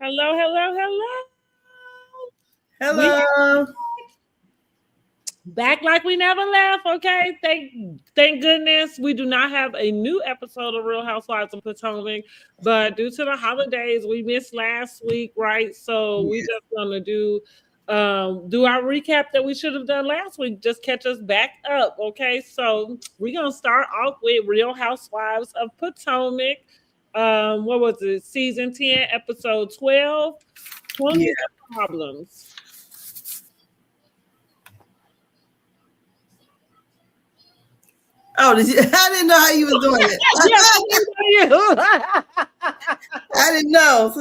Hello, hello, hello. We Hello. back like we never left, okay? Thank goodness we do not have a new episode of Real Housewives of Potomac, but due to the holidays, we missed last week, right? So we Yes. just gonna do our recap that we should have done last week. Just catch us back up, okay? So we're gonna start off with Real Housewives of Potomac. What was it? Season 10, episode 12. Yeah. 20 problems. Oh, did you, I didn't know how you was doing it. Yes, I you. I didn't know.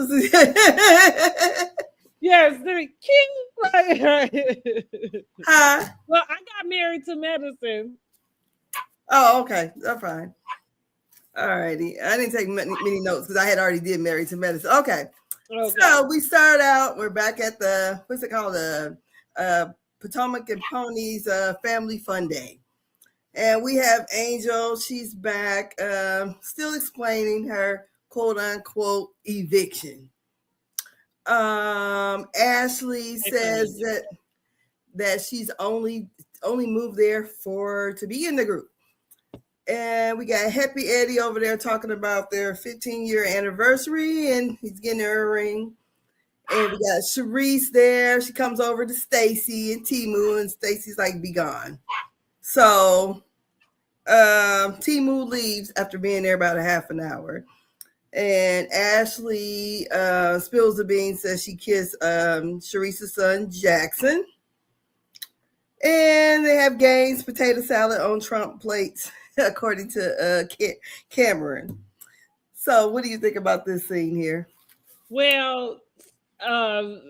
Yes, the king. Right. Huh? Well, I got married to medicine. Oh, okay. That's fine. All righty. I didn't take many notes because I had already did Married to Medicine. Okay. Okay. So we start out. We're back at the what's it called? The Potomac and Ponies Family Fun Day. And we have Angel. She's back, still explaining her quote unquote eviction. Ashley says that she's only moved there for to be in the group. And we got Happy Eddie over there talking about their 15-year anniversary, and he's getting her a ring. And we got Sharice there. She comes over to Stacy and Timu, and Stacy's like, "Be gone." So Timu leaves after being there about a half an hour. And Ashley spills the beans, says she kissed Sharice's son, Jackson. And they have Gaines potato salad on Trump plates, according to Cameron. So what do you think about this scene here? Well, um,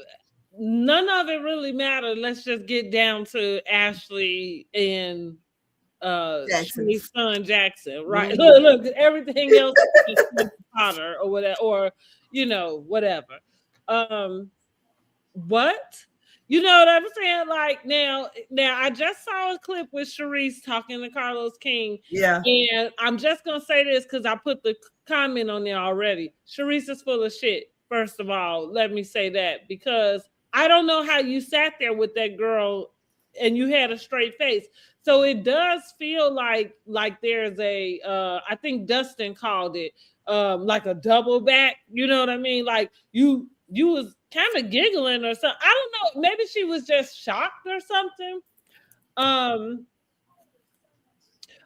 none of it really mattered. Let's just get down to Ashley and Jackson. Shanice's son Jackson, right? Mhm. Look, everything else is just Potter or whatever, or whatever. What? You know what I'm saying? Like now I just saw a clip with Sharice talking to Carlos King. Yeah. And I'm just gonna say this because I put the comment on there already. Sharice is full of shit. First of all, let me say that because I don't know how you sat there with that girl and you had a straight face. So it does feel like there's a I think Dustin called it like a double back. You know what I mean? Like you was kind of giggling or something. I don't know. Maybe she was just shocked or something. Um,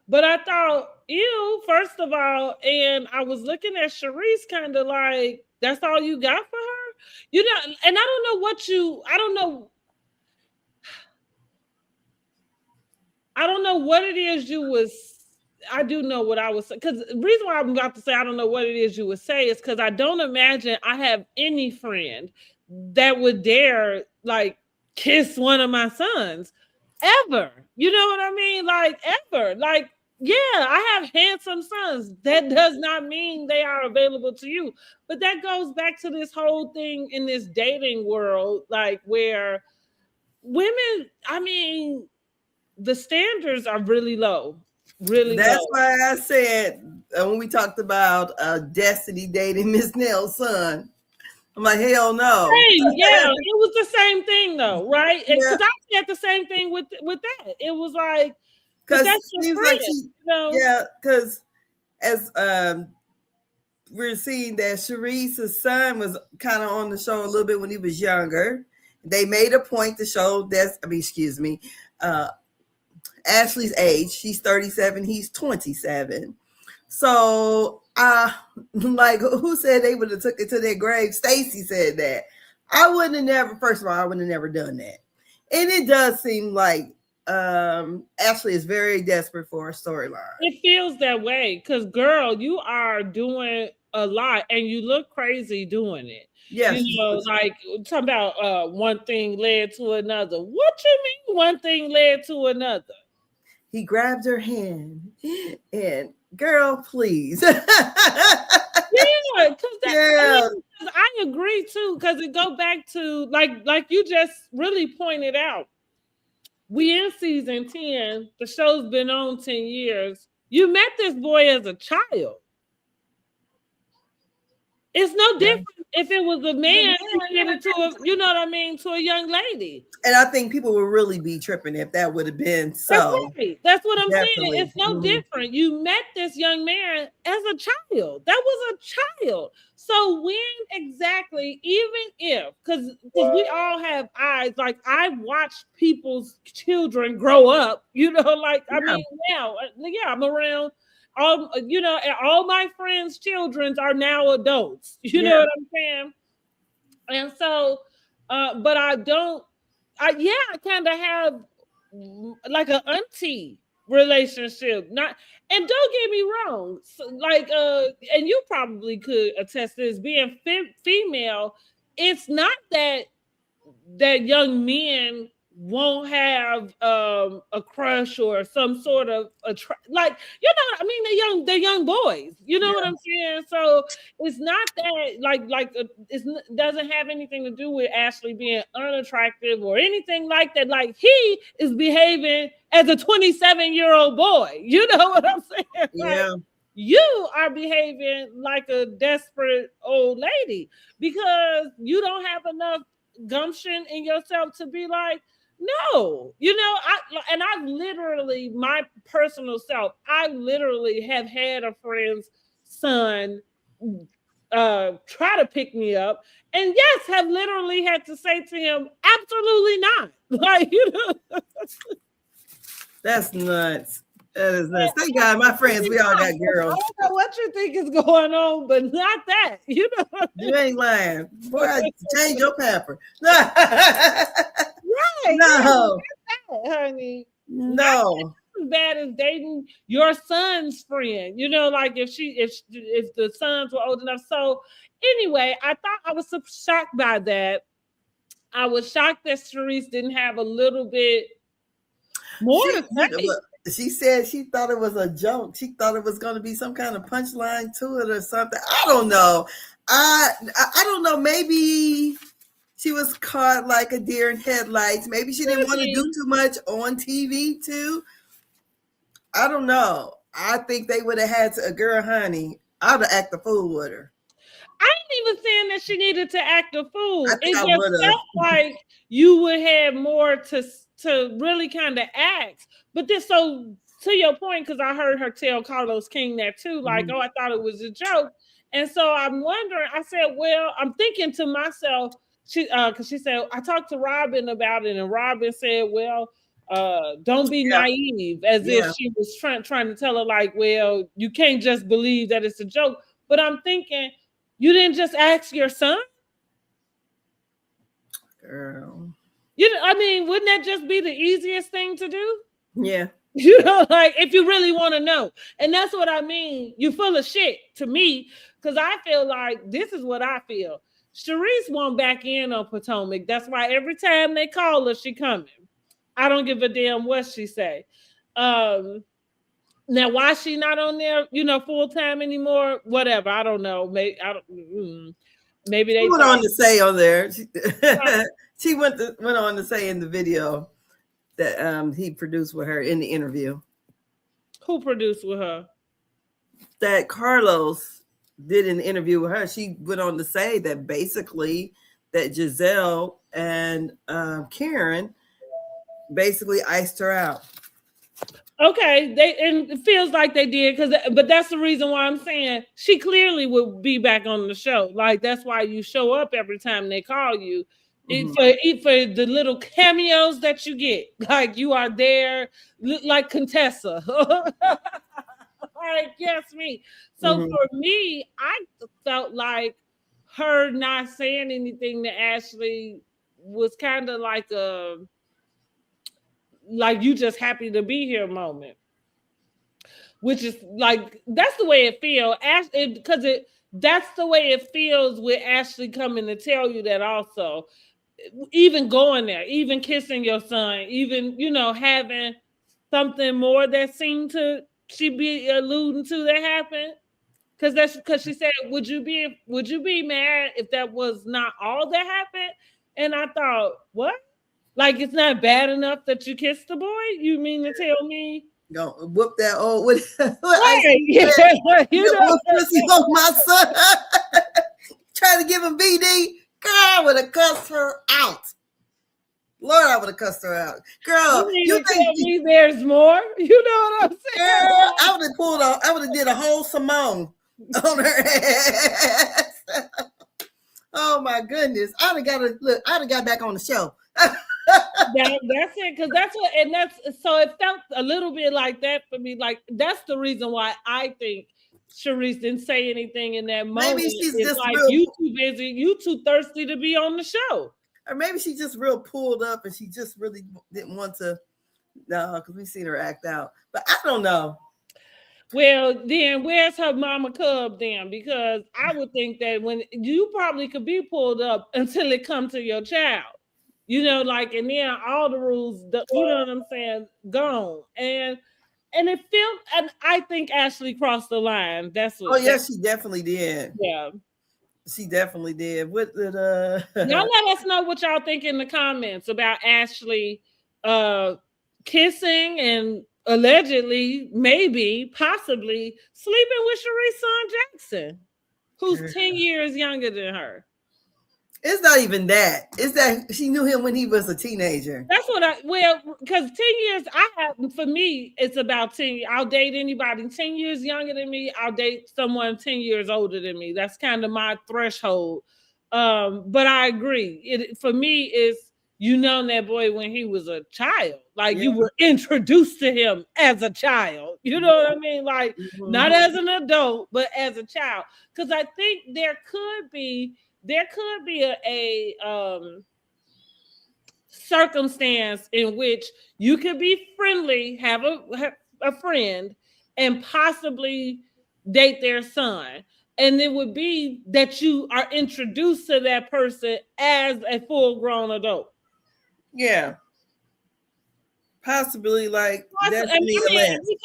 but I thought, ew, first of all, and I was looking at Sharice kind of like, that's all you got for her? You know, and I don't know I don't know what it is you was I do know what I was saying because the reason why I'm about to say I don't know what it is you would say is because I don't imagine I have any friend that would dare like kiss one of my sons ever. You know what I mean? Like ever. Like, yeah, I have handsome sons. That does not mean they are available to you. But that goes back to this whole thing in this dating world, like where women, I mean, the standards are really low, really That's low. why I said when we talked about Destiny dating Miss Nell's son, I'm like, hell no. Same, yeah, it was the same thing though, right? Yeah, Because I said the same thing with that. It was like, but because that's it your seems friend, like she, you know. yeah, because as we're seeing that Sharice's son was kind of on the show a little bit when he was younger. They made a point to show uh, Ashley's age. She's 37, he's 27. So, like, who said they would have took it to their grave? Stacy said that. I wouldn't have never, first of all, I would have never done that. And it does seem like Ashley is very desperate for a storyline. It feels that way because, girl, you are doing a lot and you look crazy doing it. Yes. Like talking about one thing led to another. What you mean one thing led to another? He grabbed her hand and, girl, please. Yeah, because Yeah. I agree too. Because it go back to like you just really pointed out. We in season 10. The show's been on 10 years. You met this boy as a child. It's no different if it was a man to get it to a, you know what I mean, to a young lady. And I think people would really be tripping if that would have been so. That's right. That's what I'm Definitely. saying. It's no different. You met this young man as a child. That was a child. So when exactly, even if, because we all have eyes, like I watch people's children grow up, you know, like I mean, now, yeah, I'm around all, you know, all my friends' children are now adults. You know what I'm saying? And so, but I don't. I kind of have like an auntie relationship. Not, and don't get me wrong, so, like and you probably could attest to this, being female, it's not that young men won't have a crush or some sort of like, you know, I mean, they're young boys, you know what I'm saying? So it's not that like it doesn't have anything to do with Ashley being unattractive or anything like that. Like, he is behaving as a 27-year-old boy, you know what I'm saying? Like, you are behaving like a desperate old lady because you don't have enough gumption in yourself to be like, no, you know, I literally, my personal self, I literally have had a friend's son try to pick me up, and yes, have literally had to say to him, absolutely not. Like, you know, that's nuts. That is nuts. Thank God, my friends, we all got girls. I don't know what you think is going on, but not that. You know, you ain't lying. Boy, change your pamper. Right? No, honey. No. As bad as dating your son's friend. You know, like if the sons were old enough. So anyway, I thought I was so shocked by that. I was shocked that Charisse didn't have a little bit more to say. She said she thought it was a joke. She thought it was going to be some kind of punchline to it or something. I don't know. I don't know. Maybe she was caught like a deer in headlights. Maybe she didn't want to do too much on TV too. I don't know. I think they would have had to, girl, honey, I would have acted a fool with her. I ain't even saying that she needed to act a fool. It just felt like you would have more to really kind of act. But this, so to your point, because I heard her tell Carlos King that too, like, oh, I thought it was a joke. And so I'm wondering, I said, well, I'm thinking to myself, because she said, I talked to Robin about it, and Robin said, well, don't be naive, as if she was trying to tell her, like, well, you can't just believe that it's a joke. But I'm thinking, you didn't just ask your son? Girl. You know, I mean, wouldn't that just be the easiest thing to do? Yeah. You know, like, if you really want to know. And that's what I mean. You're full of shit to me, because I feel like this is what I feel. Charisse won't back in on Potomac. That's why every time they call her, she coming. I don't give a damn what she say. Now, why she not on there, you know, full time anymore? Whatever. I don't know. Maybe they went on to say on there. She went on to say in the video that he produced with her in the interview. Who produced with her? That Carlos did an interview with her. She went on to say that basically that Giselle and Karen basically iced her out. Okay, and it feels like they did, but that's the reason why I'm saying she clearly would be back on the show. Like, that's why you show up every time they call you. For the little cameos that you get, like you are there, like Contessa. Like, yes, me. So for me, I felt like her not saying anything to Ashley was kind of like a, like, you just happy to be here moment, which is like, that's the way it feels. Because that's the way it feels with Ashley coming to tell you that also. Even going there, even kissing your son, even, you know, having something more that seemed to she be alluding to that happened. Because she said, would you be mad if that was not all that happened? And I thought, what? Like, it's not bad enough that you kissed the boy? You mean to tell me? Go whoop that old right. You know, pussy on my son. trying to give him BD. Girl, I would have cussed her out. Lord, I would have cussed her out. Girl, you tell me there's more? You know what I'm saying? Girl, I would have did a whole Simone on her ass. Oh my goodness. I'd have got back on the show. That's it, because that's what, and that's so it felt a little bit like that for me. Like that's the reason why I think Sharice didn't say anything in that moment. Maybe she's just like you too busy, you too thirsty to be on the show. Or maybe she just real pulled up and she just really didn't want to. No, because we seen her act out. But I don't know. Well, then where's her mama cub then? Because I would think that when you probably could be pulled up until it come to your child. You know, like, and then all the rules, you know what I'm saying, gone. And it felt, and I think Ashley crossed the line. That's what. Oh, yeah, she definitely did. Yeah. She definitely did. What did Y'all let us know what y'all think in the comments about Ashley kissing and allegedly, maybe, possibly sleeping with Sharice's son Jackson, who's 10 years younger than her. It's not even that. It's that she knew him when he was a teenager. That's what because 10 years, for me, it's about 10. I'll date anybody 10 years younger than me. I'll date someone 10 years older than me. That's kind of my threshold. But I agree. For me, it's you know that boy when he was a child. Like you were introduced to him as a child. You know what I mean? Like not as an adult, but as a child. Because I think there could be a circumstance in which you could be friendly, have a friend, and possibly date their son. And it would be that you are introduced to that person as a full-grown adult. Yeah. Possibly like we're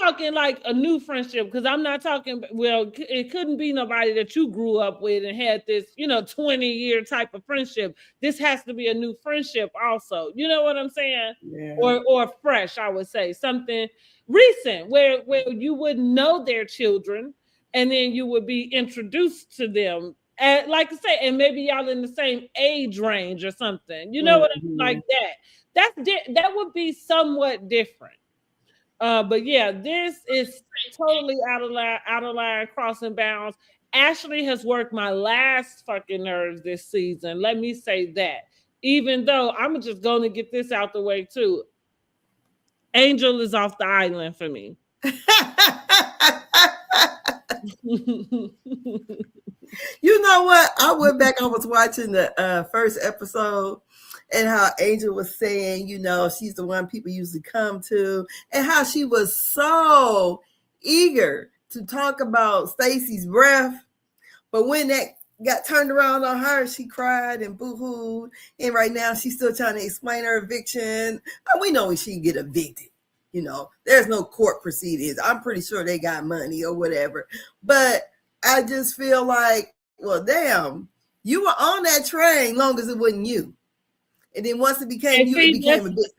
talking like a new friendship, because I'm not talking, well, it couldn't be nobody that you grew up with and had this 20-year type of friendship. This has to be a new friendship also, you know what I'm saying? Yeah. Or fresh, I would say something recent where you would know their children and then you would be introduced to them, and like I say, and maybe y'all in the same age range or something, you know what I mean? Like that would be somewhat different. But yeah, this is totally out of line, crossing bounds. Ashley has worked my last fucking nerves this season. Let me say that. Even though I'm just going to get this out the way too. Angel is off the island for me. You know what? I went back. I was watching the first episode, and how Angel was saying, she's the one people usually come to, and how she was so eager to talk about Stacey's breath. But when that got turned around on her, she cried and boo-hooed. And right now she's still trying to explain her eviction. We know when she get evicted. There's no court proceedings. I'm pretty sure they got money or whatever. But I just feel like, well, damn, you were on that train long as it wasn't you. And then once it became you, it became a bit.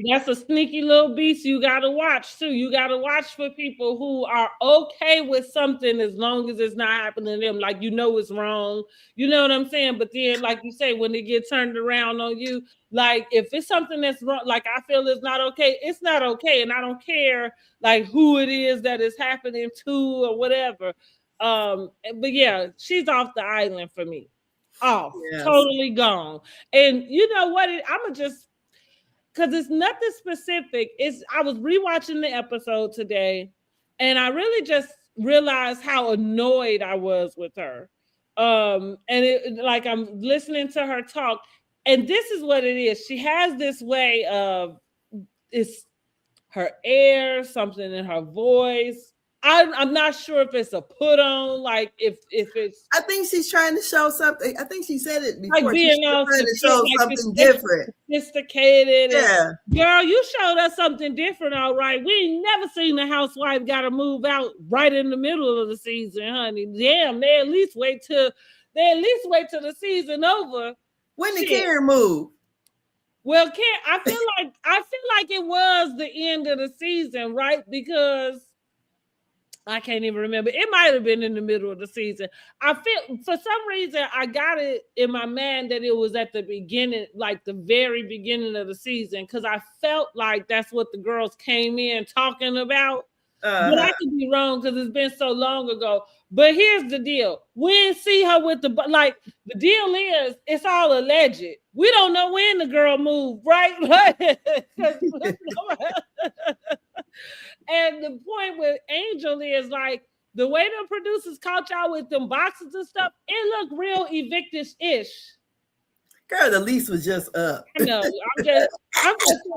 That's a sneaky little beast you got to watch too. You got to watch for people who are okay with something as long as it's not happening to them. Like, it's wrong. You know what I'm saying? But then, like you say, when they get turned around on you, like if it's something that's wrong, like I feel it's not okay, it's not okay. And I don't care like who it is that is happening to or whatever. But yeah, she's off the island for me. Off, yes. Totally gone. And you know what? I'ma just, because it's nothing specific. I was rewatching the episode today, and I really just realized how annoyed I was with her. And like I'm listening to her talk, and this is what it is. She has this way of it's her air, something in her voice. I'm not sure if it's a put on, like if it's. I think she's trying to show something. I think she said it before. Like being trying to show something different, sophisticated. Yeah, girl, you showed us something different, all right. We ain't never seen a housewife got to move out right in the middle of the season, honey. Damn, they at least wait till the season over. When did Karen move? Well, I feel like it was the end of the season, right? Because I can't even remember. It might have been in the middle of the season. I feel for some reason I got it in my mind that it was at the beginning, like the very beginning of the season, because I felt like that's what the girls came in talking about. But I could be wrong because it's been so long ago. But here's the deal: we didn't see her with the like. The deal is, it's all alleged. We don't know when the girl moved, right? And the point with Angel is like the way the producers caught y'all with them boxes and stuff, it looked real evictish-ish. Girl, the lease was just up. I know. I'm just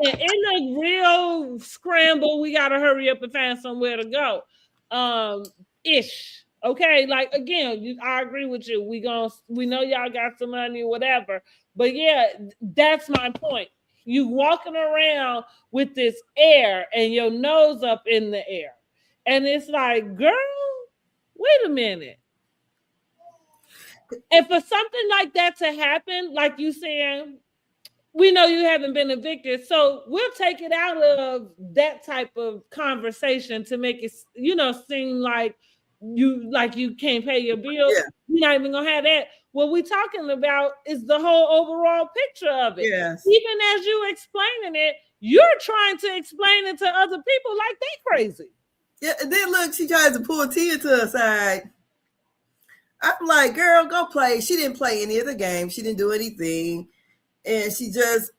saying it looked real scrambled. We gotta hurry up and find somewhere to go. Ish. Okay, like again, I agree with you. We know y'all got some money, whatever. But yeah, that's my point. You walking around with this air and your nose up in the air. And it's like, girl, wait a minute. And for something like that to happen, like you saying, we know you haven't been evicted, so we'll take it out of that type of conversation to make it, seem like you can't pay your bills. Yeah. You're not even gonna have that. What we're talking about is the whole overall picture of it. Yes. Even as you explaining it, you're trying to explain it to other people like they crazy. Yeah, and then look, she tries to pull Tia to her side. I'm like, girl, go play. She didn't play any of the games. She didn't do anything. And she just,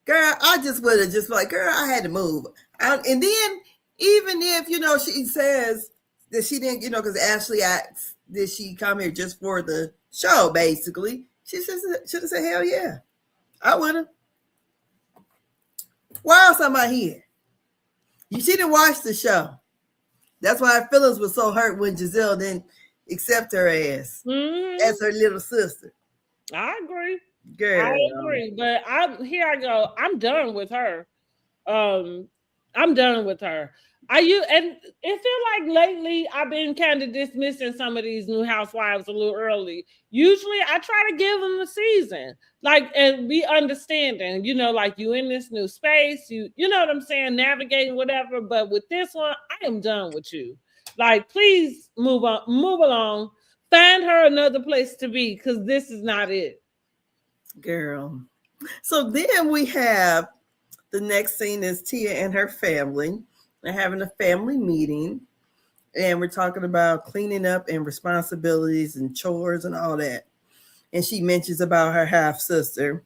girl, I just would have just like, girl, I had to move. And then even if, she says that she didn't, because Ashley asked, did she come here just for the show, basically? She should have said, hell yeah. I would have. Why else am I here? She didn't watch the show. That's why her feelings were so hurt when Giselle didn't accept her as her little sister. I agree. Girl. I agree. But here I go. I'm done with her. I'm done with her. And it feel like lately I've been kind of dismissing some of these new housewives a little early. Usually I try to give them a season, and be understanding, like you in this new space, you know what I'm saying, navigating whatever. But with this one, I am done with you. Like, please move along, find her another place to be, because this is not it. Girl. So then we have the next scene is Tia and her family. They're having a family meeting, and we're talking about cleaning up and responsibilities and chores and all that. And she mentions about her half sister,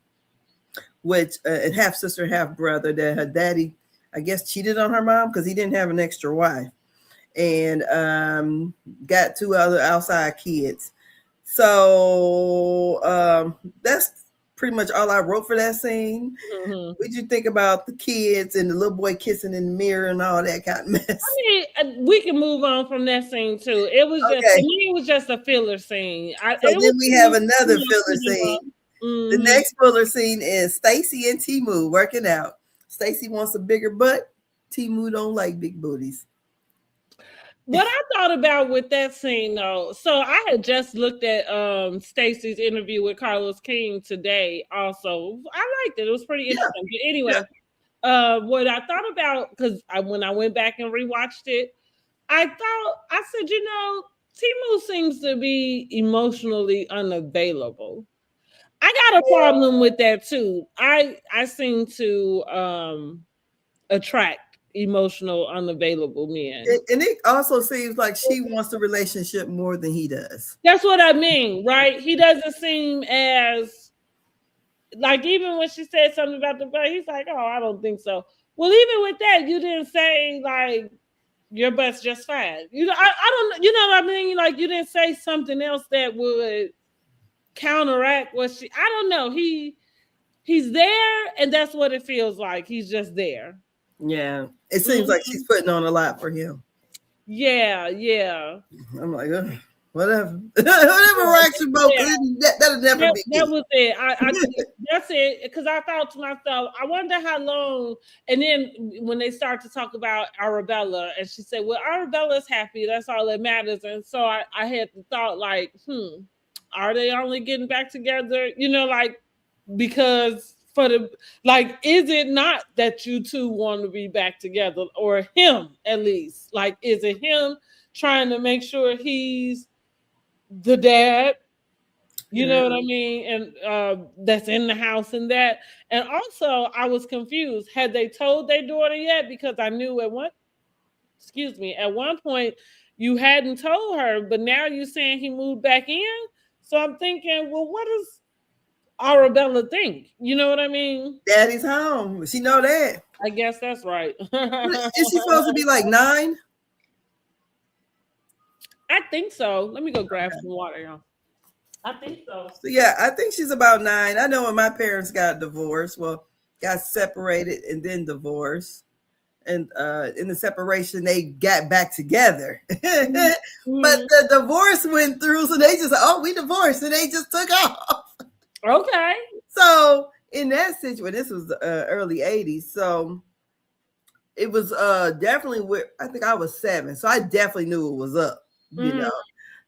and half sister, half brother, that her daddy, I guess, cheated on her mom because he didn't have an extra wife, and got 2 other outside kids. So that's pretty much all I wrote for that scene. Mm-hmm. What did you think about the kids and the little boy kissing in the mirror and all that kind of mess? I mean, we can move on from that scene too. It was just, to me, it was just a filler scene. So then we have another filler scene. Mm-hmm. The next filler scene is Stacy and Timu working out. Stacy wants a bigger butt. Timu don't like big booties. What I thought about with that scene, though, so I had just looked at Stacey's interview with Carlos King today. Also, I liked it; it was pretty interesting. But anyway, what I thought about, because when I went back and rewatched it, I said, Timu seems to be emotionally unavailable. I got a problem with that too. I seem to attract emotional, unavailable men. And it also seems like she wants the relationship more than he does. That's what I mean, right? He doesn't seem as, like, even when she said something about the butt, he's like, oh, I don't think so. Well, even with that, you didn't say, like, your butt's just fine. I don't, you know what I mean? Like, you didn't say something else that would counteract what I don't know. He's there, and that's what it feels like. He's just there. Yeah, it seems like she's putting on a lot for him. Yeah. I'm like, whatever. Whatever rocks your boat. That'll never be. That was it. That's it. Because I thought to myself, I wonder how long. And then when they start to talk about Arabella, and she said, well, Arabella's happy. That's all that matters. And so I had the thought, like, are they only getting back together? Like, because for the, like, is it not that you two want to be back together, or him at least? Like, is it him trying to make sure he's the dad? You know what I mean? And that's in the house and that. And also, I was confused. Had they told their daughter yet? Because I knew at one point you hadn't told her, but now you're saying he moved back in. So I'm thinking, well, what does Arabella think? You know what I mean? Daddy's home. She know that. I guess that's right. Is she supposed to be like 9? I think so. Let me go grab some water, y'all. I think so. So yeah, I think she's about 9. I know when my parents got divorced, got separated and then divorced. And in the separation, they got back together. Mm-hmm. But the divorce went through, so they just, we divorced, and they just took off. Okay. So in that situation, this was the early 80s. So it was definitely I think I was 7. So I definitely knew it was up, you know.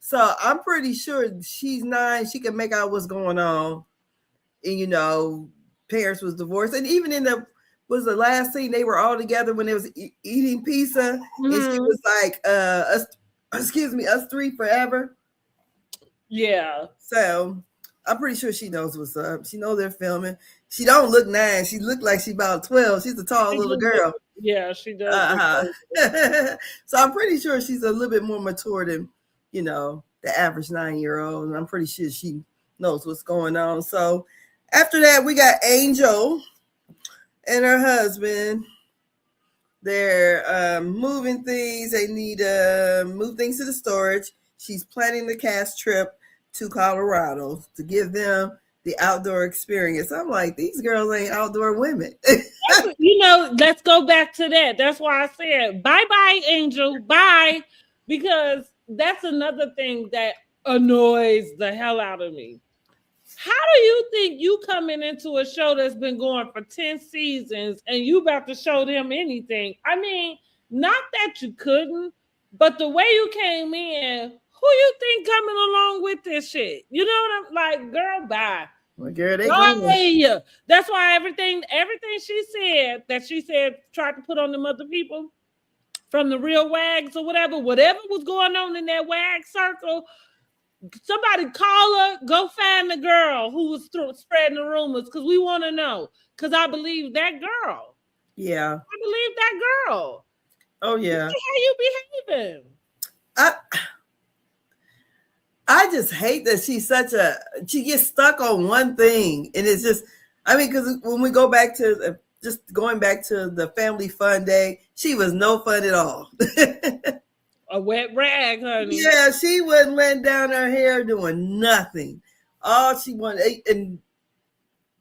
So I'm pretty sure she's 9. She can make out what's going on. And, you know, parents was divorced. And even in the last scene, they were all together when they was eating pizza. And she was like, us 3 forever. Yeah. So I'm pretty sure she knows what's up. She knows they're filming. She don't look 9. She looked like she's about 12. She's a tall little girl. Yeah, she does. So I'm pretty sure she's a little bit more mature than, you know, the average 9-year-old. And I'm pretty sure she knows what's going on. So after that, we got Angel and her husband. They're moving things. They need to move things to the storage. She's planning the cast trip to Colorado to give them the outdoor experience. I'm like, these girls ain't outdoor women. You know, let's go back to that. That's why I said, bye-bye, Angel. Bye. Because that's another thing that annoys the hell out of me. How do you think you coming into a show that's been going for 10 seasons and you about to show them anything? I mean, not that you couldn't, but the way you came in, who you think coming along with this shit? You know what I'm like, girl, bye. Well, girl, they that's why everything she said tried to put on them other people from the real wags or whatever was going on in that wag circle. Somebody call her, go find the girl who was spreading the rumors, because we want to know. Because I believe that girl. Yeah. I believe that girl. Oh, yeah. How you behaving? I just hate that she gets stuck on one thing. And it's just, I mean, because when we go back to, going back to the family fun day, she was no fun at all. A wet rag, honey. Yeah, she wasn't letting down her hair, doing nothing. All she wanted, and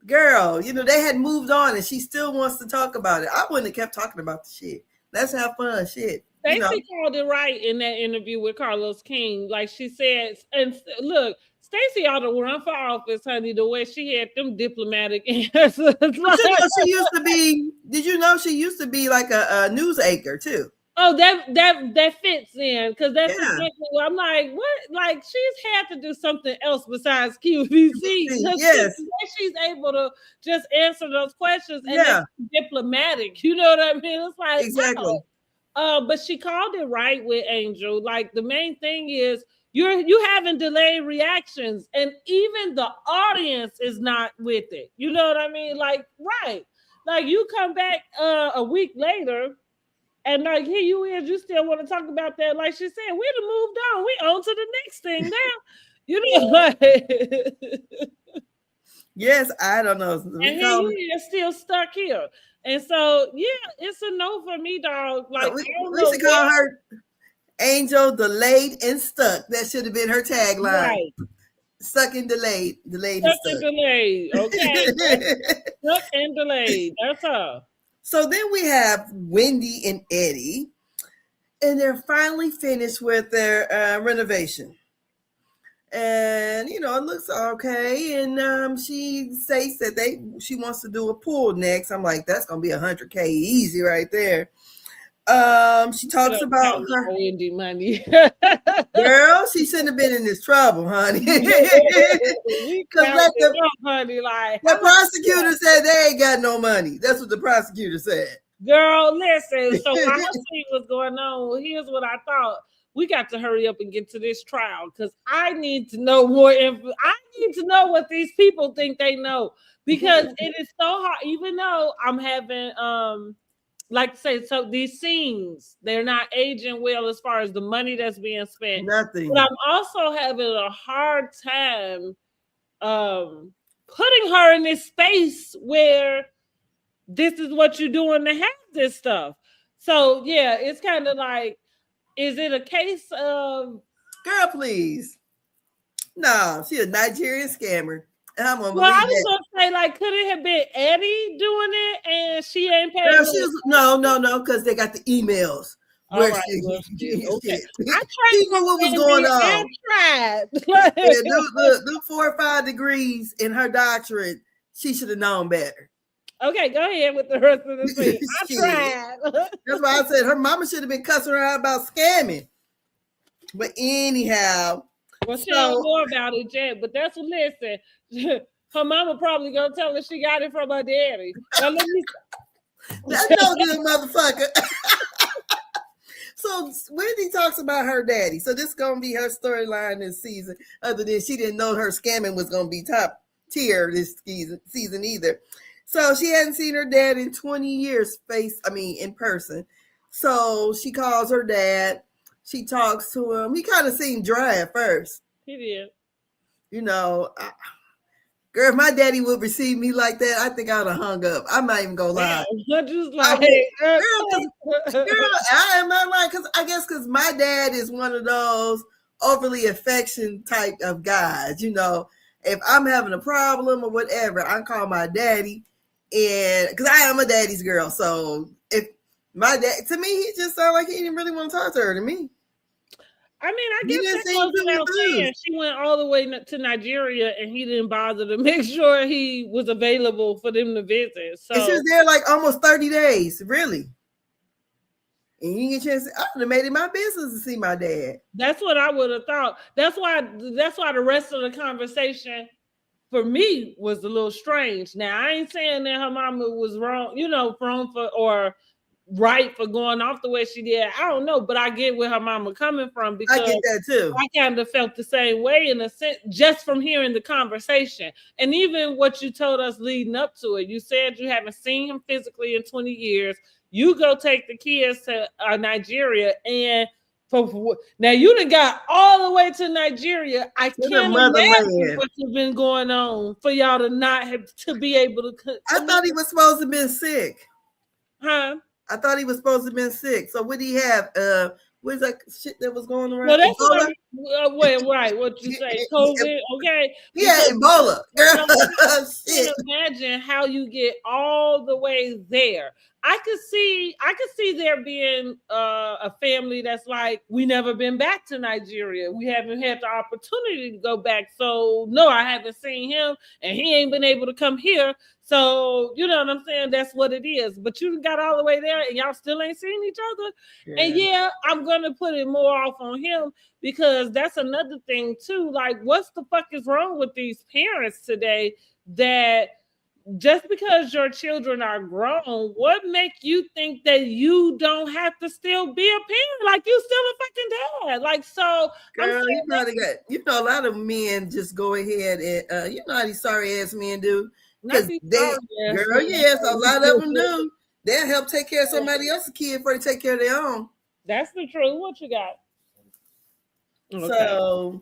girl, you know, they had moved on and she still wants to talk about it. I wouldn't have kept talking about the shit. Let's have fun, shit. Stacey called it right in that interview with Carlos King. Like she said, and look, Stacey ought to run for office, honey, the way she had them diplomatic answers. But you know, she used to be, did you know she used to be like a news anchor too? Oh, that fits in, because that's exactly what I'm like. What, like, she's had to do something else besides QVC. Yes, she's able to just answer those questions and that's diplomatic. You know what I mean? It's like exactly. But she called it right with Angel. Like, the main thing is you having delayed reactions, and even the audience is not with it. You know what I mean? Like, right? Like, you come back a week later. And like, here you is, you still want to talk about that. Like she said, we'd have moved on. We on to the next thing now. You know, like, yes, I don't know. And here you is still stuck here. And so, yeah, it's a no for me, dog. Like, we should call her Angel Delayed and Stuck. That should have been her tagline. Right. Stuck and delayed. Delayed and stuck. And delayed. Okay. Stuck and delayed. That's her. So then we have Wendy and Eddie, and they're finally finished with their renovation. And, you know, it looks okay. And she states that she wants to do a pool next. I'm like, that's going to be $100K easy right there. She talks about her indie money. girl. She shouldn't have been in this trouble, honey. Because honey, like the prosecutor said they ain't got no money. That's what the prosecutor said. Girl, listen. So while I see what's going on, here's what I thought. We got to hurry up and get to this trial because I need to know more info. I need to know what these people think they know because it is so hard. Even though I'm having like I say, so these scenes, they're not aging well as far as the money that's being spent. Nothing. But I'm also having a hard time putting her in this space where this is what you're doing to have this stuff. So yeah, it's kind of like, is it a case of girl, please? No, she's a Nigerian scammer. And I'm gonna well, I was that. gonna say, like, could it have been Eddie doing it and she ain't paying? Girl, no, because they got the emails. Where right, okay. I tried to know what was going on. I tried. the 4 or 5 degrees in her doctorate, she should have known better. Okay, go ahead with the rest of the thing. I tried. That's why I said her mama should have been cussing her out about scamming. But anyhow, well, she don't know about it yet. But that's what listen. Her mama probably gonna tell her she got it from her daddy. Now let me. That's no good, motherfucker. So Wendy talks about her daddy. So this is gonna be her storyline this season. Other than she didn't know her scamming was gonna be top tier this season either. So she hadn't seen her dad in 20 years, in person. So she calls her dad. She talks to him. He kind of seemed dry at first. He did. You know, girl, if my daddy would receive me like that, I think I'd have hung up. I'm not even gonna lie. Just like, girl, I am not lying because my dad is one of those overly affection type of guys. You know, if I'm having a problem or whatever, I call my daddy. And because I am a daddy's girl, so if my dad, to me, he just sounded like he didn't really want to talk to her. To me, I mean, I guess that goes without saying. She went all the way to Nigeria, and he didn't bother to make sure he was available for them to visit. So and she was there like almost 30 days, really. And you get a chance. I would have made it my business to see my dad. That's what I would have thought. That's why the rest of the conversation for me was a little strange. Now, I ain't saying that her mama was wrong, wrong for or right for going off the way she did. I don't know, but I get where her mama coming from because I get that too. I kind of felt the same way in a sense just from hearing the conversation. And even what you told us leading up to it, you said you haven't seen him physically in 20 years. You go take the kids to Nigeria and now you done got all the way to Nigeria. I can't imagine what's been going on for y'all to not have to be able to. I thought he was supposed to have been sick. Huh? I thought he was supposed to have been sick. So what did he have? What is that shit that was going around? Well, that's right. What you say? COVID. Okay. Yeah, Ebola. Shit. Imagine how you get all the way there. I could see there being a family that's like, we never been back to Nigeria. We haven't had the opportunity to go back. So no, I haven't seen him and he ain't been able to come here. So you know what I'm saying? That's what it is. But you got all the way there and y'all still ain't seen each other. Yeah. And yeah, I'm gonna put it more off on him because that's another thing too. Like, what's the fuck is wrong with these parents today that just because your children are grown, what make you think that you don't have to still be a parent? Like, you still a fucking dad. Like, so girl, a lot of men just go ahead and you know how these sorry ass men do. Because yes, a lot of them do. They'll help take care of somebody else's kid before they take care of their own. That's the truth. What you got? Okay. So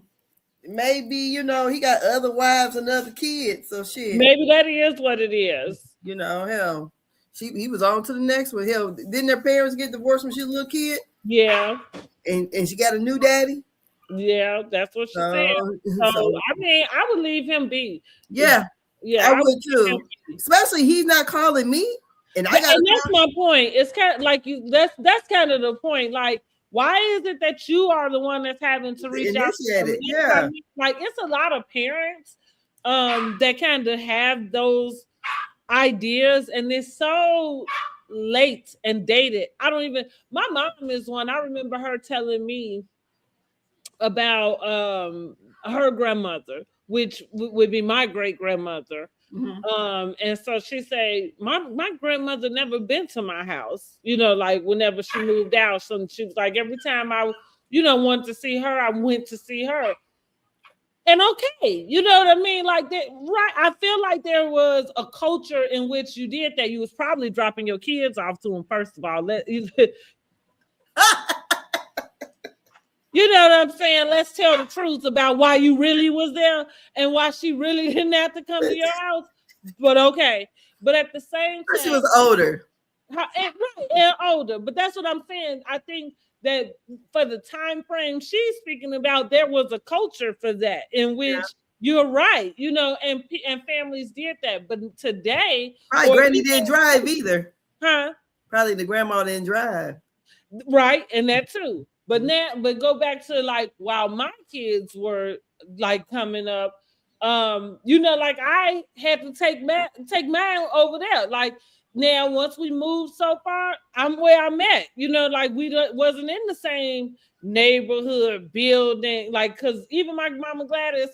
maybe, he got other wives and other kids. So shit. Maybe that is what it is. Hell. He was on to the next one. Hell, didn't their parents get divorced when she was a little kid? Yeah. And she got a new daddy? Yeah, that's what she said. So I mean, I would leave him be. Yeah. Yeah, I would too. Especially he's not calling me. And that's my point. It's kind of like that's kind of the point. Like, why is it that you are the one that's having to reach out to them? Yeah. Like, it's a lot of parents that kind of have those ideas, and it's so late and dated. I don't even. My mom is one. I remember her telling me about her grandmother, which would be my great grandmother. And so she said, my grandmother never been to my house, like whenever she moved out. So she was like, every time I, wanted to see her, I went to see her. And okay, you know what I mean? Like that, right? I feel like there was a culture in which you did that. You was probably dropping your kids off to them, first of all. You know what I'm saying? Let's tell the truth about why you really was there and why she really didn't have to come to your house. But okay. But at the same time, she was older. And older. But that's what I'm saying. I think that for the time frame she's speaking about, there was a culture for that in which you're right, and families did that. But today, right, Granny didn't drive either. Huh? Probably the grandma didn't drive. Right, and that too. But go back to like while my kids were like coming up, like I had to take mine over there. Like now, once we moved so far, I'm where I'm at. Like we wasn't in the same neighborhood building. Like, cause even my mama Gladys,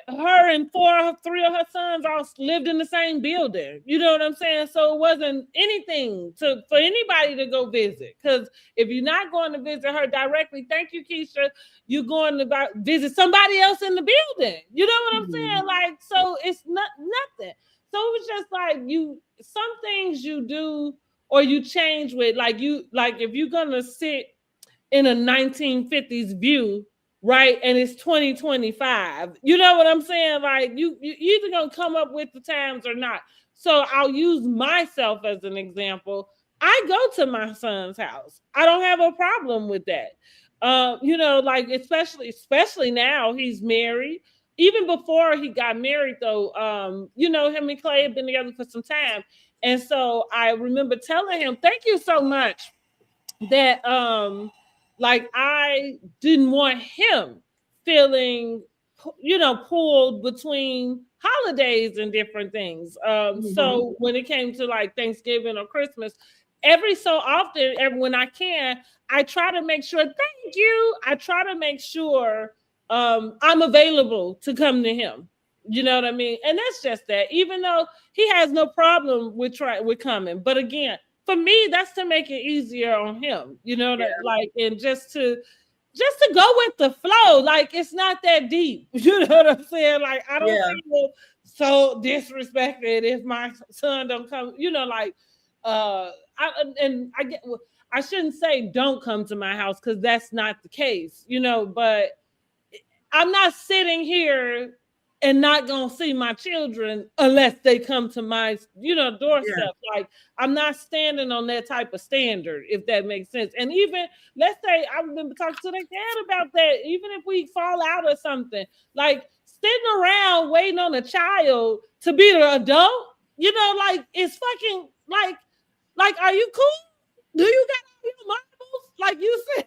her and three of her sons all lived in the same building. You know what I'm saying? So it wasn't anything for anybody to go visit. Because if you're not going to visit her directly, thank you, Keisha, you're going to visit somebody else in the building. You know what I'm saying? Like, so it's nothing. So it was just like some things you do or you change with, like if you're gonna sit in a 1950s view, right? And it's 2025. You know what I'm saying? Like you either gonna come up with the times or not. So I'll use myself as an example. I go to my son's house. I don't have a problem with that. Like especially now he's married. Even before he got married, though, him and Clay have been together for some time. And so I remember telling him, thank you so much that like I didn't want him feeling, pulled between holidays and different things. So when it came to like Thanksgiving or Christmas, every so often, when I can, I try to make sure, thank you. I try to make sure I'm available to come to him. You know what I mean? And that's just that, even though he has no problem with coming. But again, for me, that's to make it easier on him, like, and just to go with the flow. Like, it's not that deep. You know what I'm saying? Like, I don't feel so disrespected if my son don't come, I shouldn't say don't come to my house because that's not the case, but I'm not sitting here and not gonna see my children unless they come to my, doorstep. Like, I'm not standing on that type of standard, if that makes sense. And even, let's say, I remember talking to their dad about that. Even if we fall out or something, like sitting around waiting on a child to be the adult, like it's fucking like, are you cool? Do you got your marbles? Like you said.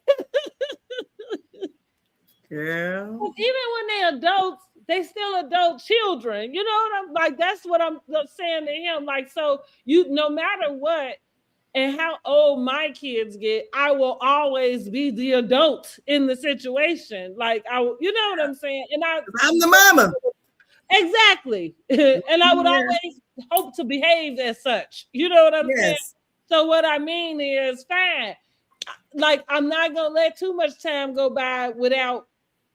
Yeah. Even when they're adults, they still adult children. You know what I'm like? That's what I'm saying to him. Like, so no matter what and how old my kids get, I will always be the adult in the situation. Like, you know what I'm saying? And I'm the mama. Exactly. And I would always hope to behave as such. You know what I'm saying? So what I mean is, fine. Like, I'm not going to let too much time go by without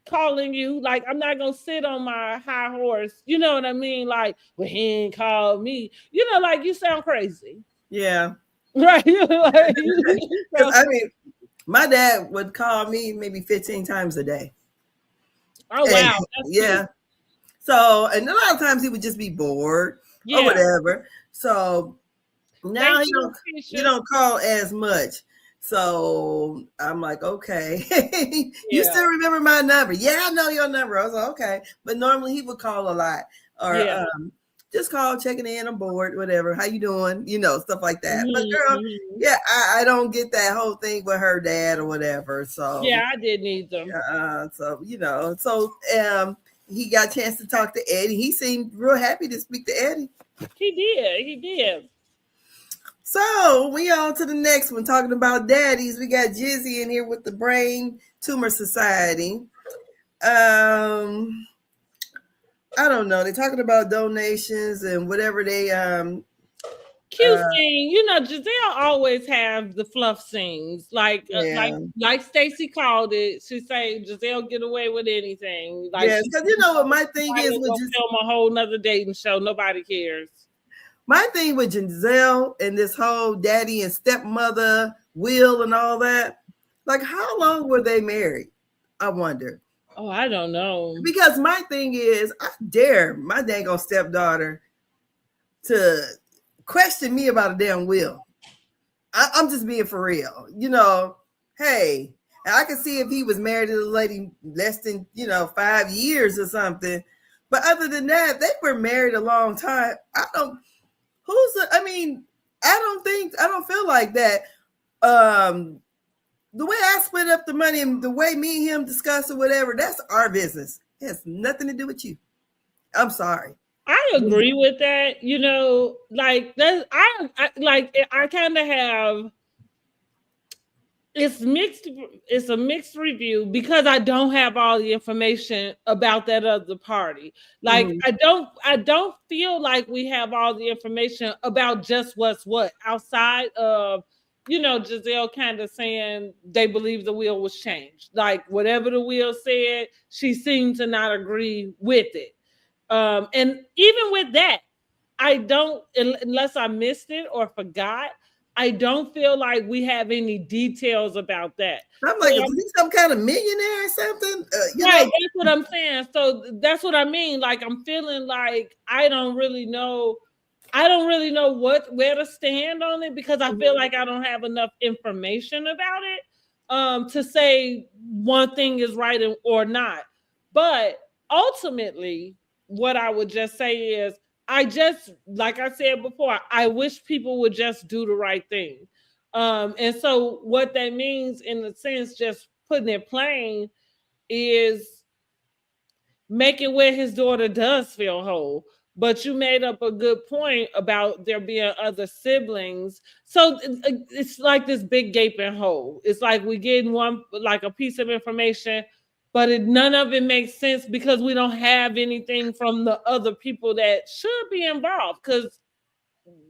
calling you. Like, I'm not gonna sit on my high horse, you know what I mean? Like, well, he ain't called me, like you sound crazy. Yeah. Right. I mean, my dad would call me maybe 15 times a day. Oh, wow. Yeah. Cute. So, and a lot of times he would just be bored or whatever. So now you don't call as much. So I'm like, okay, you still remember my number? Yeah, I know your number. I was like, okay. But normally he would call a lot or just call, checking in, I'm bored, whatever. How you doing? Stuff like that. But girl, I don't get that whole thing with her dad or whatever. So I didn't either. So he got a chance to talk to Eddie. He seemed real happy to speak to Eddie. He did. So we on to the next one, talking about daddies. We got Jizzy in here with the Brain Tumor Society. I don't know. They're talking about donations and whatever they Cute scene, Giselle always have the fluff scenes, yeah. like Stacy called it. She say Giselle get away with anything. Like, yes, because you know what my thing is with film a whole nother dating show. Nobody cares. My thing with Giselle and this whole daddy and stepmother will and all that, like how long were they married? I wonder. Oh, I don't know. Because my thing is, I dare my dang old stepdaughter to question me about a damn will. I'm just being for real. Hey, I can see if he was married to the lady less than, 5 years or something. But other than that, they were married a long time. I don't feel like that. The way I split up the money and the way me and him discuss or whatever, that's our business. It has nothing to do with you. I'm sorry. I agree with that. Like that. I kind of have. It's mixed. It's a mixed review because I don't have all the information about that other party. Like I don't feel like we have all the information about just what's what outside of, Giselle kind of saying they believe the will was changed. Like whatever the will said, she seemed to not agree with it. And even with that, I don't, unless I missed it or forgot, I don't feel like we have any details about that. I'm like, is he some kind of millionaire or something? Right, that's what I'm saying. So that's what I mean. Like, I'm feeling like I don't really know where to stand on it because I feel like I don't have enough information about it to say one thing is right or not. But ultimately, what I would just say is, like I said before, I wish people would just do the right thing. And so what that means in a sense, just putting it plain, is make it where his daughter does feel whole. But you made up a good point about there being other siblings. So it's like this big gaping hole. It's like we getting a piece of information, but none of it makes sense because we don't have anything from the other people that should be involved. Because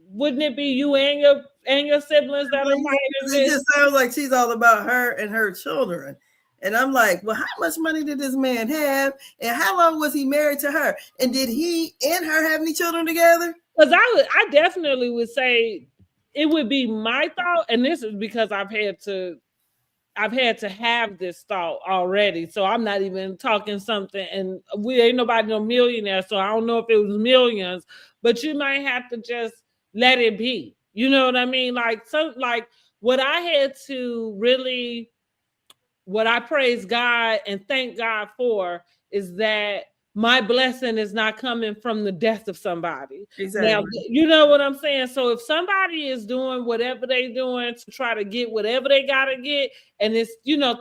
wouldn't it be you and your siblings that are fighting this? It just sounds like she's all about her and her children. And I'm like, well, how much money did this man have? And how long was he married to her? And did he and her have any children together? Because I definitely would say it would be my thought, and this is because I've had to have this thought already. So I'm not even talking something, and we ain't nobody no millionaire, so I don't know if it was millions, but you might have to just let it be. You know what I mean? Like what I had to really, what I praise God and thank God for is that my blessing is not coming from the death of somebody. Exactly. Now, you know what I'm saying? So if somebody is doing whatever they're doing to try to get whatever they got to get, and it's,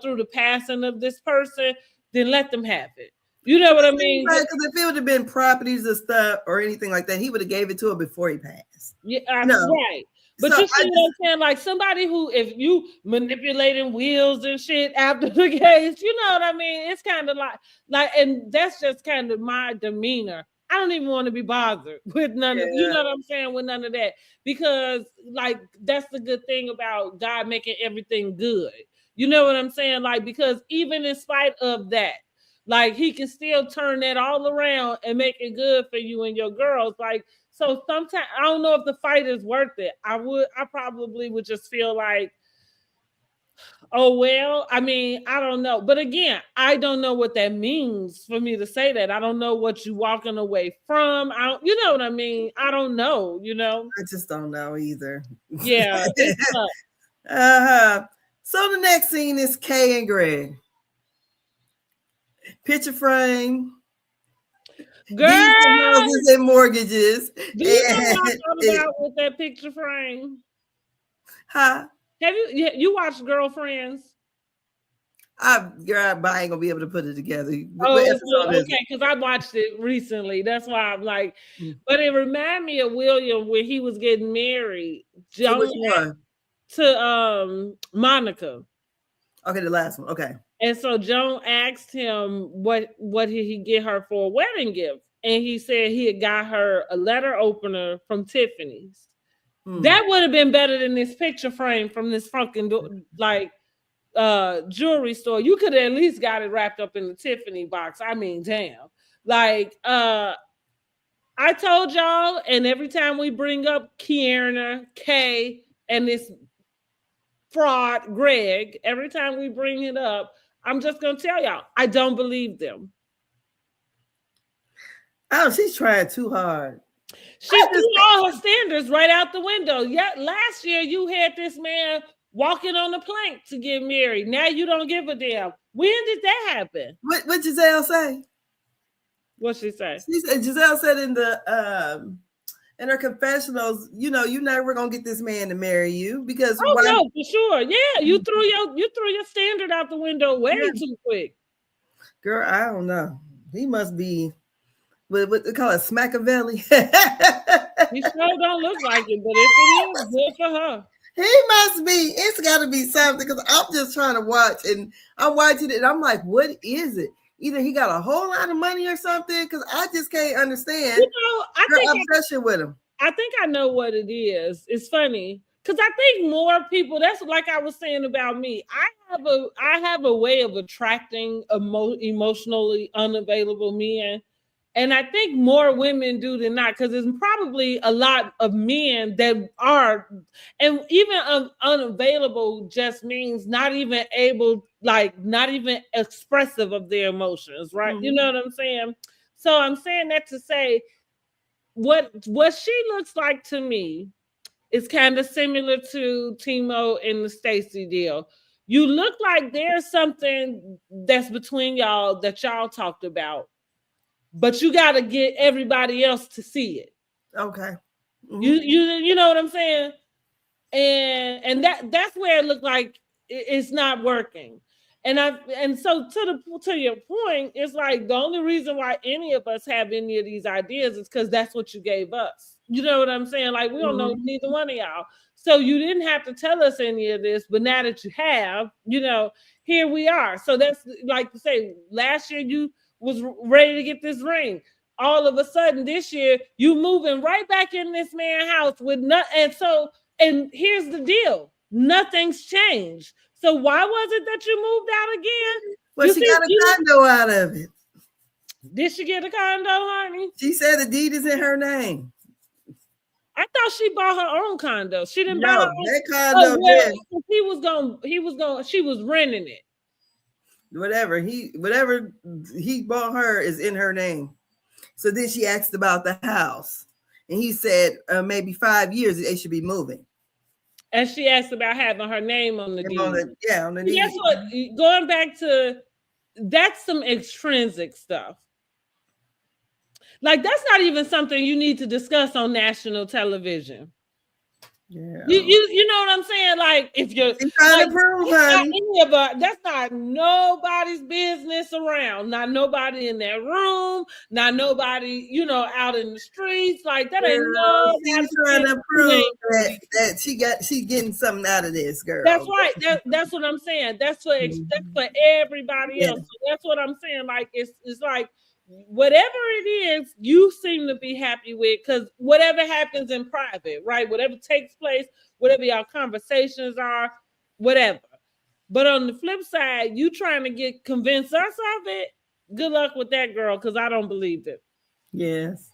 through the passing of this person, then let them have it. You know what I mean? Because if it would have been properties or stuff or anything like that, he would have gave it to her before he passed. Yeah, right. But so you see what I'm saying? Like somebody who, if you manipulating wheels and shit after the case, you know what I mean? It's kind of like, and that's just kind of my demeanor. I don't even want to be bothered with none of, you know what I'm saying? With none of that, because like, that's the good thing about God making everything good. You know what I'm saying? Like, because even in spite of that, like he can still turn that all around and make it good for you and your girls. Like, so sometimes I don't know if the fight is worth it. I probably would just feel like, oh, well, I mean, I don't know. But again, I don't know what that means for me to say that. I don't know what you walking away from. You know what I mean? I don't know, I just don't know either. Yeah. So the next scene is Kay and Greg. Picture frame. Girl, houses and mortgages. Do you know what I thought about with that picture frame? Huh? Have you watched Girlfriends? I ain't gonna be able to put it together. Oh, What episode is okay, because I watched it recently. That's why I'm like, it? but it reminded me of William when he was getting married. To which one? To Monica. Okay, the last one. Okay. And so Joan asked him what did he get her for a wedding gift, and he said he had got her a letter opener from Tiffany's. That would have been better than this picture frame from this fucking jewelry store. You could have at least got it wrapped up in the Tiffany box. I mean, damn. Like I told y'all, and every time we bring up Kierna, Kay, and this fraud Greg, every time we bring it up, I'm just gonna tell y'all, I don't believe them. Oh, she's trying too hard. She threw all her standards right out the window. Yeah, last year you had this man walking on the plank to get married. Now you don't give a damn. When did that happen? What Giselle say? What she say? Giselle said in her confessionals, you know, you're never gonna get this man to marry you because no, for sure. Yeah, you threw your standard out the window way too quick. Girl, I don't know. He must be what they call it, Smackavelli. He sure don't look like it, but if it is, good for her. He must be. It's got to be something because I'm just trying to watch, and I'm watching it, and I'm like, what is it? Either he got a whole lot of money or something, because I just can't understand her obsession with him. I think I know what it is. It's funny because I think more people. That's like I was saying about me. I have a way of attracting emotionally unavailable men. And I think more women do than not, because there's probably a lot of men that are, and even unavailable just means not even able, like not even expressive of their emotions, right? Mm-hmm. You know what I'm saying? So I'm saying that to say what she looks like to me is kind of similar to Timo and the Stacey deal. You look like there's something that's between y'all that y'all talked about, but you got to get everybody else to see it. Okay. Mm-hmm. You know what I'm saying? And that's where it looked like it's not working. And so to your point, it's like the only reason why any of us have any of these ideas is because that's what you gave us. You know what I'm saying? Like we don't know neither one of y'all. So you didn't have to tell us any of this, but now that you have, you know, here we are. So that's like to say, last year you was ready to get this ring. All of a sudden this year, you moving right back in this man's house with nothing. And here's the deal. Nothing's changed. So why was it that you moved out again? Well, she got a condo out of it. Did she get a condo, honey? She said the deed is in her name. I thought she bought her own condo. She didn't buy her own. That condo. She was renting it. Whatever he bought her is in her name. So then she asked about the house, and he said maybe 5 years they should be moving. And she asked about having her name on the deed. On the deed. Guess what? Going back to that's some extrinsic stuff. Like that's not even something you need to discuss on national television. Yeah, you know what I'm saying? Like if you're trying to prove, that's not nobody's business around. Not nobody in that room. Not nobody, you know, out in the streets. Like that ain't no. She's trying to prove that she's getting something out of this, girl. That's right. That's what I'm saying. That's for everybody else. So that's what I'm saying. Like it's like. Whatever it is, you seem to be happy with, because whatever happens in private, right? Whatever takes place, whatever y'all conversations are, whatever. But on the flip side, you trying to convince us of it. Good luck with that, girl, because I don't believe it. Yes.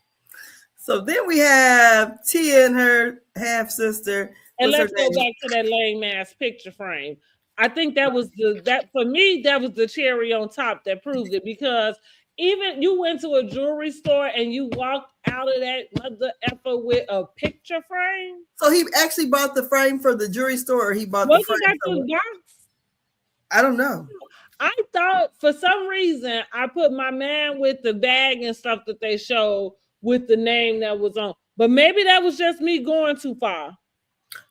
So then we have Tia and her half sister. And let's go back to that lame ass picture frame. I think that was for me, that was the cherry on top that proved it, because even you went to a jewelry store and you walked out of that mother effer with a picture frame. So he actually bought the frame for the jewelry store, or he bought the frame from the box? I don't know. I thought for some reason I put my man with the bag and stuff that they showed with the name that was on, but maybe that was just me going too far.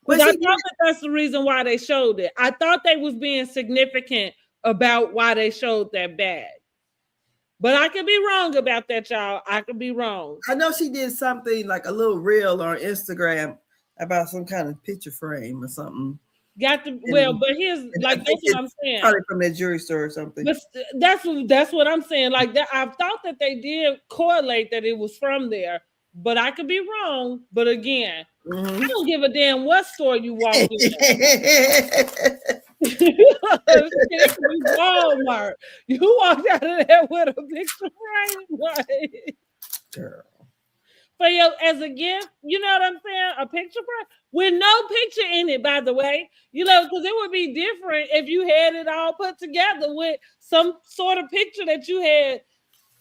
But I thought that's the reason why they showed it. I thought they was being significant about why they showed that bag. But I could be wrong about that, y'all. I could be wrong. I know she did something like a little reel on Instagram about some kind of picture frame or something. Got to well, but here's like that's what I'm saying. Probably from that jewelry store or something. But that's what I'm saying. Like that, I thought that they did correlate that it was from there, but I could be wrong. But again, I don't give a damn what store you walk in. Walmart. You walked out of there with a picture frame, like, girl. For you as a gift, you know what I'm saying? A picture frame with no picture in it, by the way. You know, because it would be different if you had it all put together with some sort of picture that you had,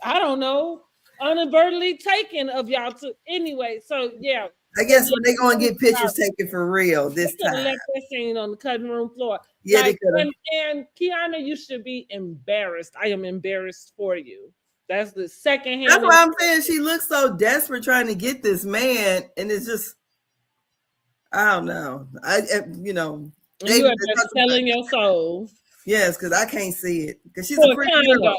I don't know, inadvertently taken of y'all. Anyway, so yeah. I guess when they're going to get pictures taken for real this time. Left that scene on the cutting room floor. Yeah, like, they could have. And Kiana, you should be embarrassed. I am embarrassed for you. That's the second hand. That's why I'm saying she looks so desperate trying to get this man, and it's just, I don't know. You are just selling your soul. Yes, because I can't see it. Because she's a pretty girl.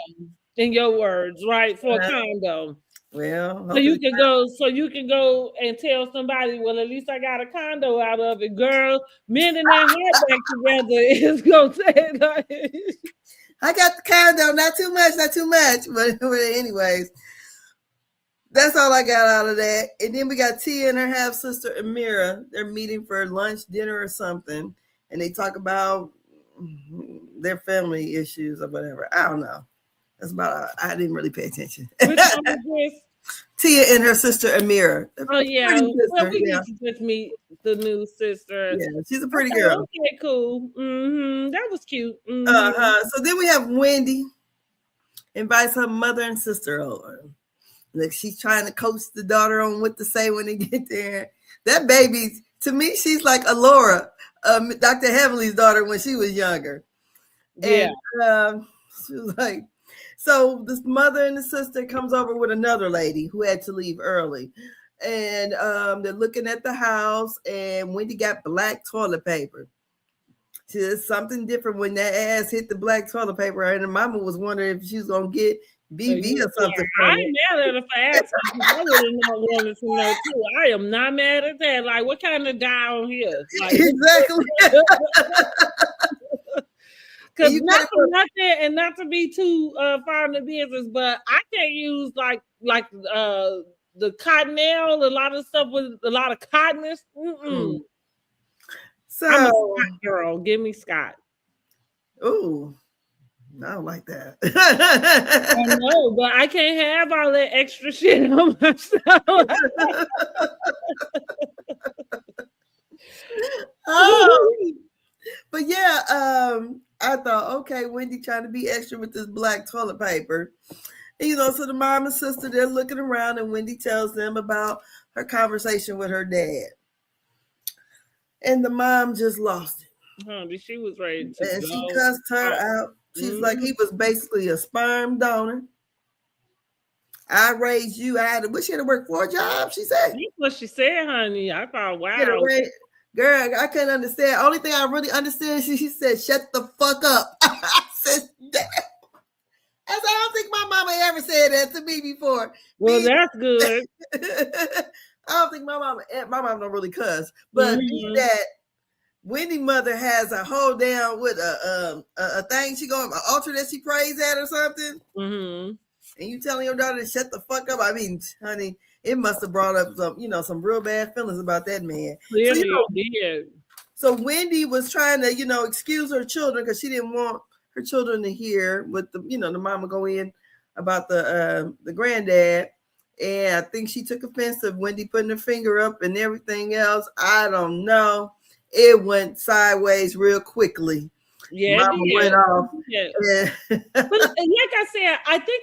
In your words, right? For a condo. Well, so you can go and tell somebody, well, at least I got a condo out of it, girl. Mending that heart back together is gonna say like. I got the condo, not too much. But anyways, that's all I got out of that. And then we got Tia and her half sister Amira. They're meeting for lunch, dinner, or something, and they talk about their family issues or whatever. I don't know. That's about. I didn't really pay attention. Tia and her sister Amira. Oh yeah, well, we need to just meet the new sister. Yeah, she's a pretty girl. Okay, cool. That was cute. So then we have Wendy invites her mother and sister over. Like she's trying to coach the daughter on what to say when they get there. That baby, to me, she's like Alora, Dr. Heavenly's daughter when she was younger. Yeah. And she was like. So this mother and the sister comes over with another lady who had to leave early. And they're looking at the house, and Wendy got black toilet paper. She did something different when that ass hit the black toilet paper, and the mama was wondering if she was going to get BV or something. I ain't mad at her for asking. I would have not wanted to know too. I am not mad at that. Like, what kind of die on here? Like, exactly. Because not for nothing, and not to be too far in the business, but I can't use like the cottonelle, a lot of stuff with a lot of cottonness. So, I'm a Scott girl. Give me Scott. Ooh, I don't like that. I know, but I can't have all that extra shit on myself. But yeah, I thought, okay, Wendy trying to be extra with this black toilet paper. And, so the mom and sister, they're looking around, and Wendy tells them about her conversation with her dad. And the mom just lost it. She was ready to and go. She cussed her out. She's like, he was basically a sperm donor. I raised you. I had to work 4 jobs, she said. That's what she said, honey. I thought, wow. Girl, I couldn't understand. Only thing I really understood, she said, shut the fuck up. I said, damn. I don't think my mama ever said that to me before. Well, that's good. I don't think my mama don't really cuss. But that Wendy mother has a hold down with a thing she going, an altar that she prays at or something. And you telling your daughter to shut the fuck up. I mean, honey, it must have brought up some real bad feelings about that man. So Wendy was trying to, excuse her children because she didn't want her children to hear what the mama go in about the granddad. And I think she took offense to Wendy putting her finger up and everything else. I don't know. It went sideways real quickly. Yeah, mama went off. Yeah. But like I said, I think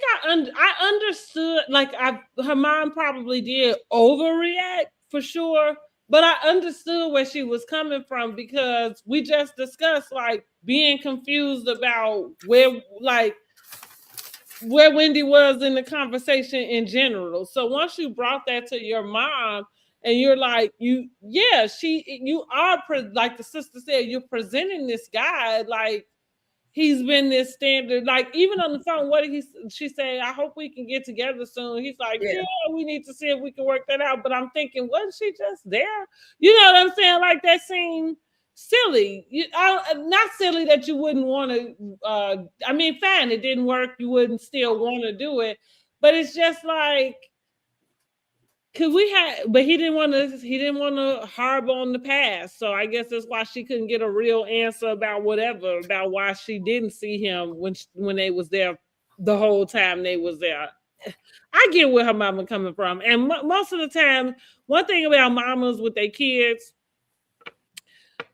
I understood. Like her mom probably did overreact for sure, but I understood where she was coming from because we just discussed like being confused about where Wendy was in the conversation in general. So once you brought that to your mom. And you're like, you are like the sister said, you're presenting this guy like he's been this standard. Like even on the phone, what did she say? I hope we can get together soon. He's like, yeah, we need to see if we can work that out. But I'm thinking, wasn't she just there? You know what I'm saying? Like that seemed silly. Not silly that you wouldn't want to. I mean, fine, it didn't work. You wouldn't still want to do it, but it's just like. Cause but he didn't want to harbor on the past. So I guess that's why she couldn't get a real answer about why she didn't see him when they was there the whole time they was there. I get where her mama coming from. And most of the time, one thing about mamas with their kids,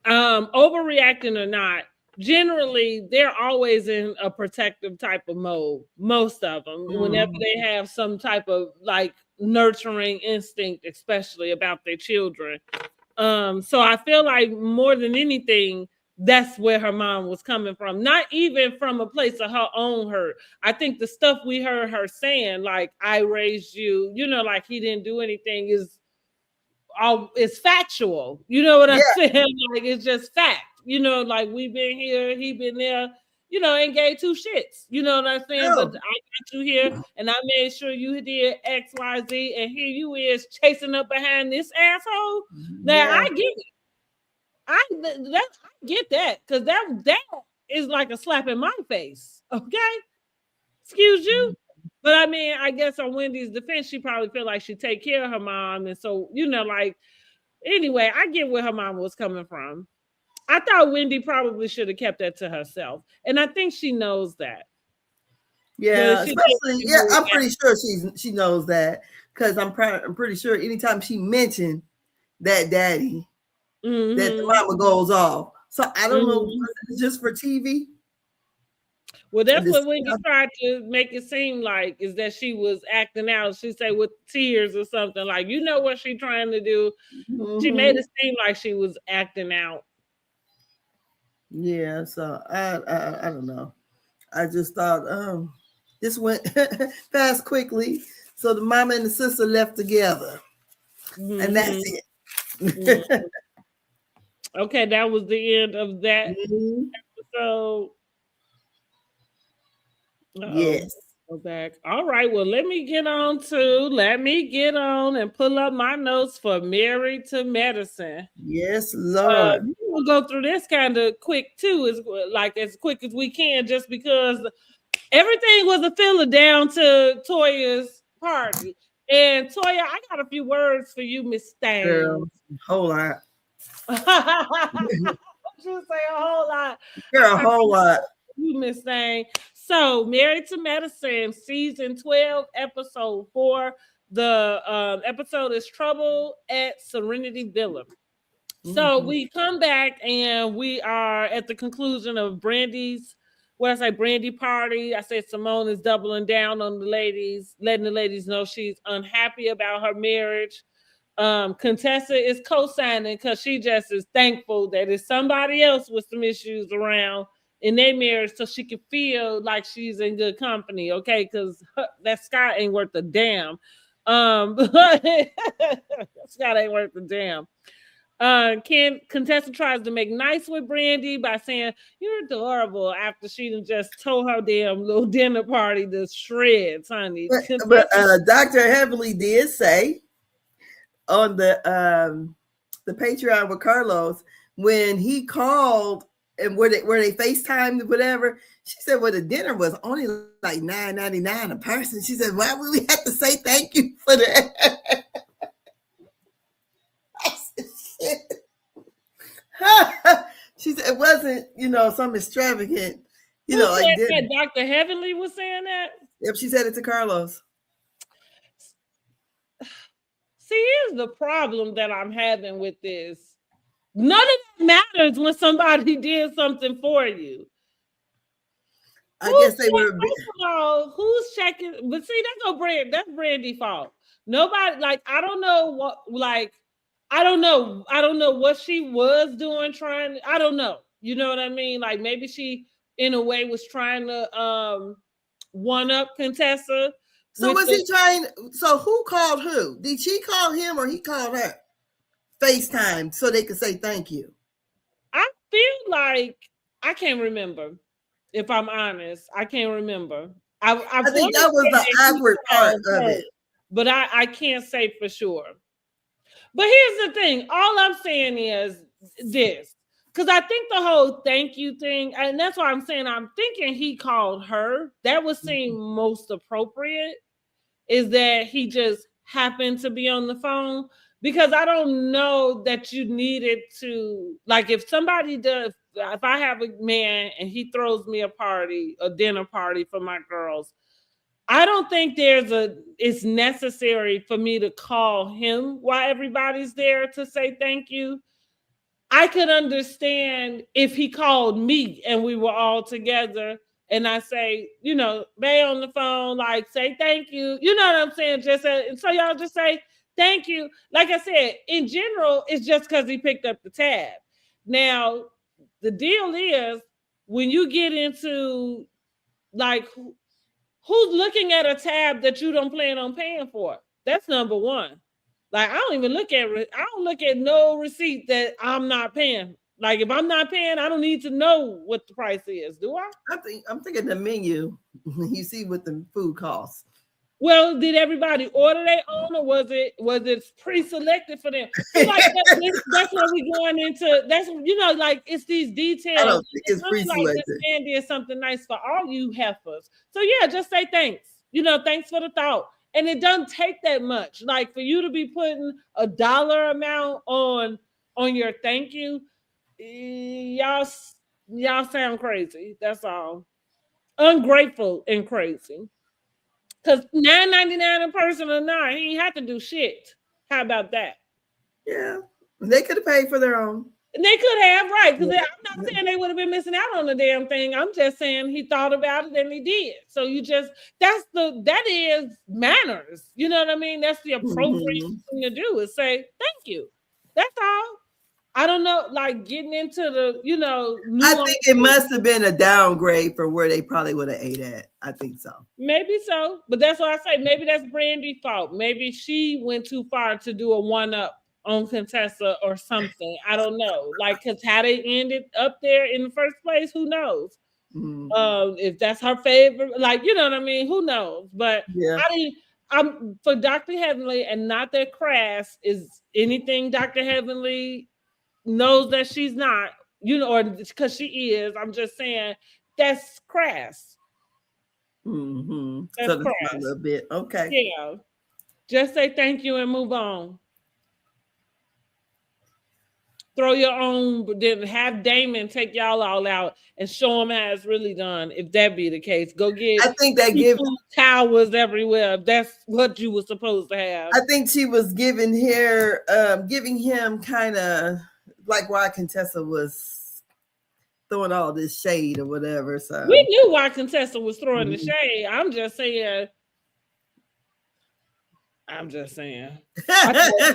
overreacting or not, generally they're always in a protective type of mode. Most of them, whenever they have some type of like nurturing instinct, especially about their children. So I feel like more than anything, that's where her mom was coming from. Not even from a place of her own hurt. I think the stuff we heard her saying, like I raised you, like he didn't do anything, it's factual. You know what I'm saying? Like it's just fact. Like we've been here, he been there, and gave two shits. You know what I'm saying? But I got you here and I made sure you did X, Y, Z, and here you is chasing up behind this asshole. Now I get it. I get that because that is like a slap in my face. Okay. Excuse you. But I mean, I guess on Wendy's defense, she probably feel like she take care of her mom. And so, like, anyway, I get where her mom was coming from. I thought Wendy probably should have kept that to herself. And I think she knows that. Yeah, especially, I'm pretty sure she knows that because I'm pretty sure anytime she mentioned that daddy, that the mama goes off. So I don't know, just for TV. Well, that's what Wendy tried to make it seem like, is that she was acting out. She said with tears or something, like, what she's trying to do. She made it seem like she was acting out. Yeah, so I don't know. I just thought this went past quickly. So the mama and the sister left together. And that's it. Okay, that was the end of that episode. Yes. Go back. All right. Well, let me get on and pull up my notes for Married to Medicine. Yes, Lord. We'll go through this kind of quick too, as quick as we can, just because everything was a filler down to Toya's party. And Toya, I got a few words for you, Miss Stang. Girl, whole lot. She'll say a whole lot. Girl, a whole lot. You, Miss Stang. So, Married to Medicine, season 12, episode 4. The episode is Trouble at Serenity Villa. So we come back and we are at the conclusion of Brandy's, Brandy party. I said Simone is doubling down on the ladies, letting the ladies know she's unhappy about her marriage. Contessa is co-signing because she just is thankful that it's somebody else with some issues around in their marriage, so she can feel like she's in good company, okay? Because that Scott ain't worth a damn. Scott ain't worth a damn. Contessa tries to make nice with Brandy by saying, "You're adorable," after she just tore her damn little dinner party to shreds, honey. But Dr. Heavily did say on the Patreon with Carlos, when he called and where they FaceTimed, whatever, she said, well, the dinner was only like $9.99 a person. She said, why would we have to say thank you for that? I said, shit. She said it wasn't, some extravagant, Who said that? Dr. Heavenly was saying that? Yep, she said it to Carlos. See, here's the problem that I'm having with this. None of that matters when somebody did something for you. I guess they were. First of all, who's checking? But see, that's Brandy's fault. Nobody, I don't know what, I don't know what she was doing, I don't know. You know what I mean? Like maybe she, in a way, was trying to one up Contessa. So was he trying? So who called who? Did she call him or he called her? FaceTime so they could say thank you. I feel like I can't remember. If I'm honest, I can't remember. I think want to that was say the that he awkward part called of her, it. but I can't say for sure. But here's the thing. All I'm saying is this. Because I think the whole thank you thing, and that's why I'm saying I'm thinking he called her. That would seem most appropriate, is that he just happened to be on the phone. Because I don't know that you needed to, like, if somebody does, if I have a man and he throws me a dinner party for my girls, I don't think it's necessary for me to call him while everybody's there to say thank you. I could understand if he called me and we were all together and I say, Bay on the phone, like, say thank you. You know what I'm saying? So y'all just say thank you. Like I said, in general, it's just because he picked up the tab. Now, the deal is when you get into, like, who's looking at a tab that you don't plan on paying for? That's number one. Like, I don't look at no receipt that I'm not paying. Like, if I'm not paying, I don't need to know what the price is, do I? I'm thinking the menu. You see what the food costs. Well, did everybody order their own, or was it pre-selected for them? So like that's what we going into. That's like it's these details. I don't think it's really pre-selected. Like this man did something nice for all you heifers. So yeah, just say thanks. Thanks for the thought. And it doesn't take that much. Like for you to be putting a dollar amount on your thank you, y'all sound crazy. That's all. Ungrateful and crazy. Because $9.99 in person or not, he ain't have to do shit. How about that? Yeah. They could have paid for their own. And they could have, right? Because I'm not saying they would have been missing out on the damn thing. I'm just saying he thought about it and he did. So that is manners. You know what I mean? That's the appropriate thing to do, is say thank you. That's all. I don't know, like getting into the, I think it must have been a downgrade for where they probably would have ate at. I think so. Maybe so. But that's why I say maybe that's Brandy's fault. Maybe she went too far to do a one-up on Contessa or something. I don't know. Like, because how they ended up there in the first place, who knows? If that's her favorite, like, you know what I mean? Who knows? But yeah. I'm for Dr. Heavenly, and not that crass is anything Dr. Heavenly knows that she's not, or because she is. I'm just saying that's crass. That's so crass. A little bit. Okay. Yeah. Just say thank you and move on. Throw your own, but then have Damon take y'all all out and show them how it's really done. If that be the case, go get. I think that gives towers everywhere. If that's what you were supposed to have. I think she was giving him kind of like why Contessa was throwing all this shade or whatever. So we knew why Contessa was throwing the shade. I'm just saying. I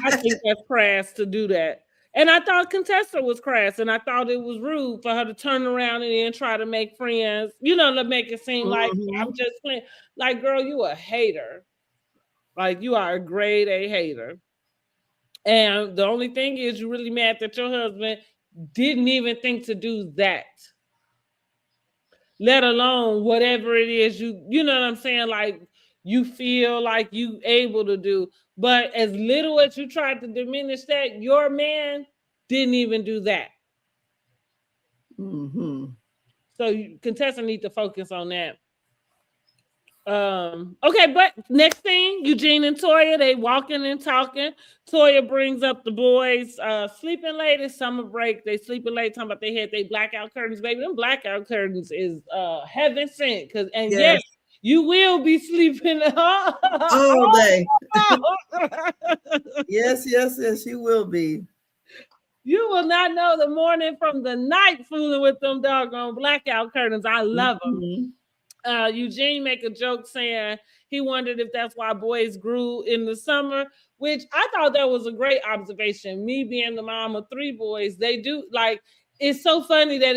think that's crass to do that. And I thought Contessa was crass, and I thought it was rude for her to turn around and then try to make friends, to make it seem like I'm just playing. Like, girl, you a hater. Like, you are a grade A hater. And the only thing is, you're really mad that your husband didn't even think to do that. Let alone whatever it is you know what I'm saying? Like, you feel like you able to do. But as little as you tried to diminish that, your man didn't even do that. So Contessa need to focus on that. Okay, but next thing, Eugene and Toya, they walking and talking. Toya brings up the boys sleeping late. It's summer break. They sleeping late, talking about they had their blackout curtains. Baby, them blackout curtains is heaven sent. Yes, you will be sleeping all day. Yes, you will be. You will not know the morning from the night fooling with them doggone blackout curtains. I love them. Eugene make a joke saying he wondered if that's why boys grew in the summer, which I thought that was a great observation. Me being the mom of 3 boys, they do, like, it's so funny that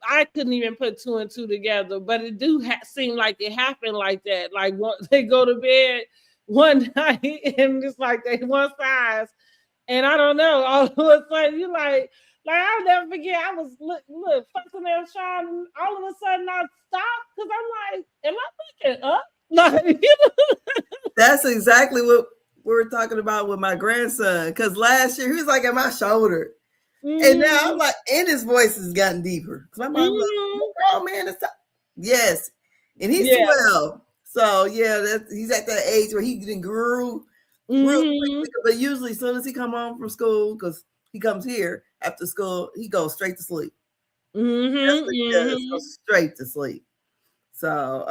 I couldn't even put 2 and 2 together, but it do seem like it happened like that. Like, they go to bed one night and it's like they one size, and I don't know, all of a sudden you're like, Like I'll never forget. I was look fucking there, Sean, and all of a sudden I stopped because I'm like, am I looking up? Like, That's exactly what we were talking about with my grandson. Because last year he was like at my shoulder. And now I'm like, and his voice has gotten deeper. Because my mom was like, oh man, it's time. Yes. And he's 12. So yeah, he's at that age where he grew real quick. But usually as soon as he come home from school, because he comes here after school, he goes straight to sleep. That's what he does, go straight to sleep. So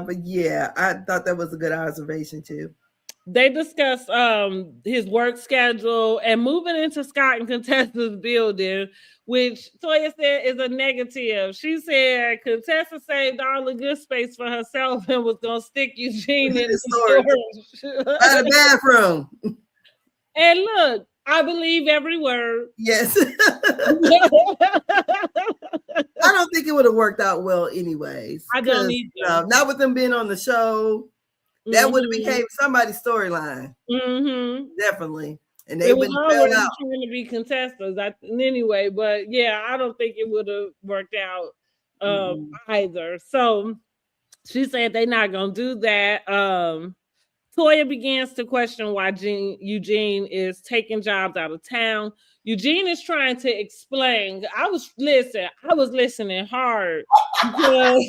but yeah, I thought that was a good observation too. They discussed his work schedule and moving into Scott and Contessa's building, which Toya said is a negative. She said Contessa saved all the good space for herself and was gonna stick Eugene in the storage by the bathroom. And look, I believe every word. Yes. I don't think it would have worked out well anyways. I don't either. Not with them being on the show. That would have became somebody's storyline. Definitely. And they would have always trying to be contestants anyway, but yeah, I don't think it would have worked out either. So she said they're not gonna do that. Toya begins to question why Eugene is taking jobs out of town. Eugene is trying to explain. I was listening hard because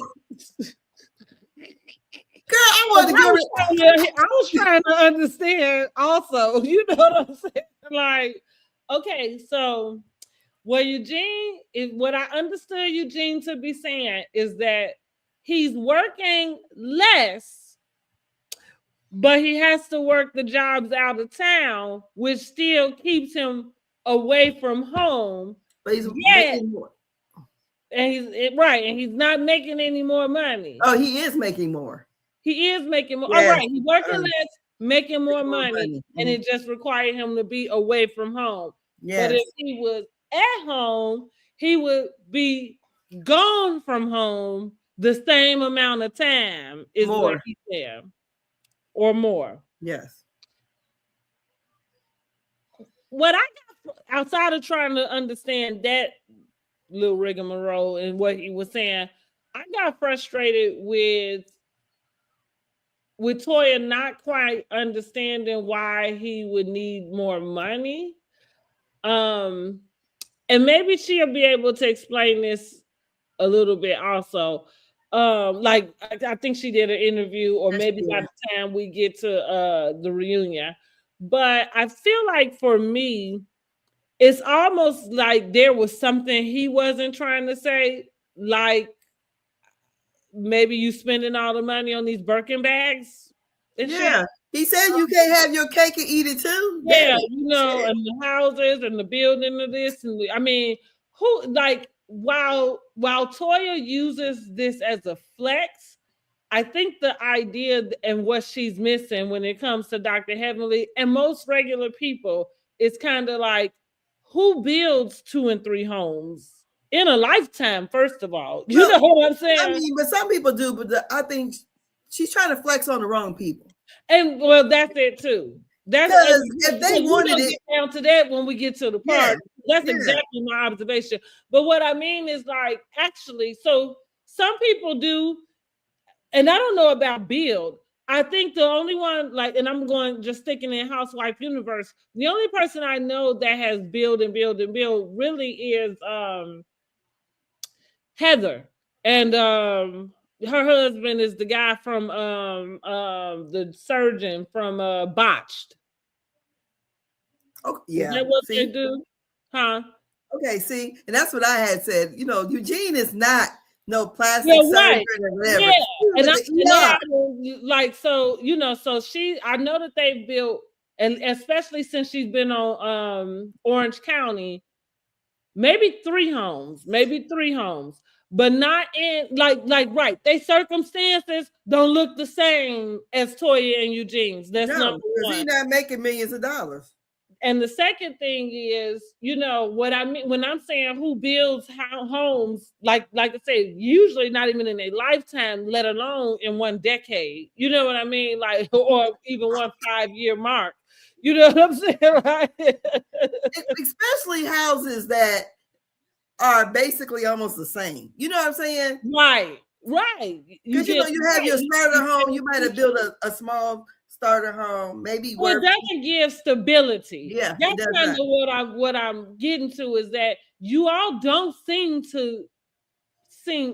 girl, I was trying to understand also. You know what I'm saying? Like, okay, so what I understood Eugene to be saying is that he's working less, but he has to work the jobs out of town, which still keeps him away from home. But he's making more. And he's not making any more money. Oh, he is making more. He is making more. Yes. All right, he's working less, making more money, and it just required him to be away from home. Yes. But if he was at home, he would be gone from home the same amount of time is what he said. Or more. Yes. What I got outside of trying to understand that little rigmarole and what he was saying, I got frustrated with Toya not quite understanding why he would need more money. And maybe she'll be able to explain this a little bit also. Like I think she did an interview, or maybe by the time we get to the reunion. But I feel like for me, it's almost like there was something he wasn't trying to say, like maybe you spending all the money on these Birkin bags. Yeah, he said you can't have your cake and eat it too. Yeah, and the houses and the building of this, and I mean, who like. While Toya uses this as a flex, I think the idea and what she's missing when it comes to Dr. Heavenly and most regular people is kind of like, who builds 2 and 3 homes in a lifetime? First of all, you know what I'm saying? I mean, but some people do, but I think she's trying to flex on the wrong people. And well, that's it too. That's if they wanted it down to that when we get to the part. That's exactly my observation. But what I mean is like, actually, so some people do, and I don't know about build. I think the only one, like, and I'm going just sticking in housewife universe, the only person I know that has build really is Heather. And her husband is the guy from the surgeon from Botched. Oh, yeah. Is that what they do? Huh? Okay, see, and that's what I had said. You know, Eugene is not no plastic surgeon or whatever. Yeah, and like so, you know, so I know that they've built, and especially since she's been on Orange County, maybe 3 homes, but not in like right. They circumstances don't look the same as Toya and Eugene's. That's number one. He's not making millions of dollars. And the second thing is, you know, what I mean when I'm saying who builds homes, like I said, usually not even in a lifetime, let alone in 1 decade. You know what I mean? Like, or even 1 5-year mark. You know what I'm saying, right? Especially houses that are basically almost the same. You know what I'm saying? Right. Because you know, you have your starter home. You might have built a small starter home, maybe. Well, that can give stability. Yeah, that's kind of what I'm getting to, is that you all don't seem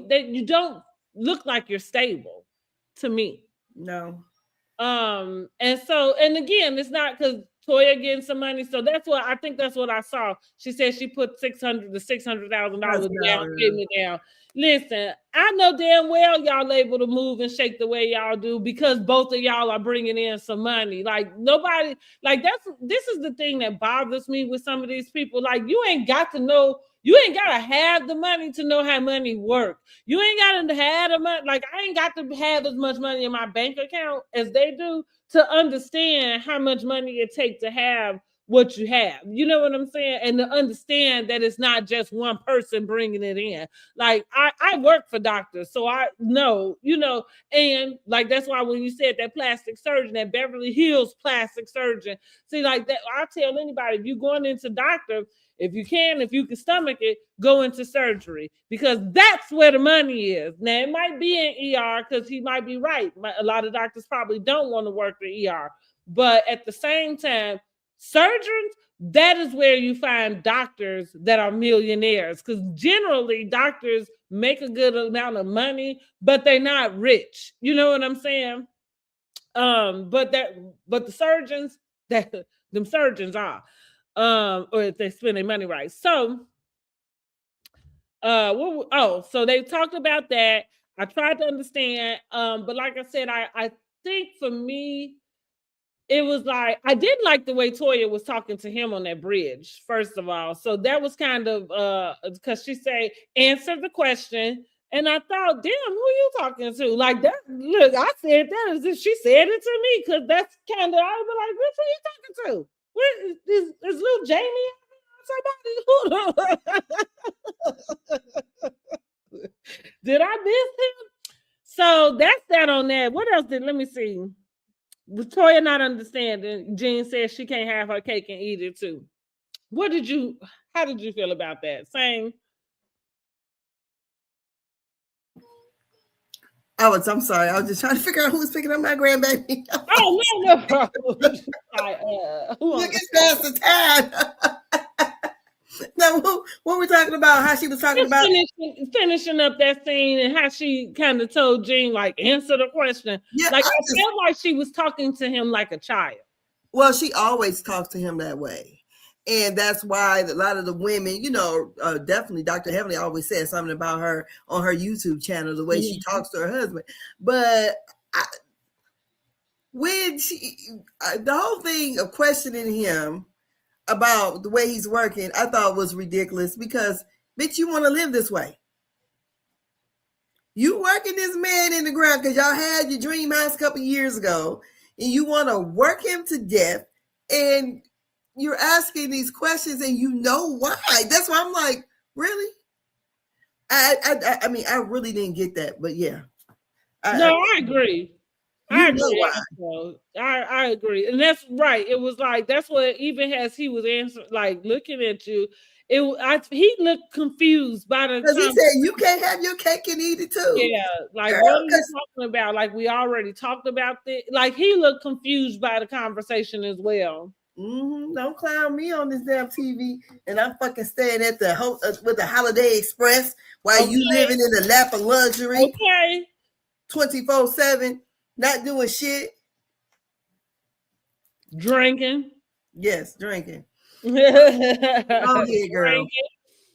that you don't look like you're stable to me. No. And again, it's not because Toya getting some money. So that's what I think. That's what I saw. She said she put $600,000 to $600,000 down payment down. Listen, I know damn well y'all able to move and shake the way y'all do because both of y'all are bringing in some money. Like nobody, like this is the thing that bothers me with some of these people. Like you ain't got to know. You ain't got to have the money to know how money work. You ain't got to have the money. Like I ain't got to have as much money in my bank account as they do to understand how much money it takes to have what you have. You know what I'm saying? And to understand that it's not just one person bringing it in. Like I work for doctors, so I know, you know, and like that's why when you said that plastic surgeon, that Beverly Hills plastic surgeon, see, like that, I tell anybody, if you're going into doctor, if you can stomach it, go into surgery because that's where the money is. Now, it might be in ER because he might be right. A lot of doctors probably don't want to work the ER. But at the same time, surgeons, that is where you find doctors that are millionaires because generally doctors make a good amount of money, but they're not rich. You know what I'm saying? But the surgeons, them surgeons are. Or if they spend their money right. So, so they talked about that. I tried to understand, but like I said, I think for me, it was like I didn't like the way Toya was talking to him on that bridge. First of all, so that was kind of because she said answer the question, and I thought, damn, who you talking to? Like that. Look, I said that as if she said it to me because that's kind of I was like, who you talking to? Where is little Jamie? Somebody? Did I miss him? So that's that on that. What else let me see. With Toya not understanding, Jean says she can't have her cake and eat it too. How did you feel about that? Same. I'm sorry. I was just trying to figure out who was picking up my grandbaby. Oh, no. Look, it's past the time. Now, what we're talking about, how she was talking about finishing up that scene and how she kind of told Jean, like, answer the question. Yeah, like, I felt like she was talking to him like a child. Well, she always talks to him that way. And that's why a lot of the women, you know, definitely Dr. Heavenly always says something about her on her YouTube channel, the way she talks to her husband. But the whole thing of questioning him about the way he's working, I thought was ridiculous because, bitch, you want to live this way. You working this man in the ground because y'all had your dream house a couple years ago and you want to work him to death and you're asking these questions and you know why. That's why I'm like, really? I mean, I really didn't get that, but yeah. I agree. I agree. And that's right. It was like, that's what, even as he was answering, like looking at you, he looked confused by the because he said you can't have your cake and eat it too. Yeah, like girl, what are you talking about? Like we already talked about it. Like he looked confused by the conversation as well. Don't clown me on this damn TV, and I'm fucking staying at the with the Holiday Express while you living in the lap of luxury. Okay, 24/7, not doing shit. Drinking. Yes, drinking. Go ahead, girl.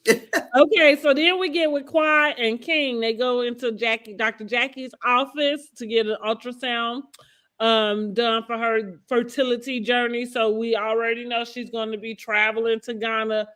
Okay, so then we get with Quad and King. They go into Dr. Jackie's office to get an ultrasound done for her fertility journey. So we already know she's going to be traveling to Ghana.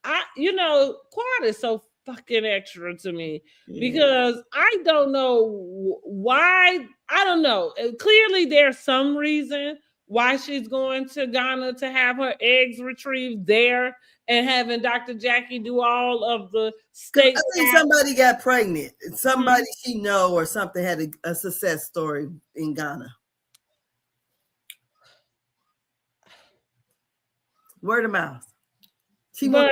Quad is so fucking extra to me because I don't know why. I don't know. Clearly there's some reason, why she's going to Ghana to have her eggs retrieved there and having Dr. Jackie do all of the state. I think somebody got pregnant. Somebody she know or something had a success story in Ghana. Word of mouth. But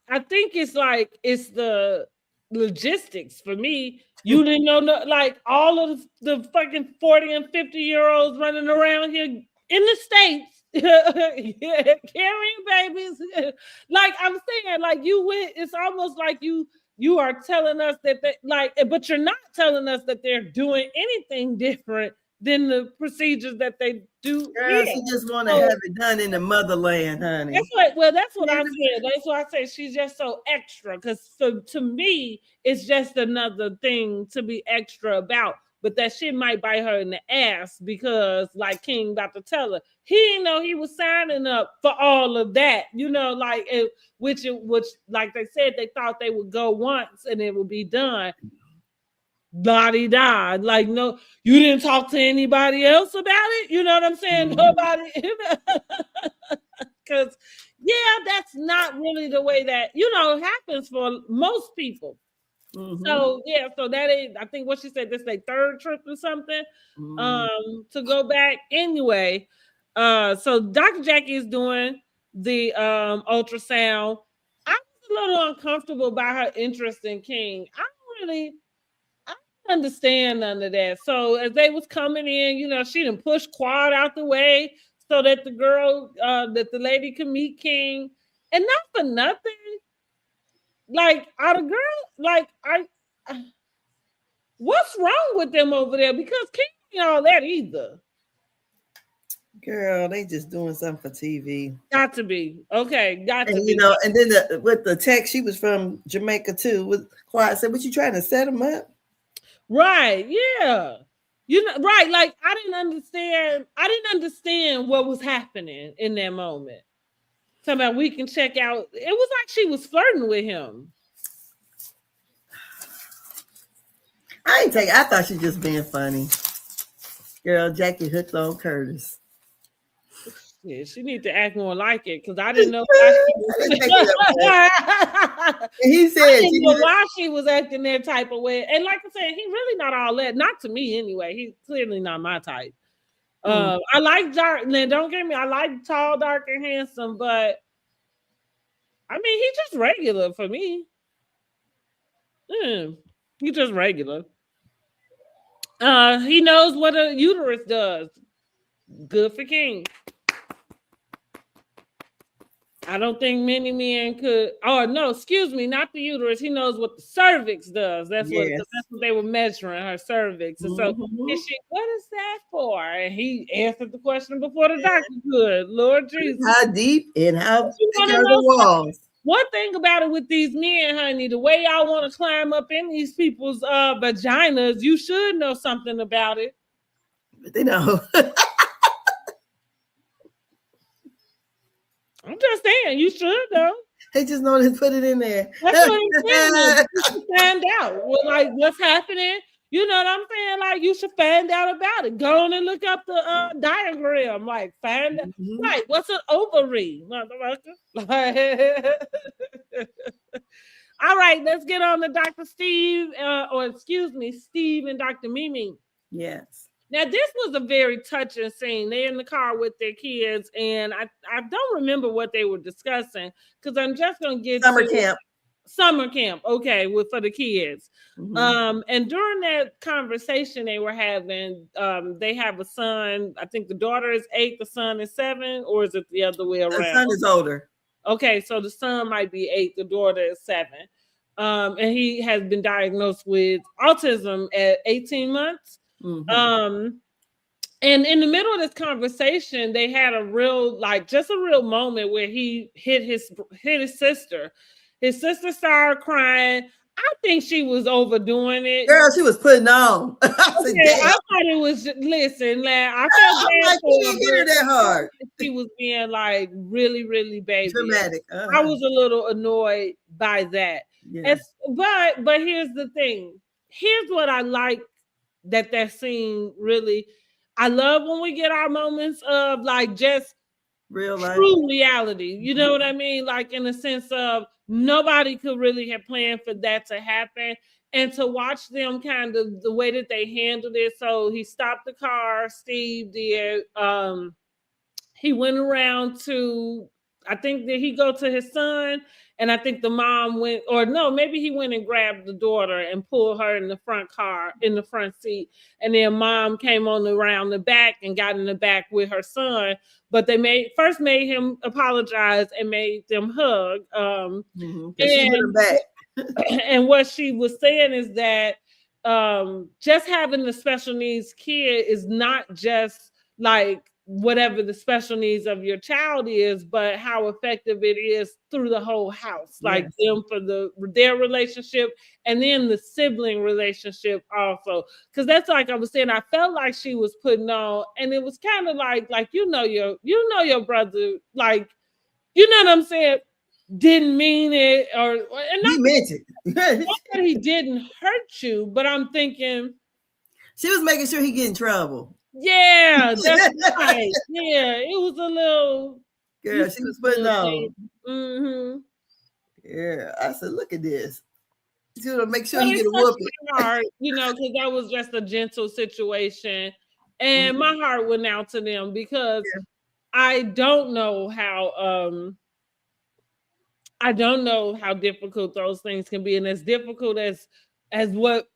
I think it's the logistics for me. You didn't know, like all of the fucking 40 and 50-year-olds running around here in the States carrying babies. Like I'm saying, like it's almost like you are telling us that but you're not telling us that they're doing anything different than the procedures that they do. Girl, she just want to have it done in the motherland, honey. That's what I said. That's why I say she's just so extra. Because to me, it's just another thing to be extra about. But that shit might bite her in the ass because, like King about to tell her, he didn't know he was signing up for all of that. Which like they said, they thought they would go once and it would be done. Da-di-da. Like, no, you didn't talk to anybody else about it? You know what I'm saying? Nobody. Because, that's not really the way that, happens for most people. So, so that is, I think what she said, this is their third trip or something to go back. Anyway, so Dr. Jackie is doing the ultrasound. I was a little uncomfortable by her interest in King. I don't understand none of that. So as they was coming in, she done pushed Quad out the way so that the girl, that the lady could meet King, and not for nothing. Like, are the girls what's wrong with them over there? Because King ain't all that either. Girl, they just doing something for TV. Got to be. Okay, got to be. And then with the text, she was from Jamaica too. With Quad said, "What you trying to set them up?" Right, yeah. Right, like I didn't understand what was happening in that moment. Talking about we can check out. It was like she was flirting with him. I thought she was just being funny. Girl, Jackie hooked on Curtis. Yeah, she need to act more like it because I didn't know why he said I didn't know why she was acting that type of way. And like I said, he really not all that. Not to me anyway. He's clearly not my type. I like dark. Now, don't get me. I like tall, dark, and handsome, but I mean, he's just regular for me. He's just regular. He knows what a uterus does. Good for King. I don't think many men could. Oh no, excuse me, not the uterus. He knows what the cervix does. That's what they were measuring, her cervix. And so, what is that for? And he answered the question before the doctor could. Lord Jesus, how deep and how thick are the walls? One thing about it with these men, honey, the way y'all want to climb up in these people's vaginas, you should know something about it. But they know. I'm just saying, you should though. They just know to put it in there. That's what I'm saying. You should find out what's happening. You know what I'm saying? Like, you should find out about it. Go on and look up the diagram. Like, find out. Right, what's an ovary, motherfucker? All right, let's get on to Dr. Steve, Steve and Dr. Mimi. Yes. Now, this was a very touching scene. They're in the car with their kids, and I don't remember what they were discussing because I'm just going to get summer camp, okay, for the kids. And during that conversation they were having, they have a son. I think the daughter is 8, the son is 7, or is it the other way around? The son is older. Okay, so the son might be 8, the daughter is 7. And he has been diagnosed with autism at 18 months. And in the middle of this conversation, they had a real moment where he hit his sister. His sister started crying. I think she was overdoing it. Girl, she was putting on. I thought it was. Listen, like, I felt bad for her. Hit her that hard. She was being like really, really baby. Dramatic. I was a little annoyed by that. Yes. But here's the thing. Here's what I like that scene really. I love when we get our moments of like just real life, true reality. You know what I mean? Like in the sense of nobody could really have planned for that to happen. And to watch them kind of the way that they handled it. So he stopped the car, Steve did. He went around to, I think, did he go to his son? And I think the mom went, or no, maybe he went and grabbed the daughter and pulled her in the front car, in the front seat. And then mom came on around the back and got in the back with her son. But they made him apologize and made them hug. And what she was saying is that just having the special needs kid is not just like whatever the special needs of your child is, but how effective it is through the whole house, like them for their relationship and then the sibling relationship also. Because that's like I was saying, I felt like she was putting on, and it was kind of like your brother, like, you know what I'm saying, didn't mean it, and he meant it. Not that he didn't hurt you, but I'm thinking she was making sure he get in trouble. Yeah, that's right. Yeah, it was a little. Girl, she was putting on. Mm-hmm. Yeah, I said, look at this. She's gonna make sure he get a whooping. Hard, because that was just a gentle situation, and my heart went out to them because I don't know how. I don't know how difficult those things can be, and as difficult as what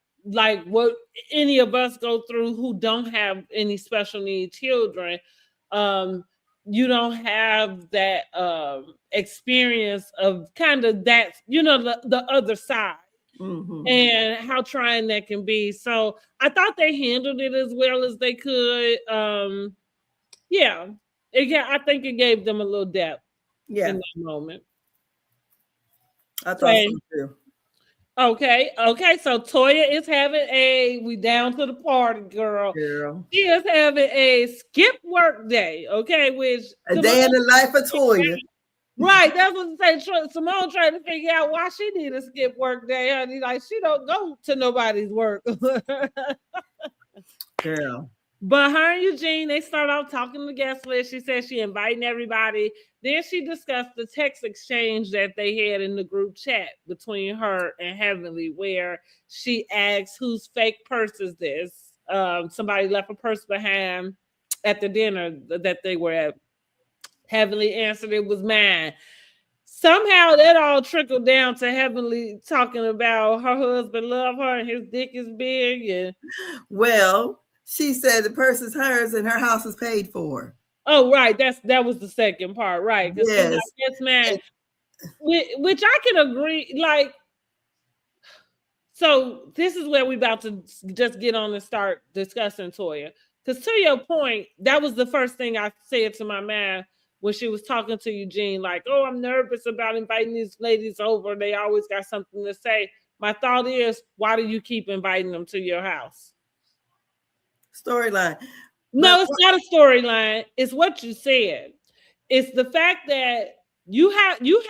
any of us go through who don't have any special need children. You don't have that experience of kind of that, the other side. And how trying that can be. So I thought they handled it as well as they could. I think it gave them a little depth in that moment. I thought so too. Okay. So Toya is having we down to the party, girl. She is having a skip work day, okay, which a day in the life of Toya. Right, that's what they say. Simone trying to figure out why she need a skip work day, honey. Like she don't go to nobody's work. Girl. But her and Eugene, they start off talking the guest list. She said she inviting everybody. Then she discussed the text exchange that they had in the group chat between her and Heavenly, where she asked, whose fake purse is this? Somebody left a purse behind at the dinner that they were at. Heavenly answered it was mine. Somehow that all trickled down to Heavenly talking about her husband love her and his dick is big. And well, she said the purse is hers and her house is paid for. Oh, right. That was the second part, right? Yes, man. Which I can agree. Like, so this is where we about to just get on and start discussing Toya. Because to your point, that was the first thing I said to my man when she was talking to Eugene. Like, oh, I'm nervous about inviting these ladies over. They always got something to say. My thought is, why do you keep inviting them to your house? Storyline. No, it's not a storyline. It's what you said. It's the fact that you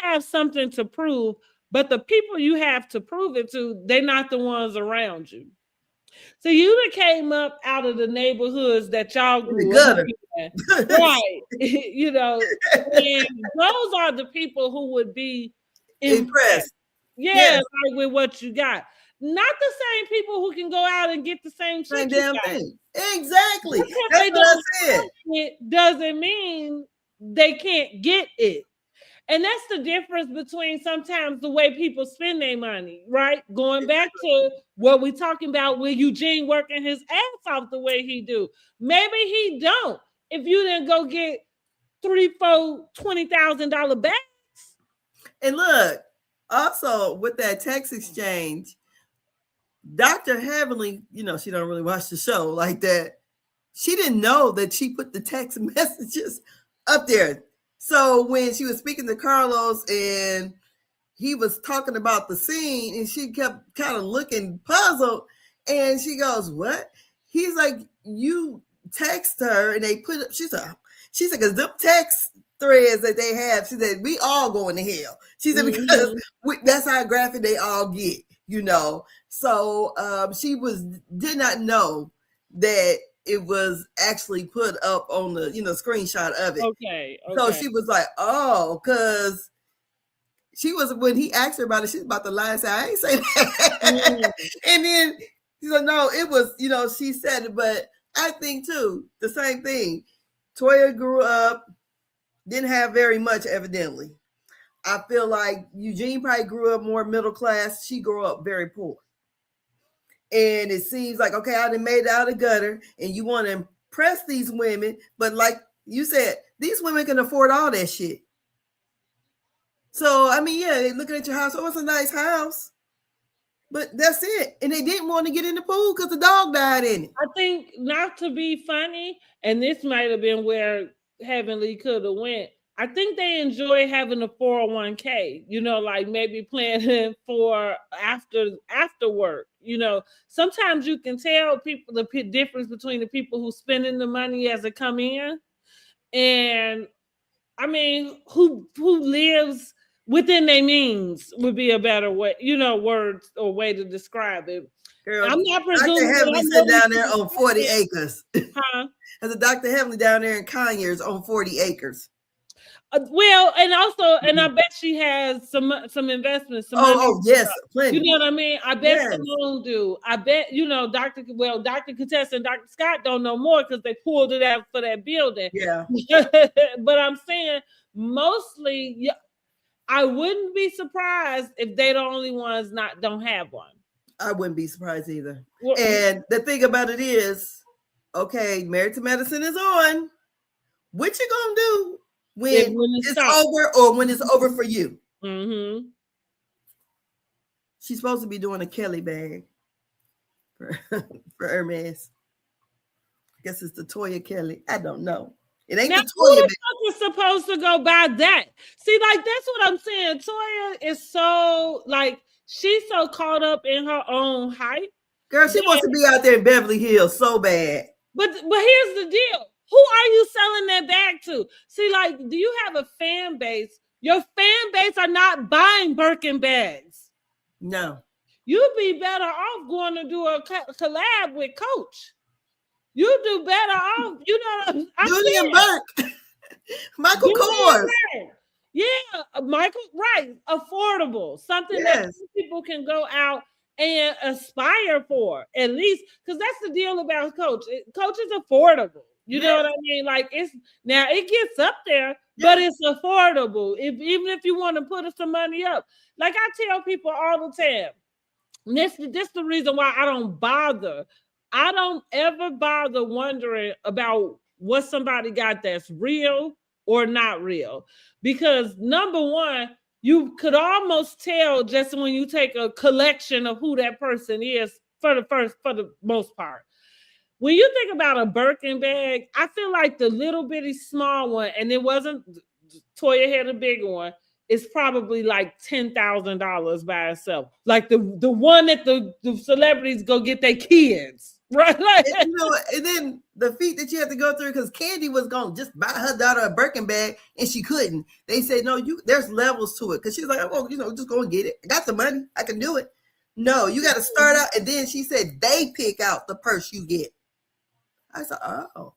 have something to prove, but the people you have to prove it to, they're not the ones around you. So you came up out of the neighborhoods that y'all grew up in, right? And those are the people who would be impressed. Like with what you got. Not the same people who can go out and get the same damn thing. Exactly. That's what I said. It doesn't mean they can't get it. And that's the difference between sometimes the way people spend their money, right? Going back to what we're talking about with Eugene working his ass off the way he do. Maybe he don't. If you didn't go get 3, 4, $20,000 bags. And look, also with that text exchange, Dr. Heavenly, she don't really watch the show like that. She didn't know that she put the text messages up there. So when she was speaking to Carlos and he was talking about the scene and she kept kind of looking puzzled and she goes, what? He's like, you text her and they put up, she said, because the text threads that they have, she said, we all going to hell. She said, because that's how graphic they all get, So she did not know that it was actually put up on the screenshot of it. Okay. So she was like, oh, because she was, when he asked her about it, she was about to lie and say, I ain't say that. And then she's like, no, it was, she said it. But I think too, the same thing. Toya grew up, didn't have very much, evidently. I feel like Eugene probably grew up more middle class. She grew up very poor. And it seems like, okay, I done made it out of the gutter, and you want to impress these women. But like you said, these women can afford all that shit. So, I mean, yeah, they're looking at your house. Oh, it's a nice house. But that's it. And they didn't want to get in the pool because the dog died in it. I think, not to be funny, and this might have been where Heavenly could have went, I think they enjoy having a 401k, like maybe planning for after work. Sometimes you can tell people the difference between the people who spending the money as it come in, and I mean, who lives within their means would be a better way, words or way to describe it. Girl, I'm not presuming. Dr. Heavenly sitting down there on 40 acres. Huh? As a Dr. Heavenly down there in Conyers on 40 acres. Well, and also, and I bet she has some investments. Yes, plenty. You know what I mean? I bet Simone do. I bet, Dr. Contessa and Dr. Scott don't know more because they pulled it out for that building. Yeah. But I'm saying mostly, I wouldn't be surprised if they're the only ones don't have one. I wouldn't be surprised either. Well, and the thing about it is, okay, Married to Medicine is on. What you gonna do when it's over, or when it's over for you? Mm-hmm. She's supposed to be doing a Kelly bag for Hermes. I guess it's the Toya Kelly. I don't know. It ain't now, the Toya bag. Who is supposed to go buy that? See, like, that's what I'm saying. Toya is so, like, she's so caught up in her own hype. Girl, she wants to be out there in Beverly Hills so bad. But here's the deal. Who are you selling that bag to? See, like, do you have a fan base? Your fan base are not buying Birkin bags. No. You'd be better off going to do a collab with Coach. You do better off, Julian Burke. Michael Kors. Yeah, Michael, right. Affordable. Something that people can go out and aspire for, at least, because that's the deal about Coach. Coach is affordable. You know what I mean? Like, it gets up there, but it's affordable. Even if you want to put some money up. Like I tell people all the time, this is the reason why I don't bother. I don't ever bother wondering about what somebody got that's real or not real. Because number one, you could almost tell just when you take a collection of who that person is for the most part. When you think about a Birkin bag, I feel like the little bitty small one, and it wasn't, Toya had a big one, it's probably like $10,000 by itself. Like the one that the celebrities go get their kids. Right. Like, and then the feat that you have to go through, because Candy was going to just buy her daughter a Birkin bag and she couldn't. They said, no, there's levels to it. Because she's like, oh, just go and get it. I got the money. I can do it. No, you got to start out. And then she said, they pick out the purse you get. I said, oh.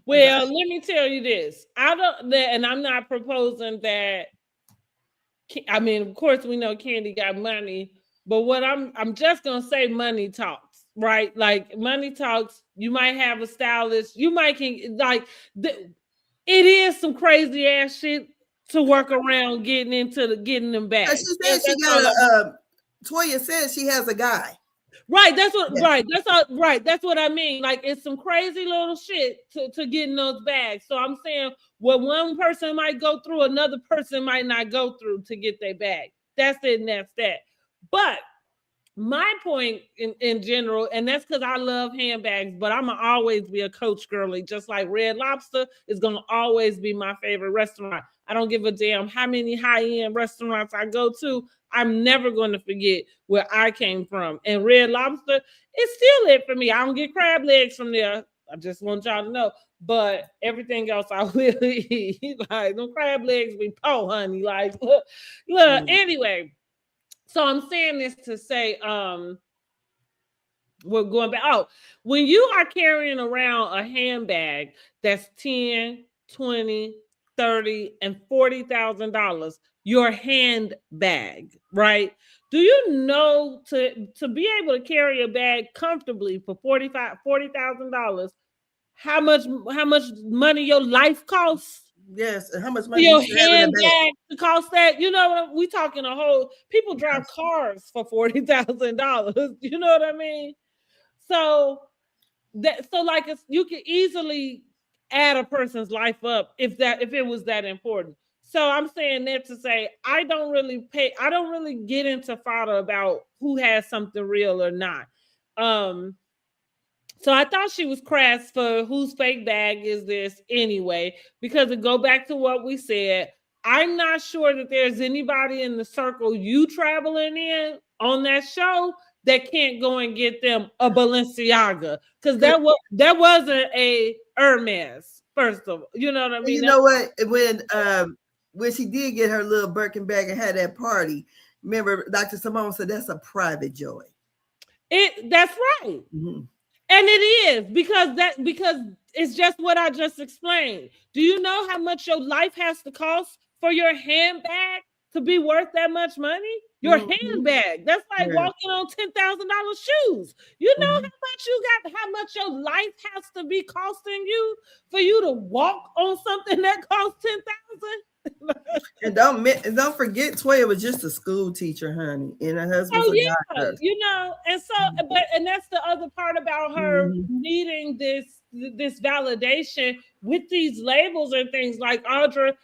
Well, let me tell you this. And I'm not proposing that. I mean, of course, we know Candy got money. But what I'm just going to say, money talks. Right, like money talks. You might have a stylist. You might it is some crazy ass shit to work around getting them back. She said she got Toya says she has a guy. Right, that's what. Yeah. Right, that's all. Right, that's what I mean. Like, it's some crazy little shit to get in those bags. So I'm saying what one person might go through, another person might not go through to get their bag. That's it, and that's that. But my point in general, and that's because I love handbags, but I'm going to always be a Coach girly, just like Red Lobster is going to always be my favorite restaurant. I don't give a damn how many high-end restaurants I go to. I'm never going to forget where I came from. And Red Lobster is still it for me. I don't get crab legs from there. I just want y'all to know. But everything else I will eat. Like, them crab legs be honey. Like, look. Anyway. So I'm saying this to say, we're going back. Oh, when you are carrying around a handbag that's 10, 20, 30, and $40,000, your handbag, right? Do you know to be able to carry a bag comfortably for $40,000, how much money your life costs? Yes, and how much money you Your should have in the bank? handbag to cost that, we talking a whole people drive cars for $40,000. You know what I mean? So like you could easily add a person's life up if it was that important. So I'm saying that to say I don't really get into fodder about who has something real or not. So I thought she was crass for whose fake bag is this anyway, because to go back to what we said, I'm not sure that there's anybody in the circle you traveling in on that show that can't go and get them a Balenciaga, because that wasn't a Hermes. First of all, you know what I mean. You know what? When she did get her little Birkin bag and had that party, remember Dr. Simone said that's a private joy. That's right. Mm-hmm. And it is because it's just what I just explained. Do you know how much your life has to cost for your handbag to be worth that much money? Your handbag. That's like walking on $10,000 shoes. You know how much your life has to be costing you for you to walk on something that costs $10,000? And don't forget, Toya was just a school teacher, honey, and her husband's a doctor. And so, and that's the other part about her needing this validation with these labels and things. Like Audra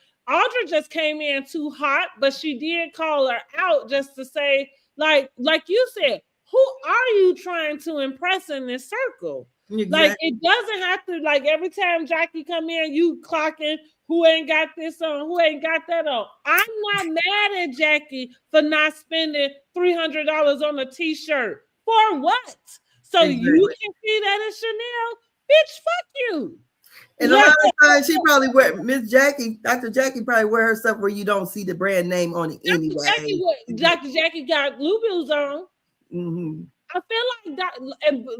just came in too hot, but she did call her out just to say, like you said, who are you trying to impress in this circle? Exactly. Like it doesn't have to, like every time Jackie come in, you clocking who ain't got this on, who ain't got that on. I'm not mad at Jackie for not spending $300 on a t-shirt. For what? So you can see that at Chanel? Bitch, fuck you. And a lot of times she probably Dr. Jackie probably wear her stuff where you don't see the brand name on it anyway. Dr. Jackie got Bluebills on. Mm-hmm. I feel like that,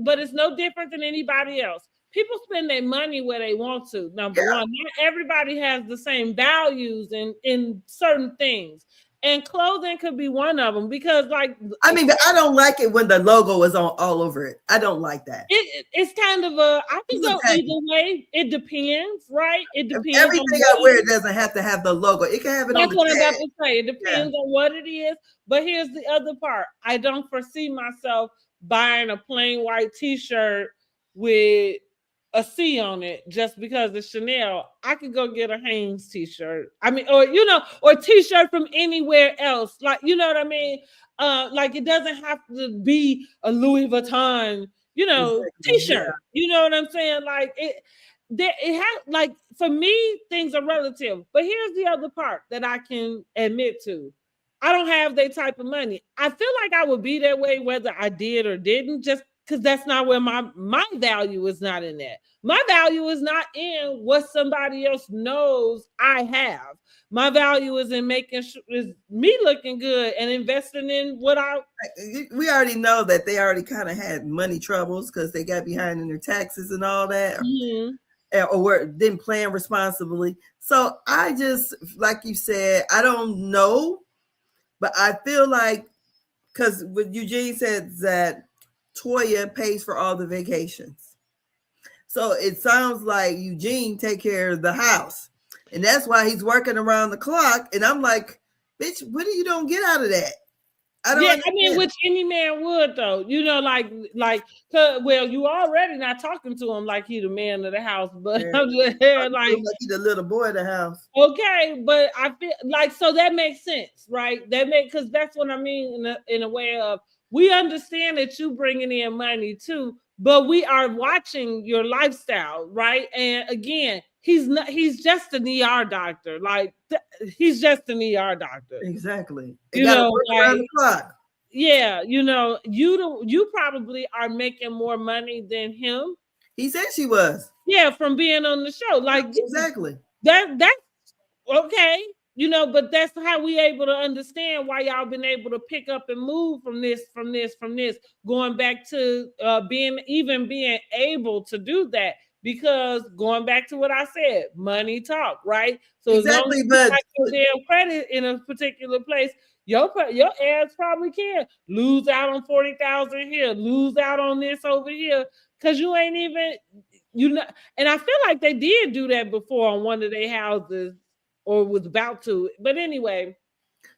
but it's no different than anybody else. People spend their money where they want to. Number one, not everybody has the same values in certain things. And clothing could be one of them because, like, I don't like it when the logo is on all over it. I don't like that. It's kind of I can go either way. It depends, right? It depends. Everything I wear doesn't have to have the logo. It can have it on the tag. That's what I'm about to say. It depends on what it is. But here's the other part. I don't foresee myself buying a plain white t-shirt with a C on it just because it's Chanel. I could go get a Hanes t-shirt. Or t-shirt from anywhere else. Like, you know what I mean? Like it doesn't have to be a Louis Vuitton, t-shirt. Yeah. You know what I'm saying? Like it has, like, for me, things are relative. But here's the other part that I can admit to. I don't have that type of money. I feel like I would be that way whether I did or didn't, just because that's not where my value is not in that. My value is not in what somebody else knows I have. My value is in is me looking good and investing in what we already know that they already kind of had money troubles because they got behind in their taxes and all that. Mm-hmm. Or didn't plan responsibly. So I just, like you said, I don't know, but I feel like, because what Eugene said that Toya pays for all the vacations. So it sounds like Eugene take care of the house. And that's why he's working around the clock. And I'm like, bitch, what do you don't get out of that? Which any man would, though. You already not talking to him like he the man of the house, but I'm just like he the little boy of the house. Okay, but I feel like, so that makes sense, right? Because that's what I mean in a way of, we understand that you bringing in money too, but we are watching your lifestyle, right? And again, he's just an ER doctor. Like, he's just an ER doctor. Exactly. Around the clock. Yeah, you probably are making more money than him. He said she was. Yeah, from being on the show. Like, exactly. That's okay. you know, but that's how we able to understand why y'all been able to pick up and move from this, going back to being able to do that. Because going back to what I said, money talk, right? So as long as Exactly, you but got your damn credit in a particular place, your ads probably can lose out on 40,000 here, lose out on this over here, because you ain't even, you know. And I feel like they did do that before on one of their houses, or was about to. But anyway,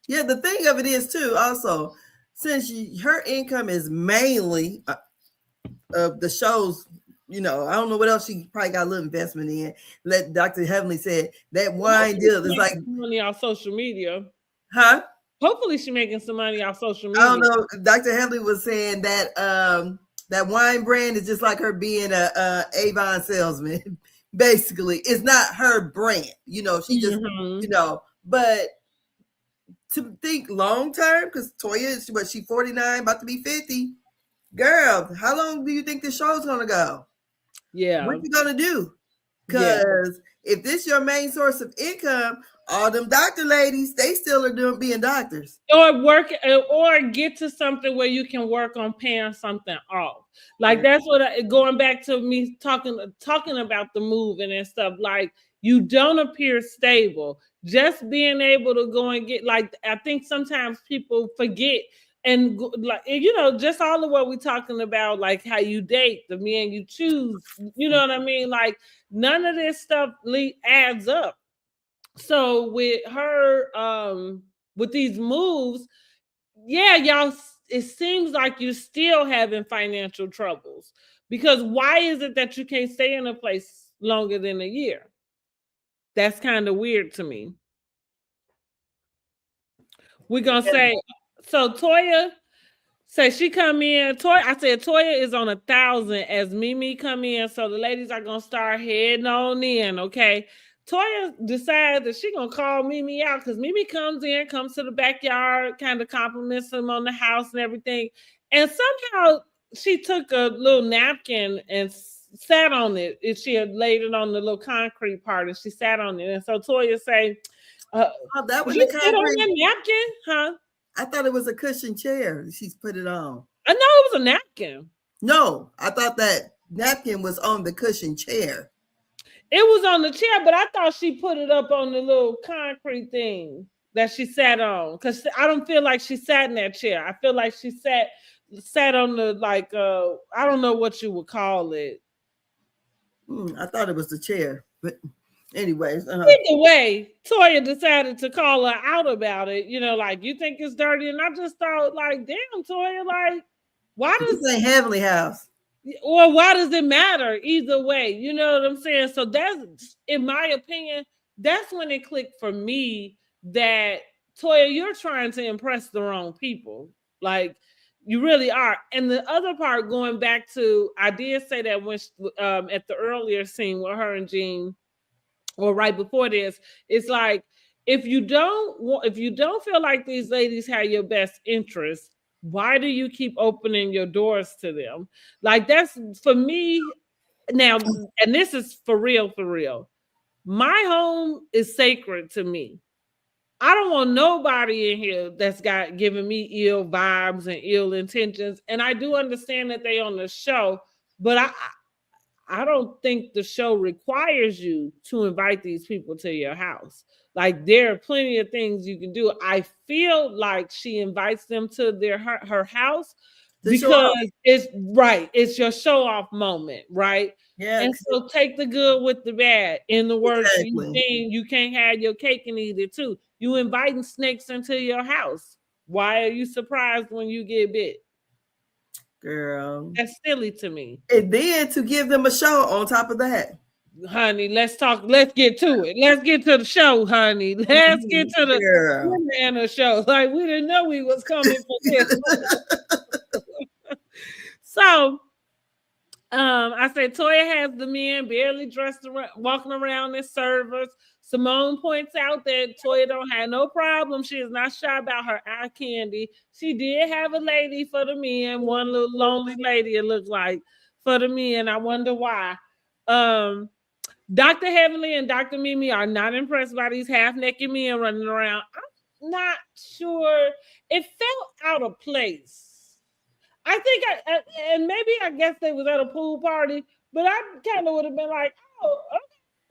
yeah, the thing of it is too. Also, since her income is mainly of the shows, you know, I don't know what else she probably got a little investment in. Let Dr. Heavenly said that wine deal is like money off social media. Huh? Hopefully she making some money off social media. I don't know. Dr. Heavenly was saying that that wine brand is just like her being a Avon salesman. Basically, it's not her brand. You know, she just you know, but to think long term, because Toya is what, she 49, about to be 50. Girl, how long do you think the show's gonna go? Yeah. What you gonna do? Because if this your main source of income, all them doctor ladies, they still are being doctors. Or work, or get to something where you can work on paying something off. Like that's what going back to me talking about the moving and stuff. Like, you don't appear stable. Just being able to go and get, like, I think sometimes people forget, and like, you know, just all of what we're talking about, like how you date, the man you choose, you know what I mean? Like, none of this stuff adds up. So with her, with these moves, yeah, y'all, it seems like you're still having financial troubles. Because why is it that you can't stay in a place longer than a year? That's kind of weird to me. We're gonna say, so Toya say she come in. I said Toya is on 1,000 as Mimi come in. So the ladies are gonna start heading on in. Okay. Toya decides that she gonna call Mimi out, because Mimi comes to the backyard, kind of compliments him on the house and everything. And somehow she took a little napkin and sat on it. She had laid it on the little concrete part, and she sat on it. And so Toya say, oh, that was you the sit on that napkin, huh? I thought it was a cushion chair she's put it on. I know it was a napkin. No, I thought that napkin was on the cushion chair. It was on the chair, but I thought she put it up on the little concrete thing that she sat on. Because I don't feel like she sat in that chair. I feel like she sat on the, like, I don't know what you would call it. I thought it was the chair, but anyways. Either way, Toya decided to call her out about it. You know, like, you think it's dirty, and I just thought, like, damn, Toya, like, why does this ain't Heavenly House? Or why does it matter? Either way, you know what I'm saying? So that's, in my opinion, that's when it clicked for me that, Toya, you're trying to impress the wrong people. Like, you really are. And the other part, going back to, I did say that when at the earlier scene with her and Jean, or right before this, it's like, if you don't feel like these ladies have your best interest, why do you keep opening your doors to them? Like, that's, for me now, and this is for real, for real. My home is sacred to me. I don't want nobody in here that's got giving me ill vibes and ill intentions. And I do understand that they on the show, but I don't think the show requires you to invite these people to your house. Like, there are plenty of things you can do. I feel like she invites them to her house because it's right. It's your show off moment, right? Yeah. And so take the good with the bad. In the words of Eugene, you can't have your cake and eat it too. You inviting snakes into your house. Why are you surprised when you get bit? Girl, that's silly to me. And then to give them a show on top of that. Honey, let's talk. Let's get to it. Let's get to the show, honey. Let's get to the banana show. Like, we didn't know we was coming for this. So, I said Toya has the men barely dressed around, walking around as servers. Simone points out that Toya don't have no problem. She is not shy about her eye candy. She did have a lady for the men, one little lonely lady, it looked like, for the men. I wonder why. Dr. Heavenly and Dr. Mimi are not impressed by these half-naked men running around. I'm not sure. It felt out of place. I think, and maybe I guess they was at a pool party, but I kind of would have been like, oh, okay.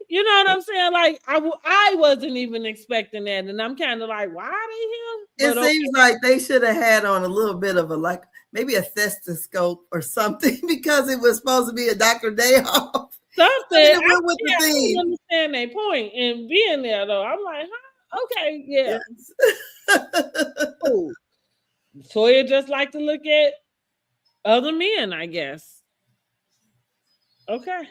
You know what I'm saying? Like, I wasn't even expecting that, and I'm kind of like, why are they It here? seems like they should have had on a little bit of a, like, maybe a stethoscope or something, because it was supposed to be a Dr. Day off. Something. I went with the I theme. don't understand their point in being there, though. I'm like, huh? Okay, yeah. Yes. Cool. Toya just like to look at other men, I guess. Okay.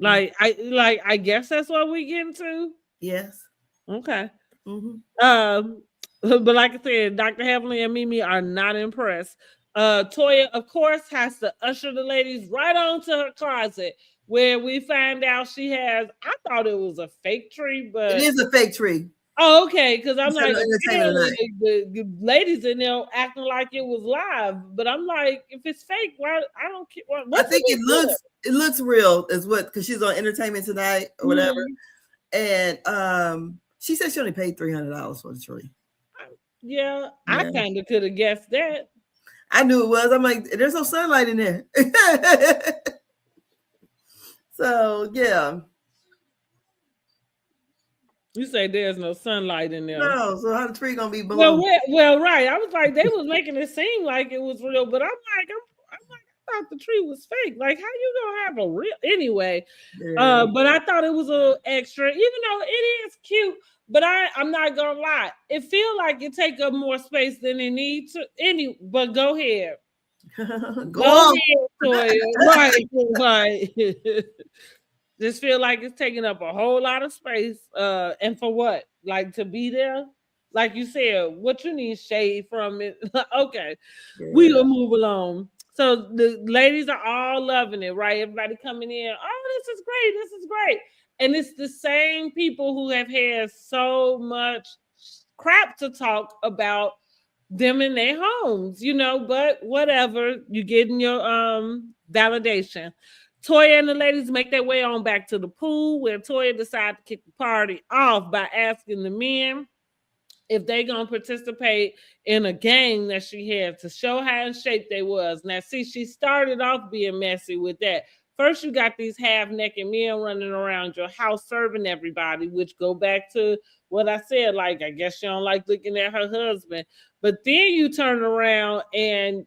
I guess that's what we get into. Yes. Okay. Mm-hmm. But like I said, Dr. Heavenly and Mimi are not impressed. Toya, of course, has to usher the ladies right on to her closet, where we find out she has, I thought it was a fake tree, but it is a fake tree. Oh, okay, because I'm like, apparently the ladies in there acting like it was live, but I'm like, if it's fake, why? I don't care. I think it looks real, is what, because she's on Entertainment Tonight or whatever, and she said she only paid $300 for the tree. Yeah, I kind of could have guessed that. I knew it was. I'm like, there's no sunlight in there. So yeah. You say there's no sunlight in there. No, so how the tree gonna be below? Well, right. I was like, they was making it seem like it was real, but I'm like, I thought the tree was fake. Like, how you gonna have a real anyway? Yeah. But I thought it was a extra, even though it is cute. But I'm not gonna lie, it feel like it take up more space than it needs to. But go ahead. Go ahead, Toya. Right. Just feel like it's taking up a whole lot of space. And for what? Like, to be there? Like you said, what you need shade from it. Okay. Yeah. We will move along. So the ladies are all loving it, right? Everybody coming in. Oh, this is great. This is great. And it's the same people who have had so much crap to talk about them in their homes, but whatever. You're getting your validation. Toya and the ladies make their way on back to the pool, where Toya decides to kick the party off by asking the men if they gonna participate in a game that she had to show how in shape they was. Now, see, she started off being messy with that. First, you got these half-naked men running around your house serving everybody, which go back to what I said. Like, I guess she don't like looking at her husband. But then you turn around and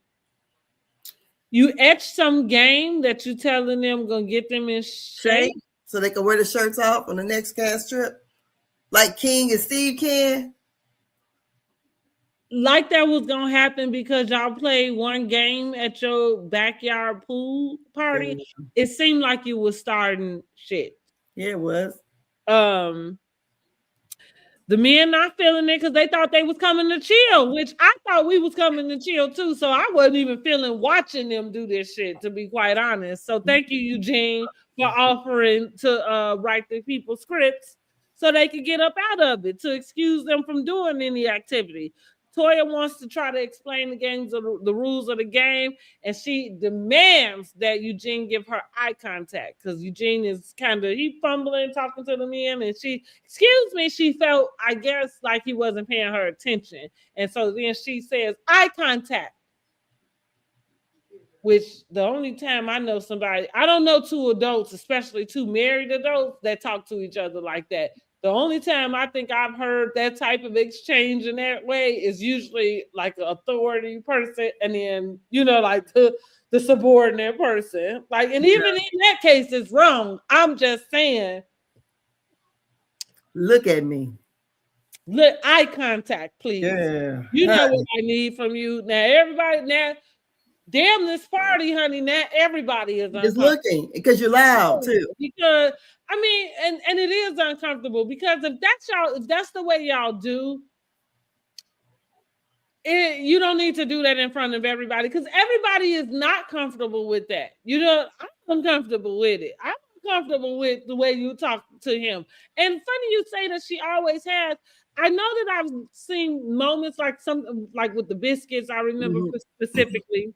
you etch some game that you telling them gonna get them in shape, so they can wear the shirts off on the next cast trip, like King and Steve can. Like that was gonna happen because y'all played one game at your backyard pool party. Yeah. It seemed like you was starting shit. Yeah, it was. The men not feeling it because they thought they was coming to chill, which I thought we was coming to chill too. So I wasn't even feeling watching them do this shit, to be quite honest. So thank you, Eugene, for offering to write the people scripts so they could get up out of it, to excuse them from doing any activity. Toya wants to try to explain the rules of the game, and she demands that Eugene give her eye contact, because Eugene is he fumbling, talking to the men, and she felt, I guess, like he wasn't paying her attention. And so then she says, eye contact. Which the only time I know somebody, I don't know two adults, especially two married adults, that talk to each other like that. The only time I think I've heard that type of exchange in that way is usually like an authority person, and then, like the subordinate person. Like, and even in that case, it's wrong. I'm just saying. Look at me. Look, eye contact, please. Yeah. You know what I need from you. Now, damn this party, honey. Now everybody is just looking because you're loud too. Because I mean, and it is uncomfortable, because if that's the way y'all do it, you don't need to do that in front of everybody, because everybody is not comfortable with that. I'm uncomfortable with it. I'm uncomfortable with the way you talk to him. And funny you say that she always has. I know that I've seen moments like with the biscuits. I remember specifically.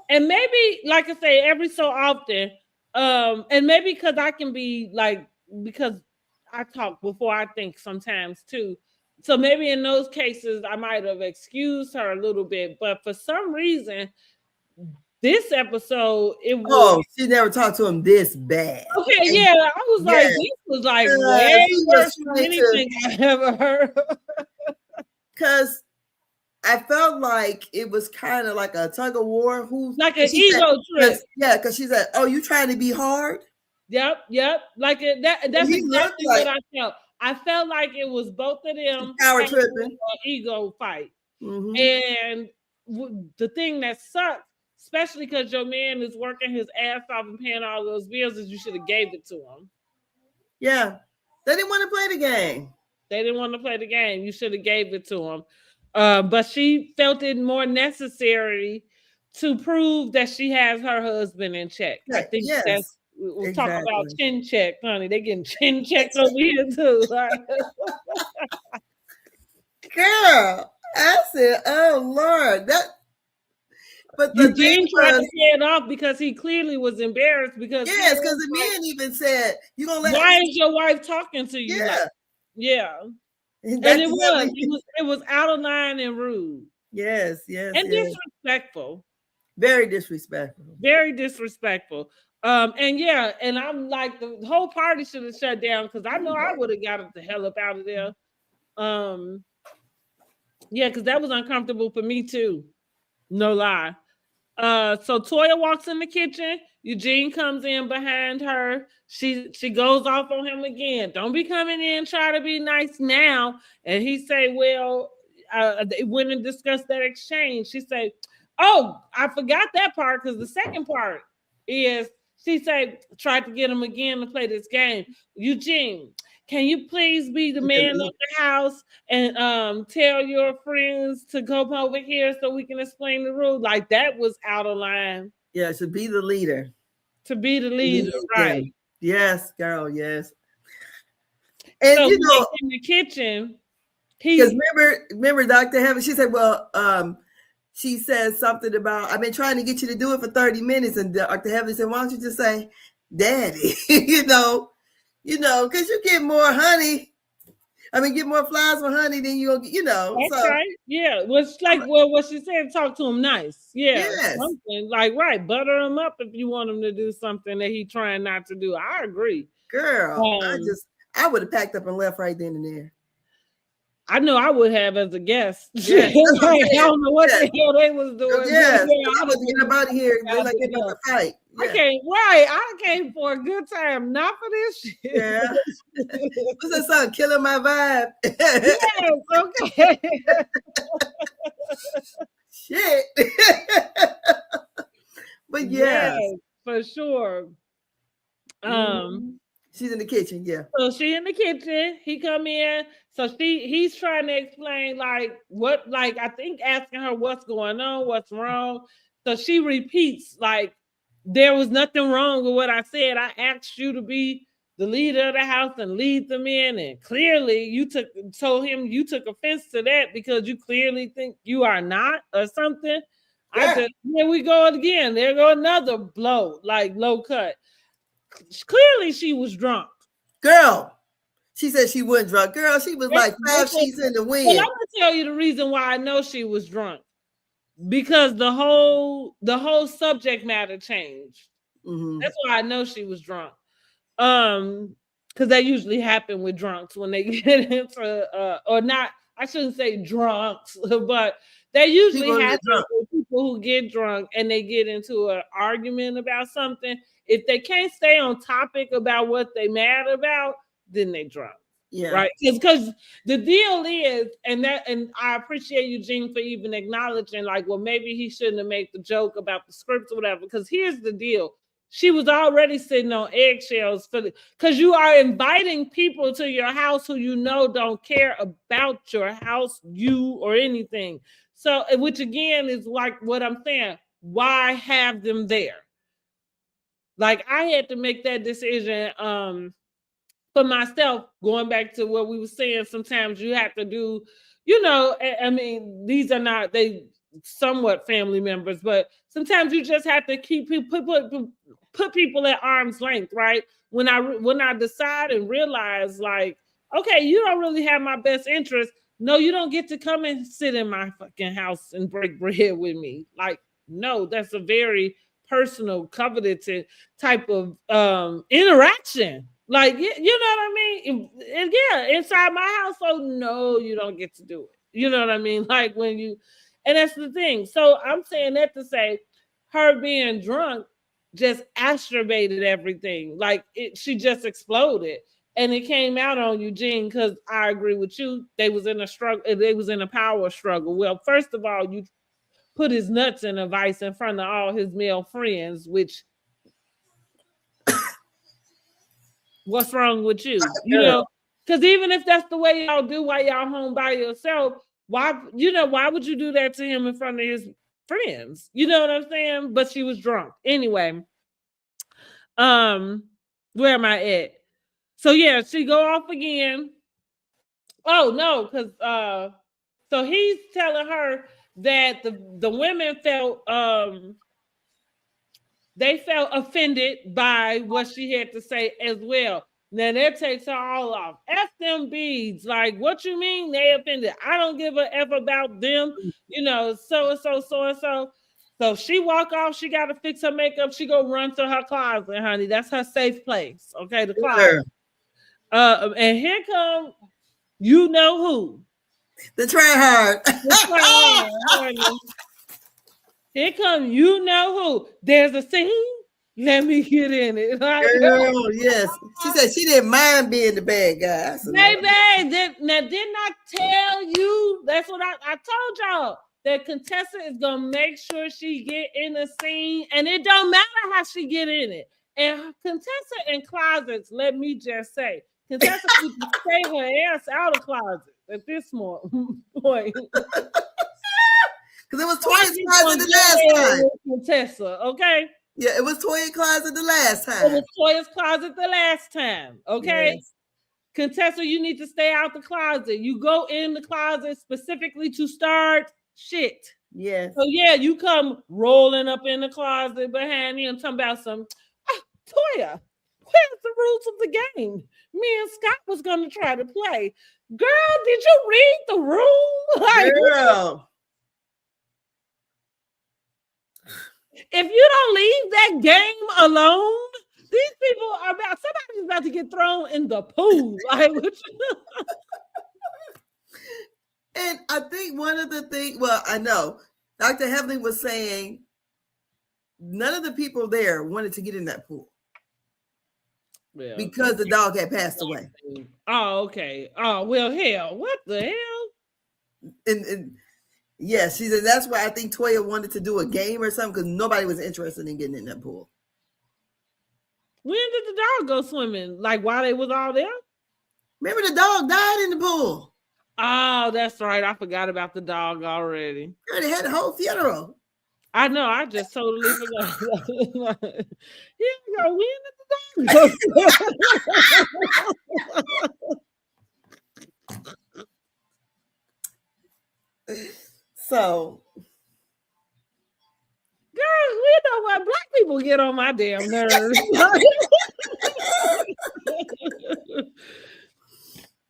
And maybe, like I say, every so often, And maybe because I can be like, because I talk before I think sometimes too. So maybe in those cases I might have excused her a little bit, but for some reason this episode it was she never talked to him this bad. okay. Yeah, I was like, this was like way worse than anything I ever heard. Because I felt like it was kind of like a tug of war. Who's like an ego trip? Yeah, because she said, "Oh, you trying to be hard?" Yep. Like that's exactly what I felt. I felt like it was both of them power tripping, an ego fight. And the thing that sucks, especially because your man is working his ass off and paying all those bills, is you should have gave it to him. Yeah, they didn't want to play the game. They didn't want to play the game. You should have gave it to him. But she felt it more necessary to prove that she has her husband in check. I think that's we'll talk about chin check, honey. They getting chin checked over here too. Girl, I said, "Oh Lord, that." But the Eugene tried to pay it off because he clearly was embarrassed. Because because the man even said, "You gonna let?" Why is your wife talking to you? Yeah. And it was out of line and rude. Yes. And disrespectful. Very disrespectful. Very disrespectful. And I'm like, the whole party should have shut down because I know I would have got the hell up out of there. Because that was uncomfortable for me too. No lie. So Toya walks in the kitchen. Eugene comes in behind her. She goes off on him again. Don't be coming in try to be nice now. And he say, well, they went and discussed that exchange. She say, oh, I forgot that part because the second part is she said, tried to get him again to play this game. Eugene, can you please be the man of the house and tell your friends to come over here so we can explain the rules? Like that was out of line. Yeah, to be the leader. To be the leader, right? Yes, girl. Yes. And so in the kitchen, because remember, Dr. Heaven, she said, well, she said something about, I've been trying to get you to do it for 30 minutes. And Dr. Heaven said, why don't you just say, Daddy, because you get more honey. Get more flies with honey than you'll get, That's right. Yeah. What's like, what she said, talk to him nice. Yeah. Yes. Something like, right. Butter him up if you want him to do something that he's trying not to do. I agree. Girl, I would have packed up and left right then and there. I know I would have as a guest. Yes, I don't know what the hell they was doing. Yes, I was get about here. They're like they're about to fight. Yeah. I came for a good time, not for this shit. Yeah. What's that song? Killing my vibe. Yes, okay. Shit. But yes, for sure. She's in the kitchen, yeah. So she in the kitchen. He come in. So he's trying to explain I think asking her what's going on, what's wrong. So she repeats there was nothing wrong with what I said. I asked you to be the leader of the house and lead them in, and clearly you told him you took offense to that because you clearly think you are not or something. Yeah. Here we go again. There go another blow, low cut. Clearly she was drunk. Girl, she said she wasn't drunk. Girl, she was like 5 sheets in the wind. Well, I'm gonna tell you the reason why I know she was drunk. Because the whole subject matter changed. That's why I know she was drunk. Because that usually happen with drunks when they get into or not. I shouldn't say drunks, but that usually happens with people who get drunk and they get into an argument about something. If they can't stay on topic about what they mad about, then they drunk. Yeah. Right. Because the deal is, and I appreciate Eugene for even acknowledging, maybe he shouldn't have made the joke about the scripts or whatever. Because here's the deal. She was already sitting on eggshells because you are inviting people to your house who don't care about your house, you, or anything. So, which again is like what I'm saying. Why have them there? I had to make that decision for myself, going back to what we were saying. Sometimes you have to do, these are not, somewhat family members, but sometimes you just have to keep put people at arm's length, right? When I decide and realize, like, okay, you don't really have my best interest. No, you don't get to come and sit in my fucking house and break bread with me. Like, no, that's a very personal, coveted type of interaction. Like, you know what I mean? And yeah, inside my household, no, you don't get to do it. You know what I mean? Like when you, and that's the thing. So I'm saying that to say her being drunk just exacerbated everything. Like she just exploded. And it came out on Eugene because I agree with you. They was in a struggle. They was in a power struggle. Well, first of all, you put his nuts in a vice in front of all his male friends, which what's wrong with you? You know, because even if that's the way y'all do while y'all home by yourself, why would you do that to him in front of his friends? You know what I'm saying? But she was drunk. Anyway, where am I at? So yeah, she go off again. Oh no, because so he's telling her that the women felt they felt offended by what she had to say as well. Now that takes her all off. F them beads. Like, what you mean they offended? I don't give a F about them. You know, so and so. So she walk off. She got to fix her makeup. She go run to her closet, honey. That's her safe place. Okay, the closet. And here come, you know who? The try hard. Here come, you know who? There's a scene. Let me get in it. Like, girl, yes. She said she didn't mind being the bad guy. Baby, didn't I tell you? That's what I told y'all. That Contessa is gonna make sure she get in the scene, and it don't matter how she get in it. And Contessa in closets, let me just say, Contessa needs to stay her ass out of closets at this point. Because it was Toya's closet the last time. Contessa, okay? Yeah, it was Toya's closet the last time. It was Toya's closet the last time, okay? Yes. Contessa, you need to stay out the closet. You go in the closet specifically to start shit. Yes. So yeah, you come rolling up in the closet behind me and talking about some, Toya, where's the rules of the game? Me and Scott was going to try to play. Girl, did you read the room? Like, girl. If you don't leave that game alone, these people are somebody's about to get thrown in the pool. Like, and I think one of the things, well, I know Dr. Heavenly was saying none of the people there wanted to get in that pool. Yeah. Because the dog had passed away. Oh, okay. Oh, well, hell, what the hell? And yes, she said that's why I think Toya wanted to do a game or something because nobody was interested in getting in that pool. When did the dog go swimming? Like while they was all there? Remember the dog died in the pool. Oh, that's right. I forgot about the dog already. Girl, they had a whole funeral. I know. I just totally forgot. Here we go. When did the dog go? So, girl, you know what? Black people get on my damn nerves.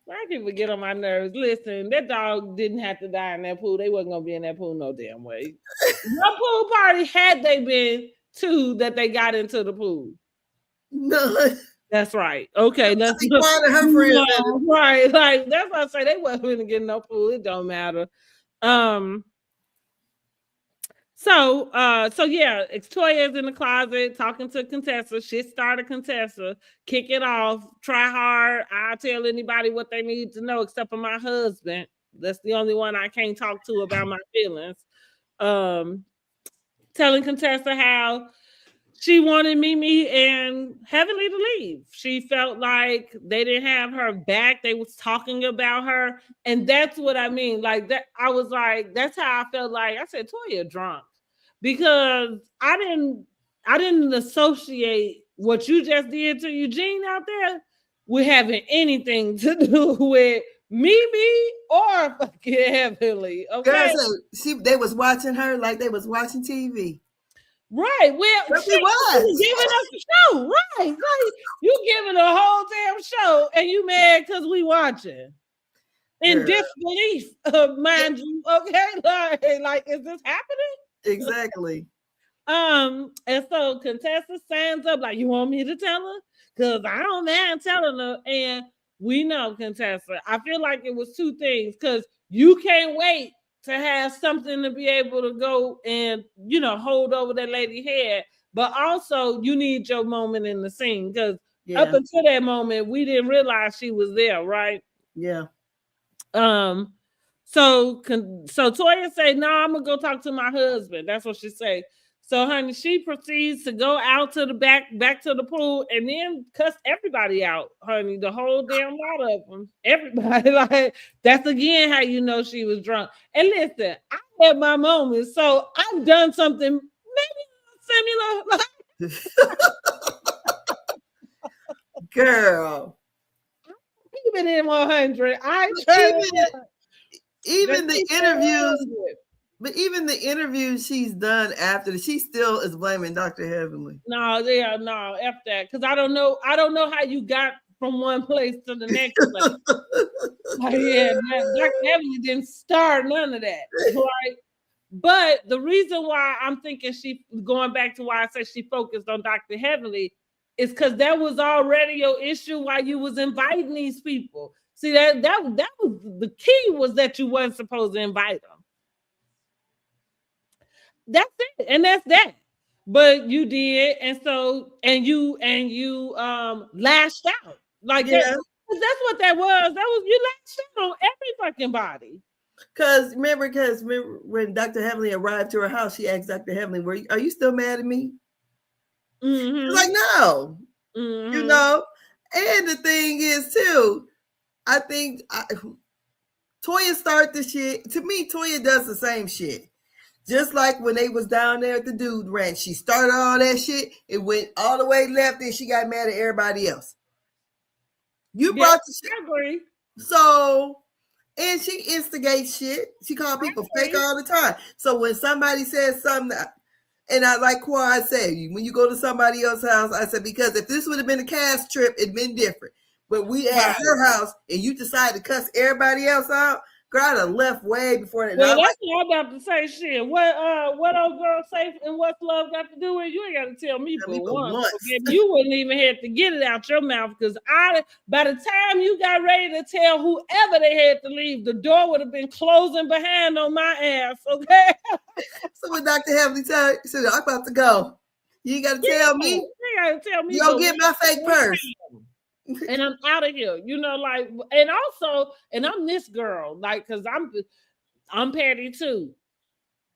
Black people get on my nerves. Listen, that dog didn't have to die in that pool. They wasn't gonna be in that pool no damn way. No pool party had they been two that they got into the pool. No. That's right. Okay, that's her friend. Right. Like that's why I say they wasn't gonna get no pool. It don't matter. So yeah, Toya's in the closet talking to Contessa. Shit started Contessa. Kick it off. Try hard. I'll tell anybody what they need to know except for my husband. That's the only one I can't talk to about my feelings. Telling Contessa how she wanted Mimi and Heavenly to leave. She felt like they didn't have her back. They was talking about her. And that's what I mean. Like that, I was like, that's how I felt like. I said, Toya drunk. Because I didn't associate what you just did to Eugene out there with having anything to do with Mimi or fucking Heavenly. Okay. Girl, so they was watching her like they was watching TV. Right. Well, But shit, you giving us the show. Right. Like, you giving a whole damn show and you mad because we watching. In disbelief, mind you. Okay. Like, is this happening? Exactly. And so Contessa stands up like, you want me to tell her? Because I don't mind telling her. And we know, Contessa, I feel like it was two things. Because you can't wait to have something to be able to go and, hold over that lady's head. But also, you need your moment in the scene. Because up until that moment, we didn't realize she was there, right? Yeah. So Toya say, "No, I'm gonna go talk to my husband." That's what she say. So, honey, she proceeds to go out to the back to the pool, and then cuss everybody out, honey. The whole damn lot of them. Everybody, like, that's again how you know she was drunk. And listen, I had my moments, so I've done something maybe similar. Girl, even in 100, I try even the interviews. But even the interviews she's done after, she still is blaming Dr. Heavenly. No, F that. Because I don't know how you got from one place to the next place. Dr. Heavenly didn't start none of that. Right? But the reason why I'm thinking she, going back to why I said she focused on Dr. Heavenly, is because that was already your issue while you was inviting these people. See, that was the key, was that you wasn't supposed to invite them. That's it, and that's that. But you did, and you lashed out like that. That's what that was. That was, you lashed out on every fucking body. Because remember when Dr. Heavenly arrived to her house, she asked Dr. Heavenly, "Are you still mad at me?" Mm-hmm. She's like, "No." Mm-hmm. And the thing is too, I think Toya started the shit. To me, Toya does the same shit. Just like when they was down there at the dude ranch, she started all that shit. It went all the way left, and she got mad at everybody else. You brought the shit. I agree. So, and she instigates shit. She called people fake all the time. So when somebody says something, and I like Quad said, when you go to somebody else's house, I said, because if this would have been a cast trip, it'd been different. But we at her house, and you decide to cuss everybody else out. Girl, I'd have left way before that. Well, that's what I'm about to say. Shit, what old girl say, and what's love got to do with it? You ain't got to tell me for once. You wouldn't even have to get it out your mouth, because by the time you got ready to tell whoever they had to leave, the door would have been closing behind on my ass. Okay. So when Dr. Heavenly said, "I'm about to go," you ain't got to tell me. You got to tell me. You go get my fake purse. And I'm out of here, like, and also, and I'm this girl, like, because I'm petty too.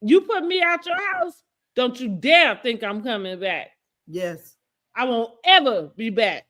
You put me out your house, don't you dare think I'm coming back. Yes. I won't ever be back.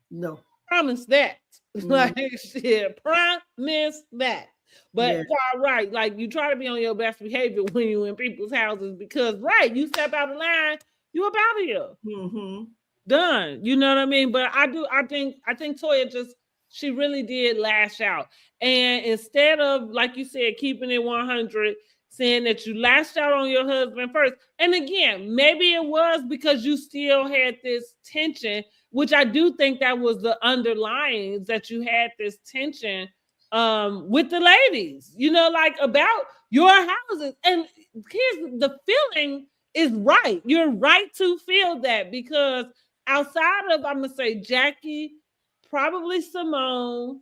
No. Promise that. Like, shit, promise that. But right, like, you try to be on your best behavior when you in people's houses, because you step out of line, you up out of here. Mm-hmm. Done. You know what I mean? But I think Toya she really did lash out. And instead of, like you said, keeping it 100, saying that you lashed out on your husband first. And again, maybe it was because you still had this tension, which I do think that was the underlying, that you had this tension with the ladies, like, about your houses. And here's the feeling is right. You're right to feel that, because outside of, I'm going to say, Jackie, probably Simone,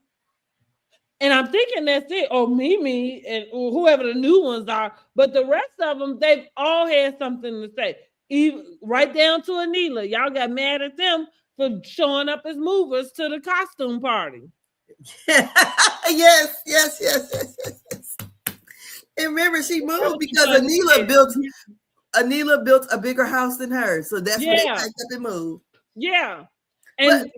and I'm thinking that's it, or Mimi, and whoever the new ones are, but the rest of them, they've all had something to say. Even right down to Anila. Y'all got mad at them for showing up as movers to the costume party. Yes. And remember, she moved because Anila built a bigger house than her. So that's when they packed up and moved. Yeah. And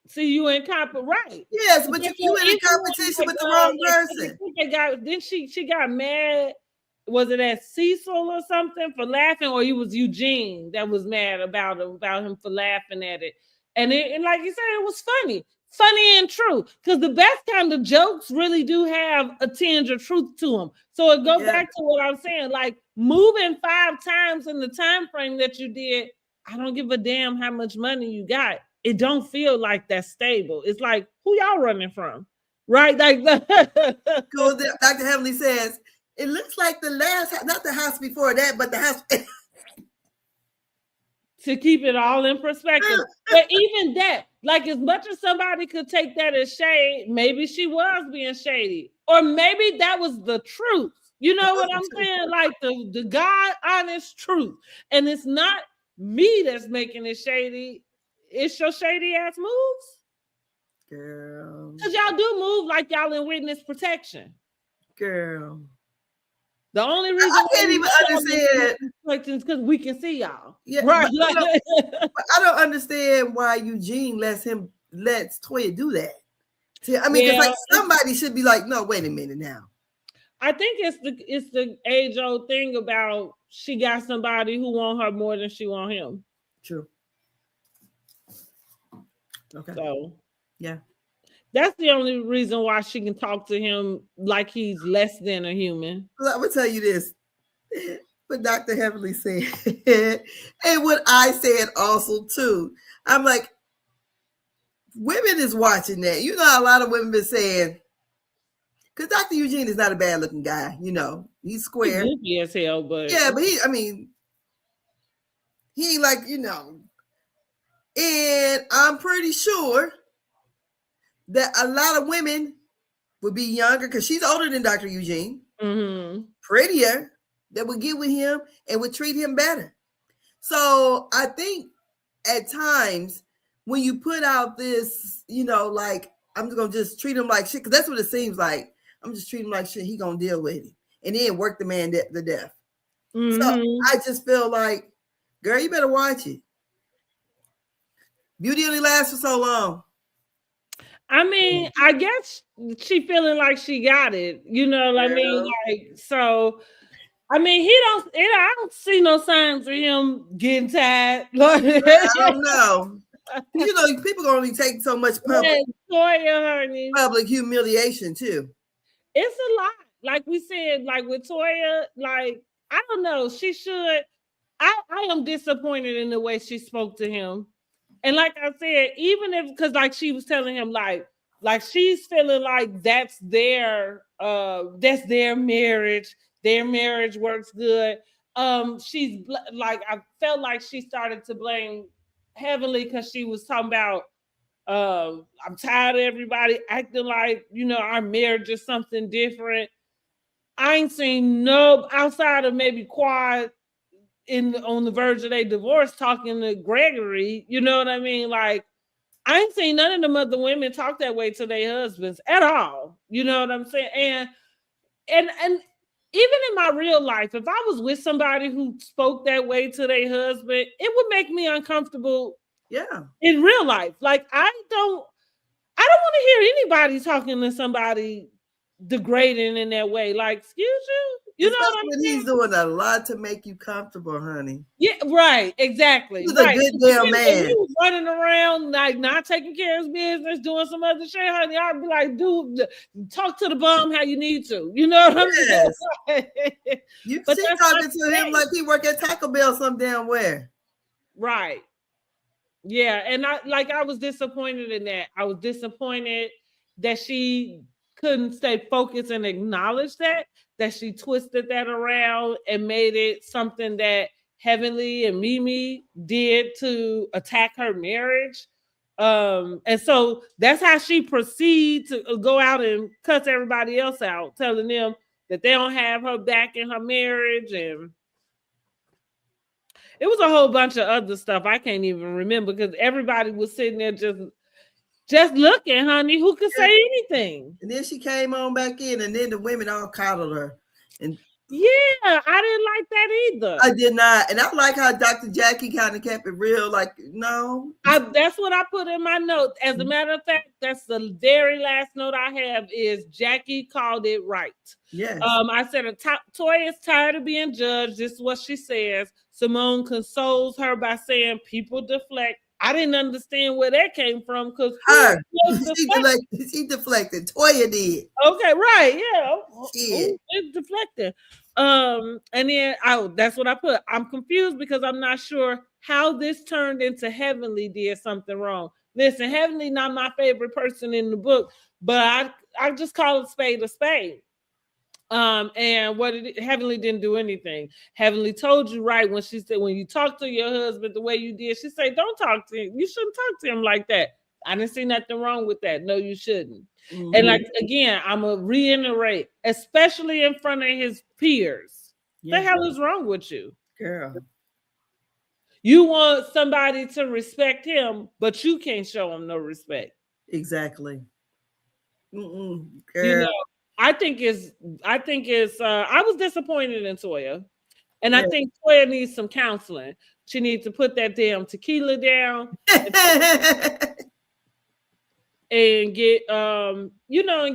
see, you in right. Yes, but you in a competition with the wrong person. Then she got mad. Was it at Cecil or something for laughing, or it was Eugene that was mad about him for laughing at it? And like you said, it was funny. funny and true, because the best kind of jokes really do have a tinge of truth to them. So it goes back to what I'm saying, like moving 5 times in the time frame that you did. I don't give a damn how much money you got. It don't feel like that's stable. It's like, who y'all running from? Right? Like Cool. Dr. Heavenly says, it looks like the last, not the house before that, but the house. To keep it all in perspective. But even that, like as much as somebody could take that as shade, maybe she was being shady. Or maybe that was the truth. You know what I'm saying? Like the God honest truth. And it's not me that's making it shady. It's your shady ass moves. Girl. Because y'all do move like y'all in witness protection. Girl. The only reason I can't even understand is because we can see y'all. Yeah, right. But I don't understand why Eugene lets Toya do that. See, I mean, because like somebody should be like, no, wait a minute now. I think it's the age-old thing about she got somebody who want her more than she want him. True. Okay. So yeah. That's the only reason why she can talk to him like he's less than a human. Well, I'm gonna tell you this. What Dr. Heavenly said, and what I said also too. I'm like, women is watching that. You know, a lot of women been saying, because Dr. Eugene is not a bad looking guy. You know, he's square. He's goofy as hell, but but he like, you know, and I'm pretty sure that a lot of women would be younger because she's older than Dr. Eugene, prettier, that would get with him and would treat him better. So I think at times when you put out this, you know, like, I'm just gonna just treat him like shit, because that's what it seems like. I'm just treating him like shit. He gonna deal with it, and then work the man to death. So I just feel like, girl, you better watch it. Beauty only lasts for so long. I mean, I guess she feeling like she got it. You know what I mean? Like, so, I mean, I don't see no signs of him getting tired. I don't know. You know, people gonna only take so much public humiliation too. It's a lot. Like we said, like with Toya, like, I don't know. She should. I am disappointed in the way she spoke to him. And like I said, even if, because like she was telling him, like she's feeling like that's their marriage. Their marriage works good. She's like, I felt like she started to blame Heavenly because she was talking about, I'm tired of everybody acting like, you know, our marriage is something different. I ain't seen no, outside of maybe Quad on the verge of their divorce talking to Gregory, you know what I mean? Like, I ain't seen none of them other women talk that way to their husbands at all. You know what I'm saying? And even in my real life, if I was with somebody who spoke that way to their husband, it would make me uncomfortable. Yeah. In real life. Like, I don't want to hear anybody talking to somebody degrading in that way. Like, excuse you? You know what I'm saying? He's doing a lot to make you comfortable, honey. Yeah, right, exactly. He's a good damn man. He was running around, like, not taking care of his business, doing some other shit, honey. I'd be like, dude, talk to the bum how you need to. You know what I'm saying? You see talking to him like he work at Taco Bell some damn where. Right. Yeah, and I was disappointed in that. I was disappointed that she couldn't stay focused and acknowledge that she twisted that around and made it something that Heavenly and Mimi did to attack her marriage. And so that's how she proceeded to go out and cuss everybody else out, telling them that they don't have her back in her marriage. And it was a whole bunch of other stuff I can't even remember because everybody was sitting there just looking, honey. Who could say anything? And then she came on back in, and then the women all coddled her. And yeah, I didn't like that either. I did not. And I like how Dr. Jackie kind of kept it real. Like, no. That's what I put in my notes. As a matter of fact, that's the very last note I have is Jackie called it right. Yes. I said, Toya is tired of being judged. This is what she says. Simone consoles her by saying people deflect. I didn't understand where that came from because she deflected. Toya did. Okay, right, yeah. Shit. It's deflecting. And then that's what I put. I'm confused because I'm not sure how this turned into Heavenly did something wrong. Listen, Heavenly not my favorite person in the book, but I just call it spade a spade. And Heavenly didn't do anything. Heavenly told you right when she said, when you talk to your husband the way you did, she said, don't talk to him. You shouldn't talk to him like that. I didn't see nothing wrong with that. No, you shouldn't. Mm-hmm. And like, again, I'm going to reiterate, especially in front of his peers. Yeah. The hell is wrong with you? Girl. You want somebody to respect him, but you can't show him no respect. Exactly. Girl. You know, I was disappointed in Toya. And I think Toya needs some counseling. She needs to put that damn tequila down and get and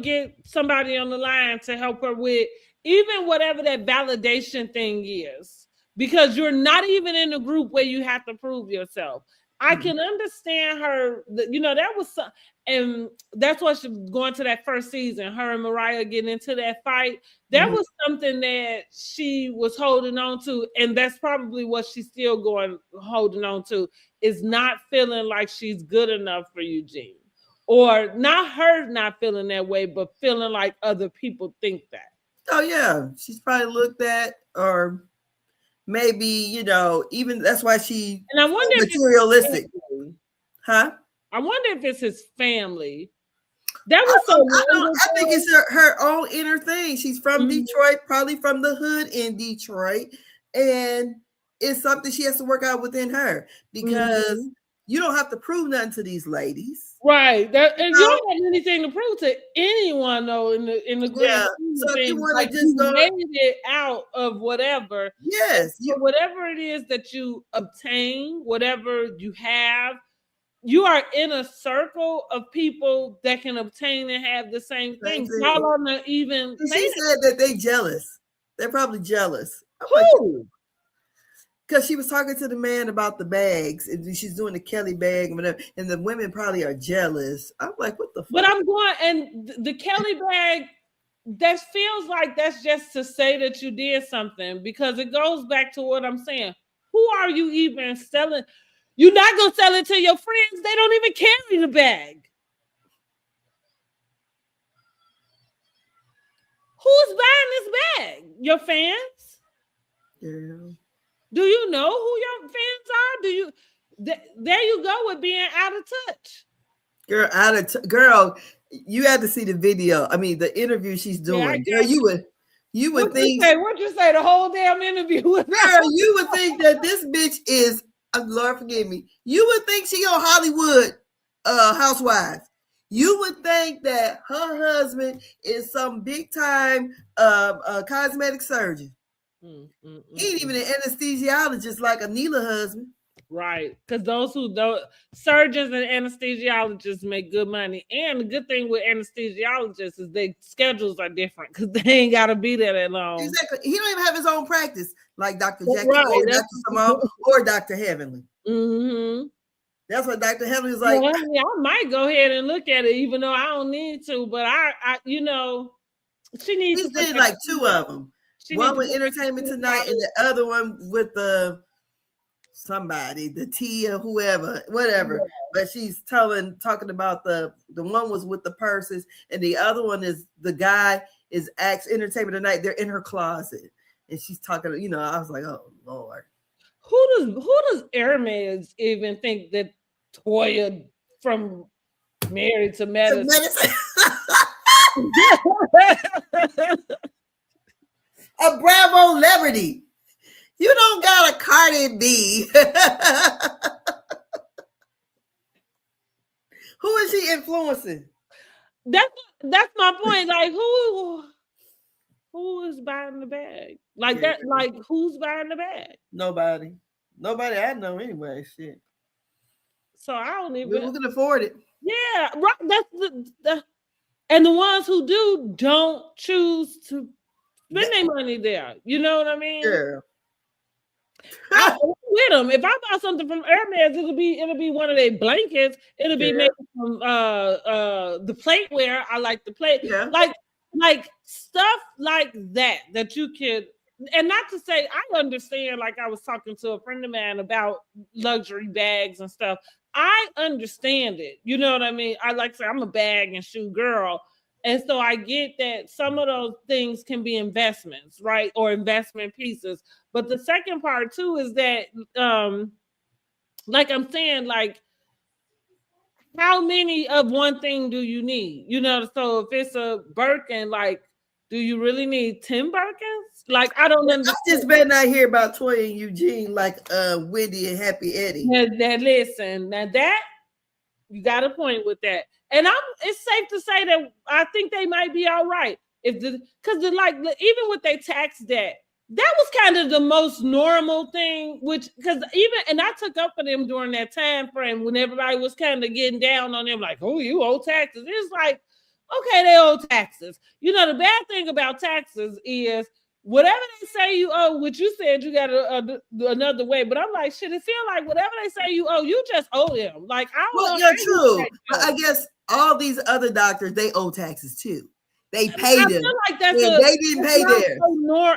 get somebody on the line to help her with even whatever that validation thing is. Because you're not even in a group where you have to prove yourself. I can understand her, that was and that's why she's going to that first season, her and Mariah getting into that fight. That was something that she was holding on to, and that's probably what she's still holding on to, is not feeling like she's good enough for Eugene. Or not her not feeling that way, but feeling like other people think that. Oh, yeah. She's probably looked at, or maybe, even that's why she and I wonder materialistic. Huh? I wonder if it's his family. That was I think it's her own inner thing. She's from Detroit, probably from the hood in Detroit. And it's something she has to work out within her, because you don't have to prove nothing to these ladies. Right. And you don't have anything to prove to anyone, though, in the group. Yeah. So if you want to just made it out of whatever. Yes. Whatever it is that you obtain, whatever you have, you are in a circle of people that can obtain and have the same thing. Y'all on the even. She said that they jealous. They're probably jealous. Who? Because she was talking to the man about the bags, and she's doing the Kelly bag, and whatever, and the women probably are jealous. I'm like, what the fuck? But I'm going, and the Kelly bag, that feels like that's just to say that you did something, because it goes back to what I'm saying. Who are you even selling? You're not going to sell it to your friends. They don't even carry the bag. Who's buying this bag? Your fans? Yeah. Do you know who your fans are? There you go with being out of touch. Girl, you had to see the video. I mean, the interview she's doing. Girl, you would think. What'd you say? The whole damn interview. Girl, you would think that this bitch is. Lord forgive me. You would think she on Hollywood Housewives. You would think that her husband is some big time cosmetic surgeon. He ain't even an anesthesiologist like Anila husband. Right. Because those surgeons and anesthesiologists make good money. And the good thing with anesthesiologists is their schedules are different, because they ain't got to be there that long. Exactly. He don't even have his own practice like Dr. Jackie or Dr. Simone or Dr. Heavenly. That's what Dr. Heavenly is like. Well, I might go ahead and look at it, even though I don't need to. But I she needs. He's did like two of them. One with Entertainment Tonight, and the other one with the Tia, whoever, whatever. But she's talking about the one was with the purses, and the other one is the guy is Entertainment Tonight. They're in her closet, and she's talking. I was like, oh Lord. Who does Hermes even think that Toya from Married to Medicine? A Bravo celebrity. You don't got a Cardi B. Who is she influencing? That's my point. Like who is buying the bag? Like that, like who's buying the bag? Nobody I know anyway. Shit. So I don't even. Who can afford it? Yeah, right. That's and the ones who do don't choose to spend their money there. You know what I mean? Yeah. with them. If I buy something from Hermes, it'll be one of their blankets. It'll be made from the plateware. I like the plate. Yeah. Like stuff like that you could, and not to say I understand, like I was talking to a friend of mine about luxury bags and stuff. I understand it. You know what I mean? I like to say I'm a bag and shoe girl. And so I get that some of those things can be investments, right? Or investment pieces. But the second part too is that like I'm saying, like how many of one thing do you need? You know, so if it's a Birkin, like, do you really need 10 Birkins? Like, I don't understand. I just better not hear about Toya and Eugene like Wendy and Happy Eddie. Now listen, now that you got a point with that. And it's safe to say that I think they might be all right. Because like even with their tax debt, that was kind of the most normal thing, which because and I took up for them during that time frame when everybody was kind of getting down on them, like, oh, you owe taxes. It's like, okay, they owe taxes. You know, the bad thing about taxes is whatever they say you owe, which you said you got another way, but I'm like, shit, it feel like whatever they say you owe, you just owe them. Like, I don't know. Well, true. I guess all these other doctors, they owe taxes too. They pay them. Like they didn't pay theirs.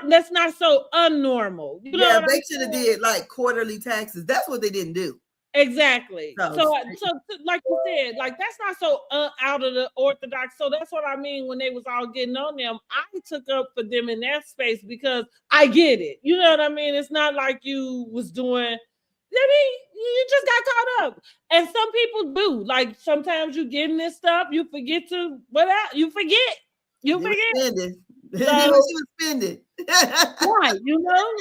That's not so unnormal. You know they should have did like quarterly taxes. That's what they didn't do. Exactly. So like you said, like that's not so out of the orthodox. So that's what I mean when they was all getting on them. I took up for them in that space because I get it. You know what I mean? It's not like you was doing. I mean, you just got caught up, and some people do. Like sometimes you getting this stuff, you forget to you forget. You forget. She was spending. Right, you know,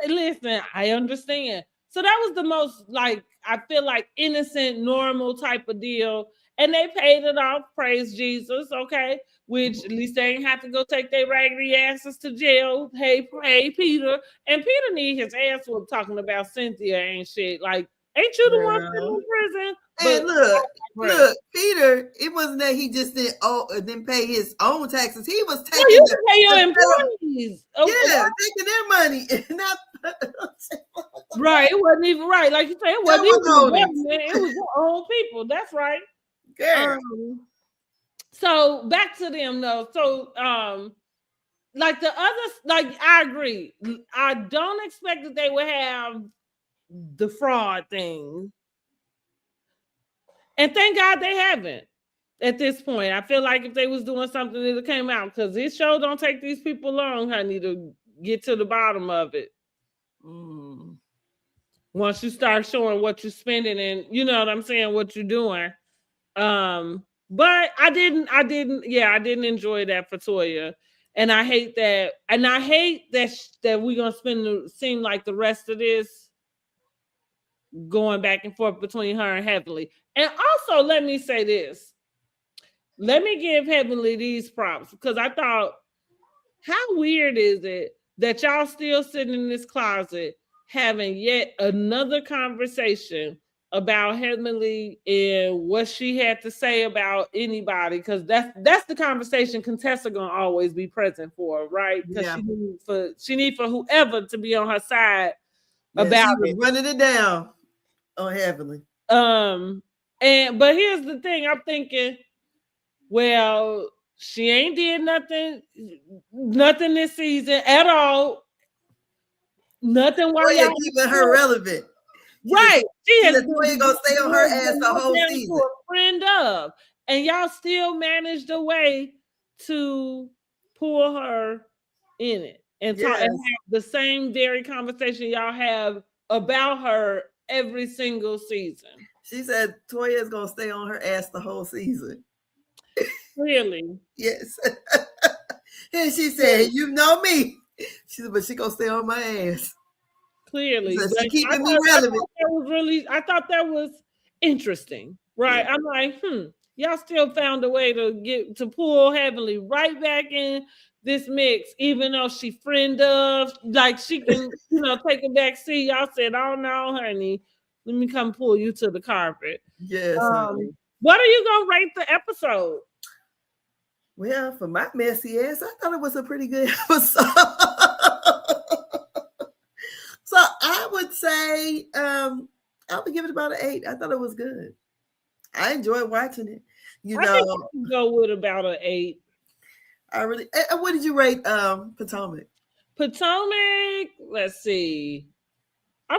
listen, I understand. So that was the most, like, I feel like innocent, normal type of deal. And they paid it off, praise Jesus, okay? Which at least they ain't have to go take their raggedy asses to jail. Hey, Peter. And Peter need his ass whooped talking about Cynthia and shit. Like, ain't you the one sitting in prison? And look, Peter, it wasn't that he just didn't pay his own taxes. He was taking you pay your employees. Taking their money. Not right. It wasn't even right. Like you say, it wasn't even government. It was your own people. That's right. So back to them though. So like the others, like I agree. I don't expect that they would have the fraud thing. And thank God they haven't at this point. I feel like if they was doing something, it would came out because this show don't take these people long, honey, to get to the bottom of it. Once you start showing what you're spending and you know what I'm saying, what you're doing. But I didn't enjoy that for Toya. And I hate that. And I hate that we're gonna seem like the rest of this going back and forth between her and Heavenly. And also, let me say this. Let me give Heavenly these props because I thought, how weird is it that y'all still sitting in this closet having yet another conversation about Heavenly and what she had to say about anybody? Because that's the conversation Contessa gonna always be present for, right? Because she need for whoever to be on her side about it. Running it down on Heavenly. But here's the thing, I'm thinking, well, she ain't did nothing this season at all. Nothing while y'all keeping her relevant. Right. She has gonna stay on her ass the whole season. A friend of, and y'all still managed a way to pull her in it and talk and have the same very conversation y'all have about her every single season. She said Toya is gonna stay on her ass the whole season. Really? Yes. And she said, "You know me." She said, "But she gonna stay on my ass." Clearly, so she keeping me relevant. I thought that was interesting, right? Yeah. I'm like, y'all still found a way to pull Heavenly right back in this mix, even though she friend of, like she can, take a back seat. Y'all said, "Oh no, honey, let me come pull you to the carpet." Yes. What are you gonna rate the episode? Well, for my messy ass, I thought it was a pretty good episode. So I would say I would give it about an 8. I thought it was good. I enjoyed watching it. You I think know, I can go with about an 8. I really. And what did you rate Potomac? Potomac, let's see. I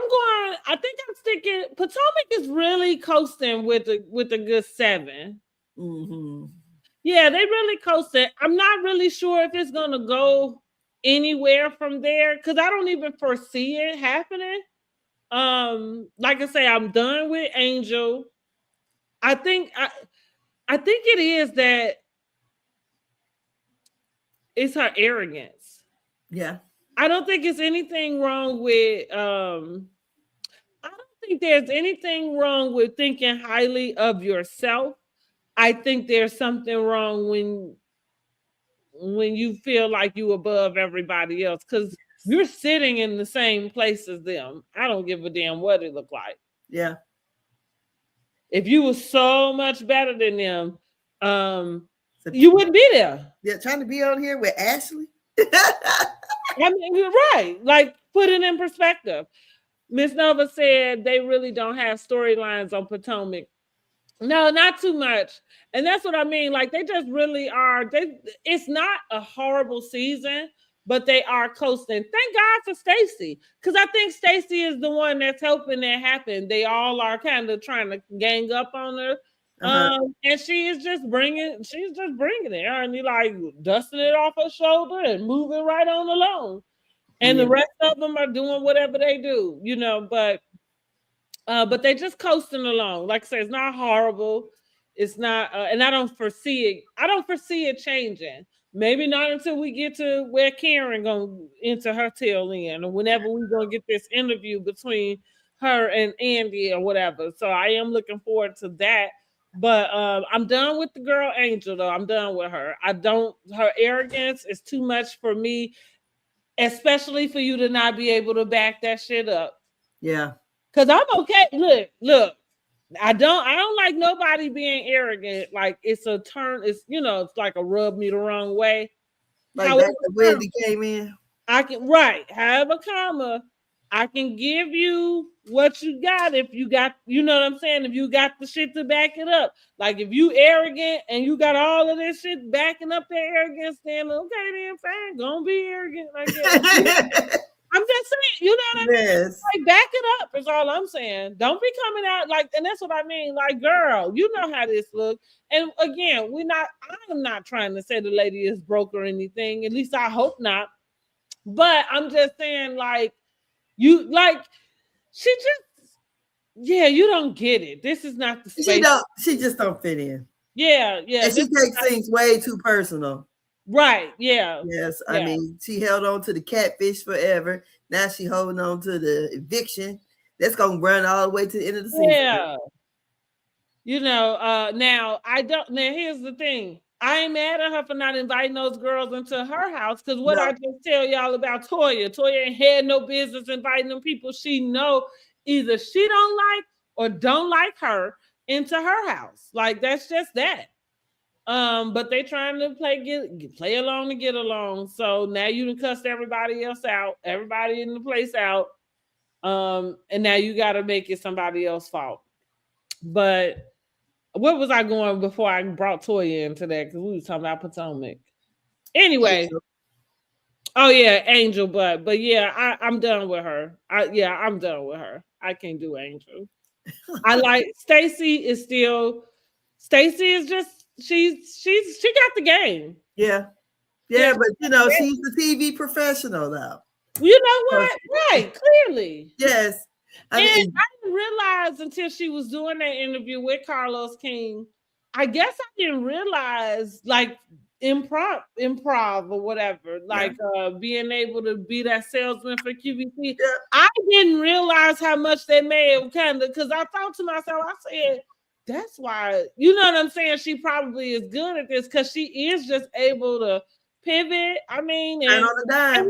think I'm sticking. Potomac is really coasting with a good 7. Mm-hmm. Yeah, they really coasted. I'm not really sure if it's gonna go anywhere from there because I don't even foresee it happening. Like I say, I'm done with Angel. I think I think it is that it's her arrogance. Yeah. I don't think it's anything wrong with I don't think there's anything wrong with thinking highly of yourself. I think there's something wrong when you feel like you above everybody else because you're sitting in the same place as them. I don't give a damn what it look like. Yeah. If you were so much better than them, you wouldn't be there. Yeah, trying to be on here with Ashley. I mean, you're right. Like, put it in perspective. Miss Nova said they really don't have storylines on Potomac. No, not too much. And that's what I mean. Like they just really are. It's not a horrible season, but they are coasting. Thank God for Stacy. Because I think Stacy is the one that's helping that happen. They all are kind of trying to gang up on her. And she's just bringing it. And you like dusting it off her shoulder and moving right on along. And the rest of them are doing whatever they do, you know, but they just coasting along. Like I said, it's not horrible. It's not, and I don't foresee it. I don't foresee it changing. Maybe not until we get to where Karen gonna enter her tail end, or whenever we gonna get this interview between her and Andy or whatever. So I am looking forward to that. But I'm done with the girl Angel though. I'm done with her. Her arrogance is too much for me, especially for you to not be able to back that shit up. Yeah. Cause I'm okay. Look. I don't like nobody being arrogant. Like it's a turn. It's it's like a rub me the wrong way. Like however, that's the Wendy came in. I can however comma. I can give you what you got if you got, you know what I'm saying? If you got the shit to back it up. Like if you arrogant and you got all of this shit backing up the arrogance, then okay, then fine, gonna be arrogant. I guess. I'm just saying, you know what I mean? Yes. Like, back it up is all I'm saying. Don't be coming out like, and that's what I mean. Like, girl, you know how this looks. And again, I'm not trying to say the lady is broke or anything. At least I hope not. But I'm just saying, like, you don't get it. This is not the space. She just don't fit in. Yeah. And she takes things way too personal. Right, yeah. Yes, I mean, she held on to the catfish forever. Now she holding on to the eviction. That's going to run all the way to the end of the season. Yeah. Now, here's the thing. I ain't mad at her for not inviting those girls into her house because I just tell y'all about Toya ain't had no business inviting them people she know either she don't like or don't like her into her house. Like, that's just that. But they trying to play along to get along. So now you done cussed everybody else out, everybody in the place out. And now you got to make it somebody else's fault. But where was I going before I brought Toya into that? Because we was talking about Potomac. Anyway. Angel. Oh yeah, Angel, but yeah, I'm done with her. I'm done with her. I can't do Angel. I like Stacy is just she got the game. Yeah, but she's the TV professional though. You know what? Right, clearly. Yes. I didn't realize until she was doing that interview with Carlos King. I guess I didn't realize like improv or whatever, like being able to be that salesman for QVC. Yeah. I didn't realize how much they may have because I thought to myself, I said, that's why, you know what I'm saying? She probably is good at this because she is just able to pivot. I mean, and on the dime.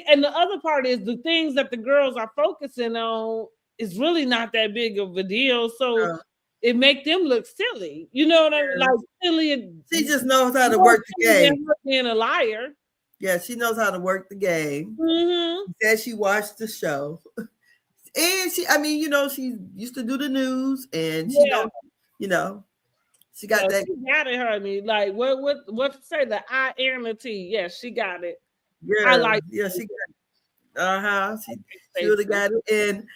And the other part is the things that the girls are focusing on is really not that big of a deal. So it make them look silly. You know what I mean? Like silly. She just knows how to work the game. Being a liar. Yeah, she knows how to work the game. Mm-hmm. She said she watched the show. And she, I mean, she used to do the news, and she Yeah. she got that. She got it, honey. Like what to say? The I and the T. Yes, she got it. I Yeah, like. yeah, she got. She really got it. And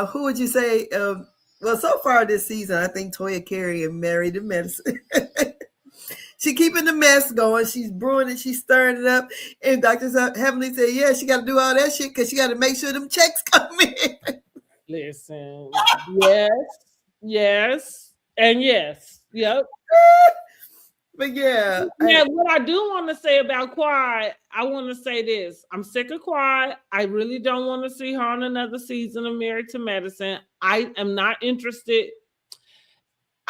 who would you say? Well, so far this season, I think Toya Carey and Married to Medicine. She keeping the mess going. She's brewing it. She's stirring it up. And Dr. Heavenly said, yeah, she got to do all that shit because she got to make sure them checks come in. Listen, yes, and yes. Yep. But yeah. What I do want to say about Quad, I want to say this. I'm sick of Quad. I really don't want to see her on another season of Married to Medicine. I am not interested.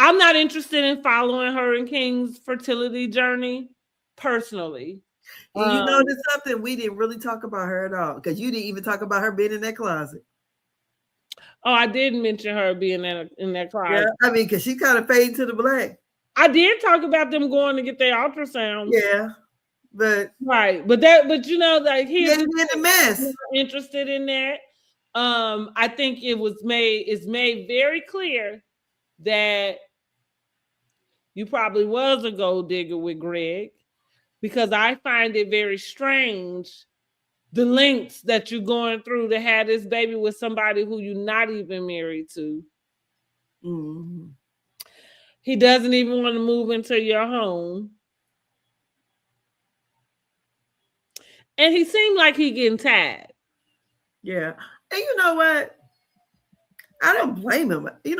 I'm not interested in following her and King's fertility journey personally. You know, there's something we didn't really talk about her at all because you didn't even talk about her being in that closet. Oh, I did mention her being in that closet. Yeah, I mean, because she kind of faded to the black. I did talk about them going to get their ultrasound. Yeah, but right, but like he's in a mess. Interested in that. I think it's made very clear that you probably was a gold digger with Greg, because I find it very strange the lengths that you're going through to have this baby with somebody who you're not even married to. Mm-hmm. He doesn't even want to move into your home. And he seemed like he getting tired. Yeah. And you know what? I don't blame him. If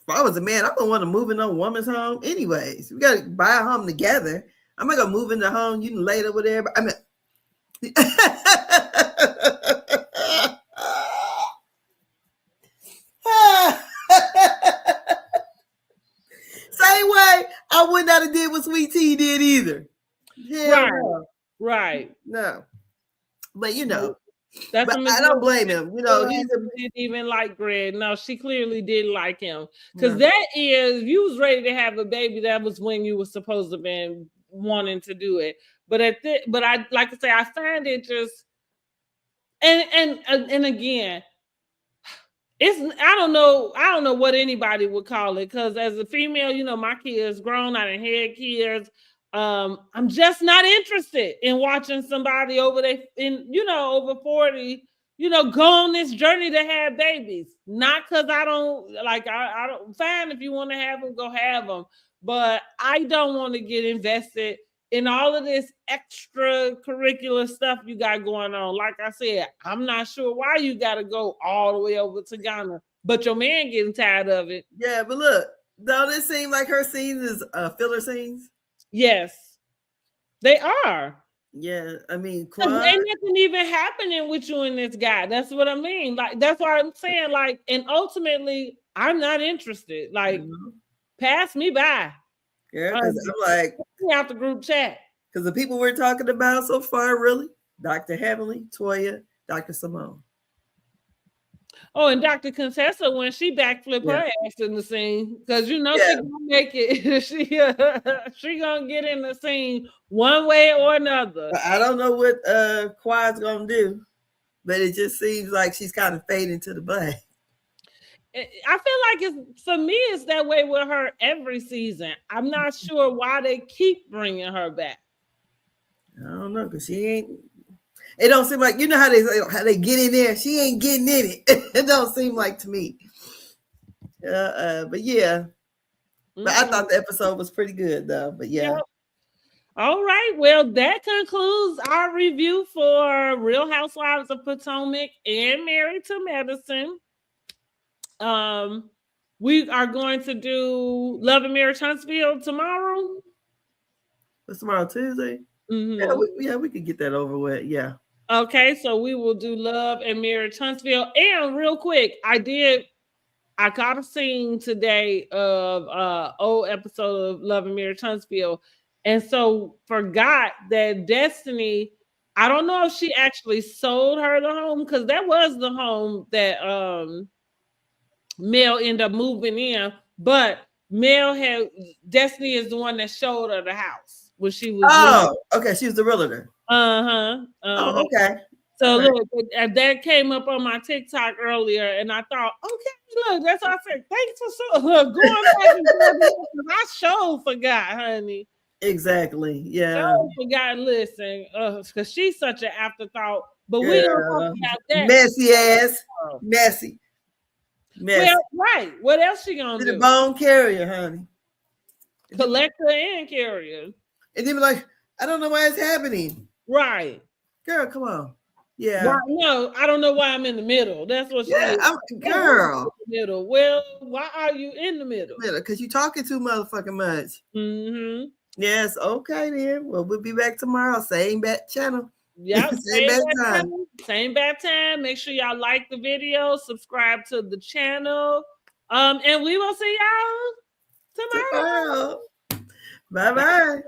I was a man, I wouldn't want to move in no woman's home anyways. We got to buy a home together. I'm not going to move in the home. You can lay there with everybody. I mean, same way I would not have did what Sweet Tea did either. Right. No. But that's but I don't blame him. He didn't even like Greg. No, she clearly didn't like him. Because that is, you was ready to have a baby, that was when you were supposed to have been wanting to do it. But I like I say, I find it just and again, I don't know what anybody would call it, because as a female, my kids grown, I done had kids. I'm just not interested in watching somebody over 40, go on this journey to have babies. Not because I don't I don't, fine, if you want to have them, go have them. But I don't want to get invested in all of this extracurricular stuff you got going on. Like I said, I'm not sure why you got to go all the way over to Ghana, but your man getting tired of it. Yeah, but look, don't it seem like her scenes is filler scenes? Yes, they are. Yeah, I mean, ain't nothing even happening with you and this guy. That's what I mean. Like, that's why I'm saying, like, and ultimately, I'm not interested. Like, pass me by. Yeah, because I'm like, out the group chat. Because the people we're talking about so far, really, Dr. Heavenly, Toya, Dr. Simone. Oh, and Dr. Contessa, when she backflip her ass in the scene, because she gonna make it. she gonna get in the scene one way or another. I don't know what Quad's gonna do, but it just seems like she's kind of fading to the black. I feel like it's that way with her every season. I'm not sure why they keep bringing her back. I don't know, because she ain't. It don't seem like, how they get in there. She ain't getting in it. It don't seem like to me. But yeah. But I thought the episode was pretty good though. But yeah. Yep. All right. Well, that concludes our review for Real Housewives of Potomac and Married to Medicine. We are going to do Love and Marriage Huntsville tomorrow. What's tomorrow, Tuesday? Mm-hmm. Yeah, we could get that over with. Yeah. Okay, so we will do Love and Marriage Huntsville. And real quick, I got a scene today of old episode of Love and Marriage Huntsville, and so forgot that Destiny, I don't know if she actually sold her the home, because that was the home that Mel ended up moving in, but Destiny is the one that showed her the house when she was. Okay, she was the realtor. Oh, okay. So look, that came up on my TikTok earlier, and I thought, okay, look, that's what I said. Thanks for going back and doing I sure forgot, honey. Exactly. Yeah. Sure forgot. Listen, because she's such an afterthought. But we don't talk about that. Messy ass. Messy. Well, right. What else she gonna do? The bone carrier, honey. Collector and carrier. And then be like, I don't know why it's happening. Right. Girl, come on. Yeah. Why, no, I don't know why I'm in the middle. That's what she is. Girl. In the middle. Well, why are you in the middle? Because you're talking too motherfucking much. Mm-hmm. Yes, okay then. Well, we'll be back tomorrow. Same bat channel. Yep. Same bat time. Same bat time. Make sure y'all like the video, subscribe to the channel. And we will see y'all tomorrow. Bye-bye.